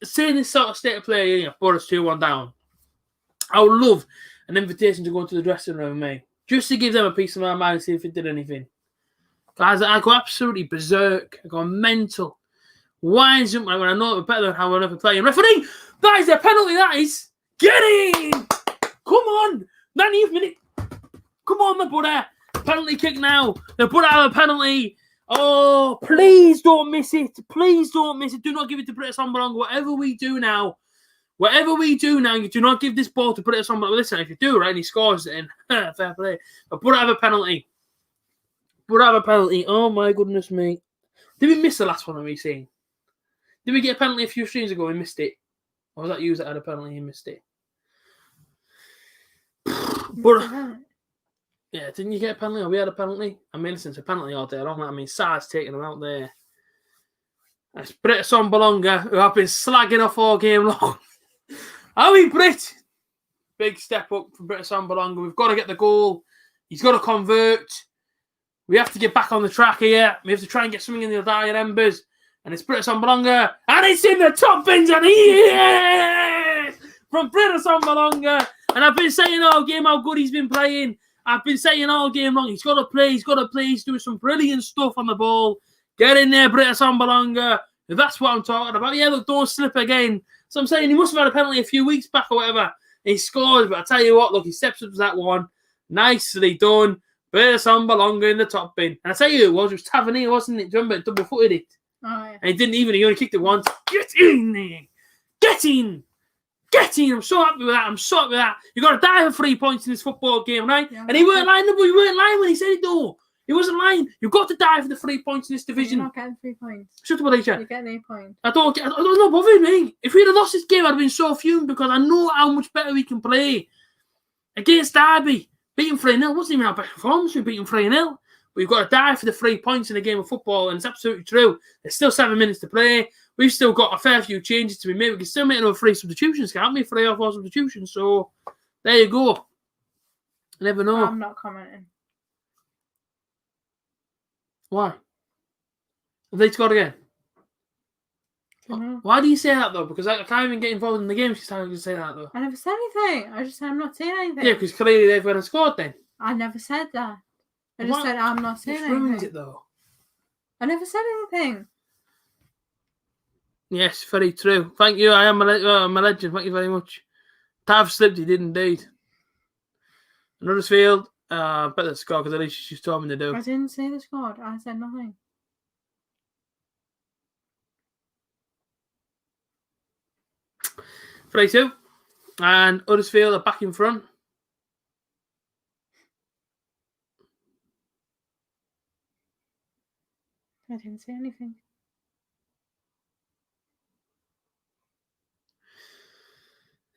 seeing this sort of state of play, Boris 2-1 down, I would love an invitation to go into the dressing room, mate. Just to give them a piece of my mind and see if it did anything. Guys, I go absolutely berserk. I go mental. Winds up when I know it better than how I'm ever playing. Referee! That is a penalty, that is! Get in! Come on! 90th minute! Come on, my brother! Penalty kick now. They put out a penalty. Oh, please don't miss it. Please don't miss it. Do not give it to Britta Sombalonga. Whatever we do now, you do not give this ball to Britta Sombalonga. Listen, if you do, right, and he scores it in, fair play. But put out a penalty. Put out a penalty. Oh, my goodness me. Did we miss the last one that we seen? Did we get a penalty a few streams ago? We missed it. Or was that you that had a penalty and missed it? But... yeah, didn't you get a penalty? Or we had a penalty? I mean, listen, it's a penalty all day long. I mean, Sar's taking them out there. That's Britta Sombalonga, who I've been slagging off all game long. Are we, Brit? Big step up from Britta Sombalonga. We've got to get the goal. He's got to convert. We have to get back on the track here. We have to try and get something in the dire embers. And it's Britta Sombalonga. And it's in the top bins. And yes! From Britta Sombalonga. And I've been saying all game how good he's been playing. I've been saying all game long, he's got to play, he's doing some brilliant stuff on the ball. Get in there, Britta Sombalonga. That's what I'm talking about. Yeah, look, don't slip again. So I'm saying he must have had a penalty a few weeks back or whatever. He scores, but I tell you what, look, he steps up to that one. Nicely done. Britta Sombalonga in the top bin. And I tell you, it was Tavernier, wasn't it? Do you remember? Double-footed it. Oh, yeah. And he only kicked it once. Get in there. Get in. Get in. I'm so happy with that. You've got to die for 3 points in this football game, right? Yeah, and he weren't lying, but he weren't lying when he said it, though. He wasn't lying. You've got to die for the 3 points in this division. You're not getting 3 points. Shut up, Alicia. You're getting 8 points. I don't know bothering me. If we'd have lost this game, I'd have been so fumed because I know how much better we can play. Against Derby, beating 3-0 wasn't even our best performance. We beat them 3-0. We've got to die for the 3 points in a game of football, and it's absolutely true. There's still 7 minutes to play. We've still got a fair few changes to be made. We can still make another 3 substitutions, can't we? 3 or 4 substitutions. So, there you go. I never know. I'm not commenting. Why? Have they scored again? Mm-hmm. Why do you say that, though? Because I can't even get involved in the game. She's trying to say that, though. I never said anything. I just said I'm not saying anything. Yeah, because clearly they've went and scored then. I never said that. I just said I'm not saying anything. Ruins it, though. I never said anything. Yes, very true. Thank you. I am a legend. Thank you very much. Tav slipped. He did indeed. Huddersfield Bet the score because at least she's told me to do. I didn't say the score. I said nothing. Three, 2. And Huddersfield are back in front. I didn't say anything.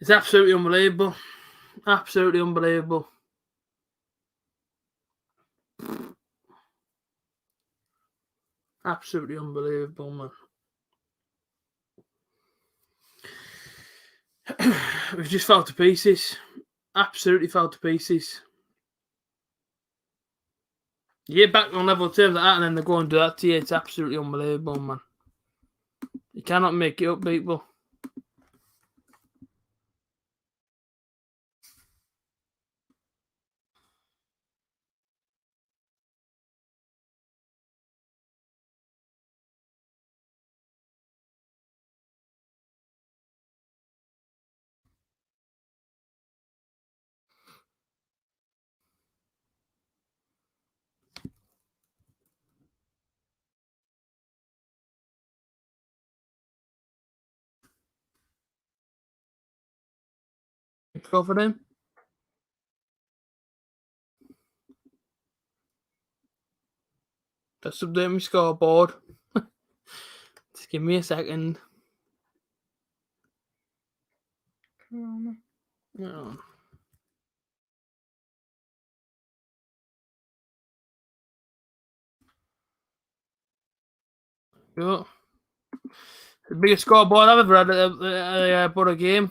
It's absolutely unbelievable. Absolutely unbelievable. Absolutely unbelievable, man. We've just fell to pieces. Absolutely fell to pieces. You get back on level terms like that and then they go and do that to you. It's absolutely unbelievable, man. You cannot make it up, people. Go for them. Just update my scoreboard. Just give me a second. Corona. No. Go. The biggest scoreboard I've ever had at a Borough game.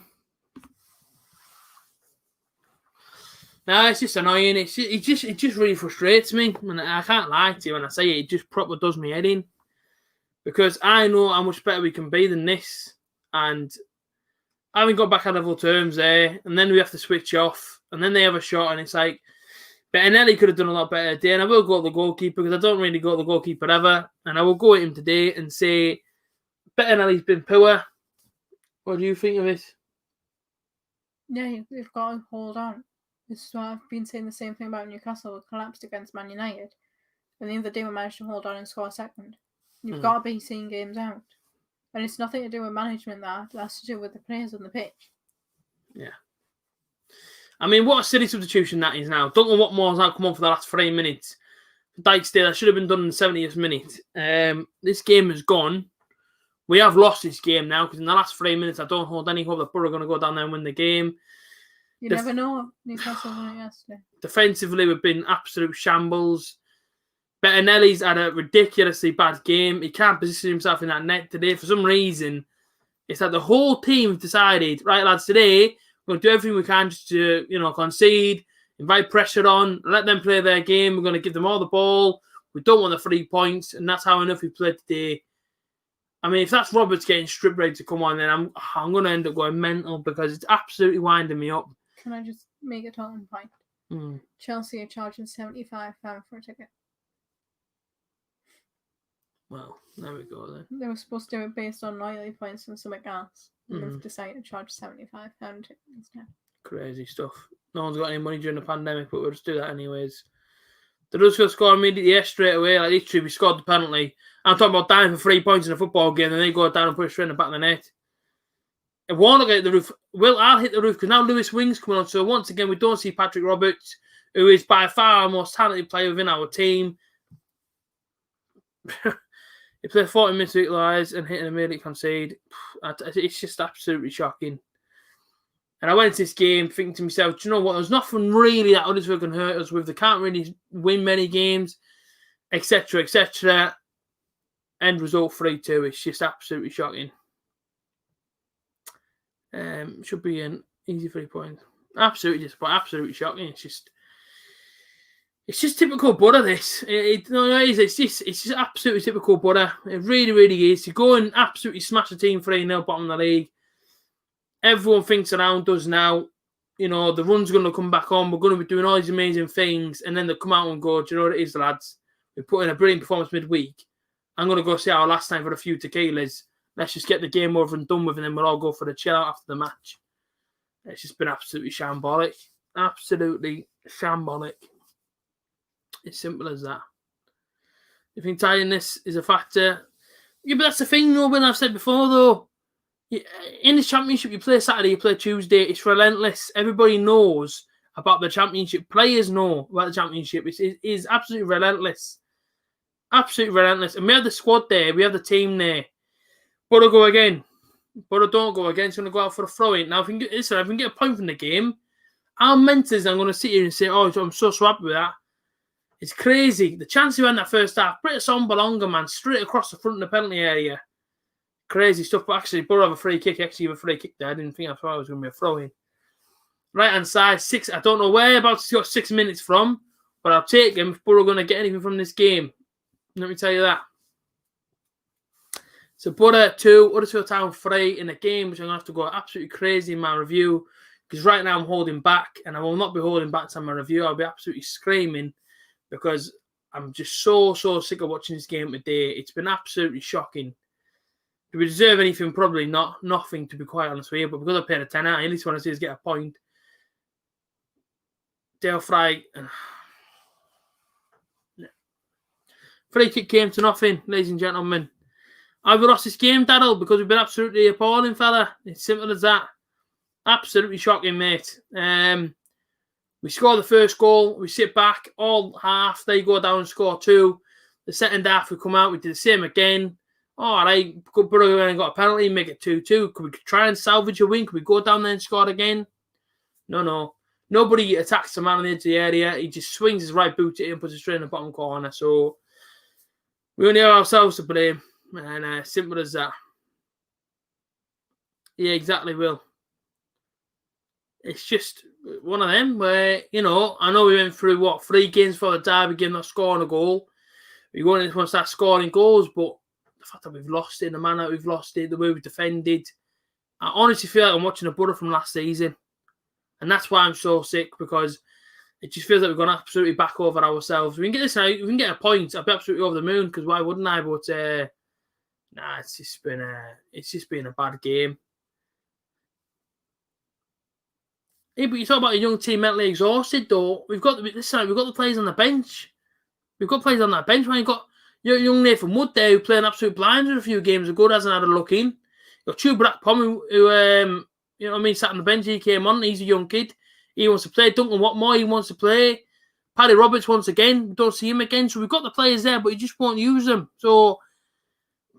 No, it's just annoying. It just really frustrates me, and I can't lie to you when I say it. It just proper does me head in because I know how much better we can be than this, and I haven't got back at level terms there, and then we have to switch off, and then they have a shot, and it's like, Bettinelli could have done a lot better today, and I will go at the goalkeeper because I don't really go at the goalkeeper ever, and I will go at him today and say, Bettinelli's been poor. What do you think of it? Yeah, you've got to hold on. This is what I've been saying the same thing about Newcastle. It collapsed against Man United. And the other day we managed to hold on and score a second. You've got to be seeing games out. And it's nothing to do with management that. That's to do with the players on the pitch. Yeah. I mean, what a silly substitution that is now. Don't know what more's out come on for the last 3 minutes. Dijksteel, that should have been done in the 70th minute. This game has gone. We have lost this game now because in the last 3 minutes, I don't hold any hope that Borough are going to go down there and win the game. You never know. Newcastle won it yesterday. Defensively, we've been absolute shambles. Bettinelli's had a ridiculously bad game. He can't position himself in that net today. For some reason, it's like the whole team have decided, right, lads, today, we're going to do everything we can just to, concede, invite pressure on, let them play their game. We're going to give them all the ball. We don't want the 3 points, and that's how enough we played today. I mean, if that's Roberts getting stripped ready to come on, then I'm going to end up going mental because it's absolutely winding me up. Can I just make a talking point? Chelsea are charging £75 for a ticket. Well, there we go then. They were supposed to do it based on loyalty points and something else. And they've decided to charge £75 instead. Crazy stuff. No one's got any money during the pandemic, but we'll just do that anyways. The Huddersfield score immediately, straight away. Like literally, we scored the penalty. I'm talking about dying for 3 points in a football game, and they go down and put it straight in the back of the net. If Warnock hit the roof, I'll hit the roof because now Lewis Wing's coming on. So once again, we don't see Patrick Roberts, who is by far our most talented player within our team. He played 40 minutes to equalise and hit an immediate concede. It's just absolutely shocking. And I went into this game thinking to myself, do you know what? There's nothing really that Huddersfield can hurt us with. They can't really win many games, etc., etc. End result 3-2. It's just absolutely shocking. Should be an easy 3 points. Absolutely disappointing. Absolutely shocking. It's just typical Borough, this. It's just absolutely typical Borough. It really, really is. To go and absolutely smash the team 3-0 bottom of the league. Everyone thinks around us now, the run's going to come back on. We're going to be doing all these amazing things. And then they come out and go, do you know what it is, lads? We put in a brilliant performance midweek. I'm going to go see our last time for a few tequilas. Let's just get the game over and done with, and then we'll all go for the chill out after the match. It's just been absolutely shambolic. Absolutely shambolic. It's simple as that. You think tiredness is a factor? Yeah, but that's the thing, though, when I've said before, though. In the Championship, you play Saturday, you play Tuesday. It's relentless. Everybody knows about the Championship. Players know about the Championship. It is absolutely relentless. Absolutely relentless. And we have the squad there. We have the team there. Boro go again. Boro don't go again. It's going to go out for a throw-in. Now, if we can get a point from the game, our mentors are going to sit here and say, oh, I'm so happy with that. It's crazy. The chance we had in that first half, British on Belonga, man, straight across the front of the penalty area. Crazy stuff. But actually, Boro have a free kick. Actually, have a free kick there. I didn't think I thought it was going to be a throw-in. Right-hand side, 6. I don't know whereabouts he's got 6 minutes from, but I'll take him if Boro are going to get anything from this game. Let me tell you that. So Boro 2, Huddersfield Town 3 in a game, which I'm going to have to go absolutely crazy in my review, because right now I'm holding back, and I will not be holding back to my review. I'll be absolutely screaming, because I'm just so sick of watching this game today. It's been absolutely shocking. Do we deserve anything? Probably not. Nothing, to be quite honest with you, but because I paid a tenner, I at least want to see us get a point. Dale Fry. Free kick came to nothing, ladies and gentlemen. Have we lost this game, Daryl? Because we've been absolutely appalling, fella. It's simple as that. Absolutely shocking, mate. We score the first goal. We sit back all half. They go down and score 2. The second half, we come out. We do the same again. All right, good brother, got a penalty, make it 2-2. Could we try and salvage a win? Could we go down there and score again? No. Nobody attacks the man on the edge of the area. He just swings his right boot at it and puts it straight in the bottom corner. So we only have ourselves to blame. And simple as that. Yeah, exactly, Will. It's just one of them where, I know we went through, 3 games for the derby game, not scoring a goal. We're going to start scoring goals, but the fact that we've lost it, the manner we've lost it, the way we've defended, I honestly feel like I'm watching a Boro from last season. And that's why I'm so sick, because it just feels like we've gone absolutely back over ourselves. We can get this out, we can get a point. I'd be absolutely over the moon, because why wouldn't I? But it's just been a bad game. Yeah, but you talk about a young team mentally exhausted, though. We've got the players on the bench. We've got players on that bench. When you've got your young Nathan Wood there, who played an absolute blinder a few games ago, hasn't had a look in. You've got Chu Blackpom, who sat on the bench. He came on. He's a young kid. He wants to play. Duncan Watmore, he wants to play. Paddy Roberts once again. We don't see him again. So we've got the players there, but he just won't use them. So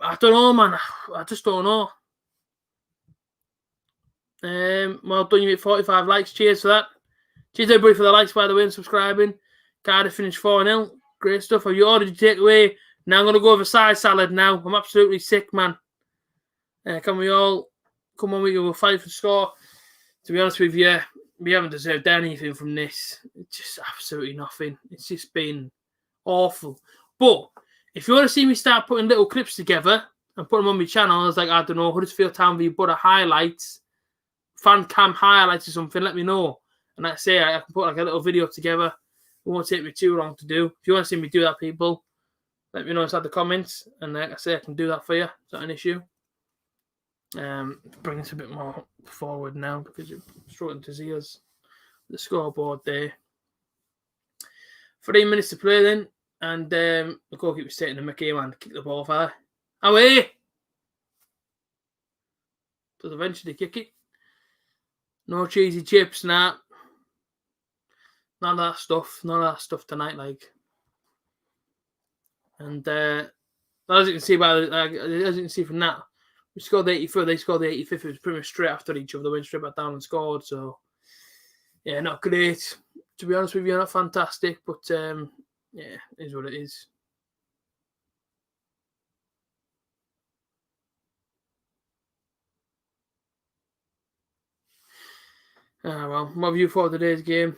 I don't know, man. I just don't know. Well done, you hit 45 likes. Cheers for that. Cheers everybody for the likes, by the way, and subscribing. Cardiff finished 4-0. Great stuff. Have you ordered your takeaway? Now I'm going to go over side salad now. I'm absolutely sick, man. Can we all come on, we will fight for score. To be honest with you, we haven't deserved anything from this. It's just absolutely nothing. It's just been awful. But if you want to see me start putting little clips together and put them on my channel, I was like, I don't know, Huddersfield Town v Boro highlights, fan cam highlights or something, let me know. And like I say, I can put like a little video together. It won't take me too long to do. If you want to see me do that, people, let me know inside the comments. And like I say, I can do that for you. It's not an issue. Bring this a bit more forward now, because you're struggling to see us. The scoreboard there. 3 minutes to play then. And the goalkeeper's taking the Mickey, man. Kick the ball, fella. Away! Does eventually kick it. No cheesy chips, nah. None of that stuff tonight, like. And as you can see from that, we scored the 84th, they scored the 85th. It was pretty much straight after each other. They went straight back down and scored. So yeah, not great. To be honest with you, not fantastic, but yeah, it is what it is. Well, what have you thought of today's game?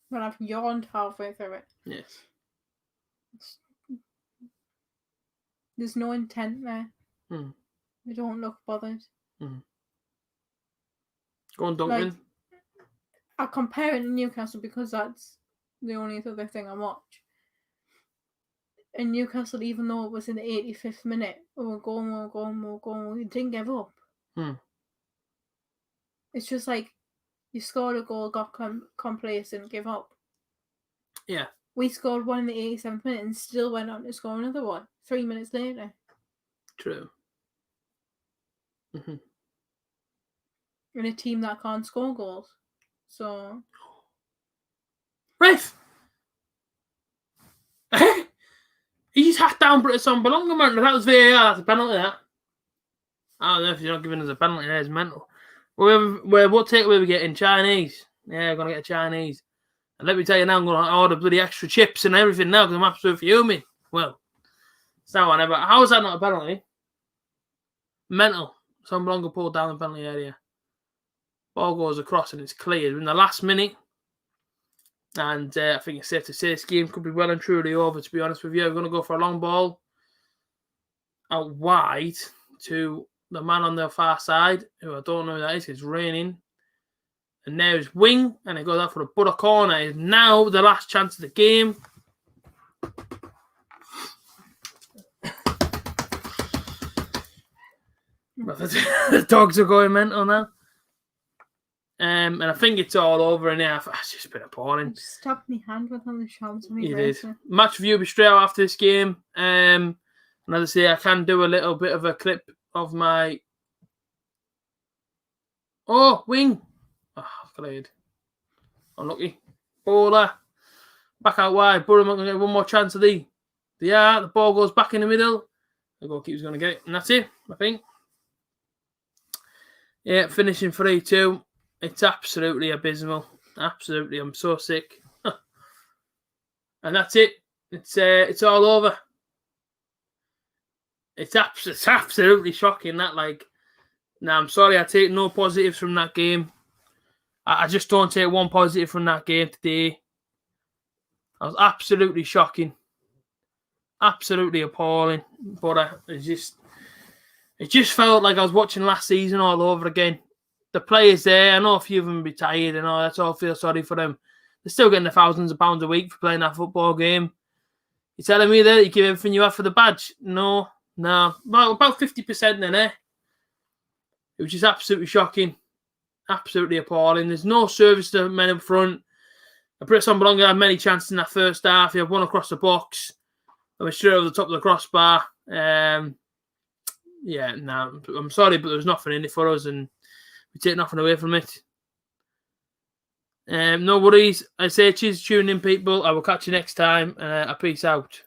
Well, I've yawned halfway through it. Yes. There's no intent there. They don't look bothered. Go on, Duncan. Like, I compare it to Newcastle because that's the only other thing I watch. And Newcastle, even though it was in the 85th minute, we're going, we didn't give up. It's just like, you scored a goal, got complacent, give up. Yeah. We scored one in the 87th minute and still went on to score another one 3 minutes later. True. Mm-hmm. In a team that can't score goals. So. Ref! He just hacked down Britton Belonga, man. That was VAR. That's a penalty, that. I don't know if you're not giving us a penalty there. It's mental. What takeaway we get in Chinese? Yeah, we're going to get a Chinese. And let me tell you now, I'm going to order bloody extra chips and everything now because I'm absolutely fuming. Well, it's not whatever. How is that not a penalty? Mental. Some longer pulled down the penalty area. Ball goes across and it's cleared in the last minute. And I think it's safe to say this game could be well and truly over, to be honest with you. We're going to go for a long ball out wide to the man on the far side, who I don't know who that is. It's raining. And there's Wing, and it goes out for a butter corner. It's now the last chance of the game. The dogs are going mental now. And I think it's all over, and yeah, it's just been appalling. I just stabbed my hand with on the shoulder. You did. Match review will be straight out after this game. And as I say, I can do a little bit of a clip of my... Oh, Wing! Oh, glad. Unlucky. Bowler. Back out wide. Borough going to get one more chance of the... Yeah, the ball goes back in the middle. The goalkeeper's going to get it. And that's it, I think. Yeah, finishing 3-2. It's absolutely abysmal. Absolutely. I'm so sick. And that's it. It's all over. It's absolutely shocking that, like... Now, I'm sorry, I take no positives from that game. I just don't take one positive from that game today. I was absolutely shocking. Absolutely appalling. But it just felt like I was watching last season all over again. The players there, I know a few of them will be tired and all, that's all, I feel sorry for them. They're still getting the thousands of pounds a week for playing that football game. You're telling me that you give everything you have for the badge? No. About 50% then, eh? It was just absolutely shocking. Absolutely appalling. There's no service to men up front. Britton Belonga had many chances in that first half. He had one across the box. I was straight over the top of the crossbar. I'm sorry, but there was nothing in it for us, and we take nothing away from it. No worries. I say cheers for tuning in, people. I will catch you next time. Peace out.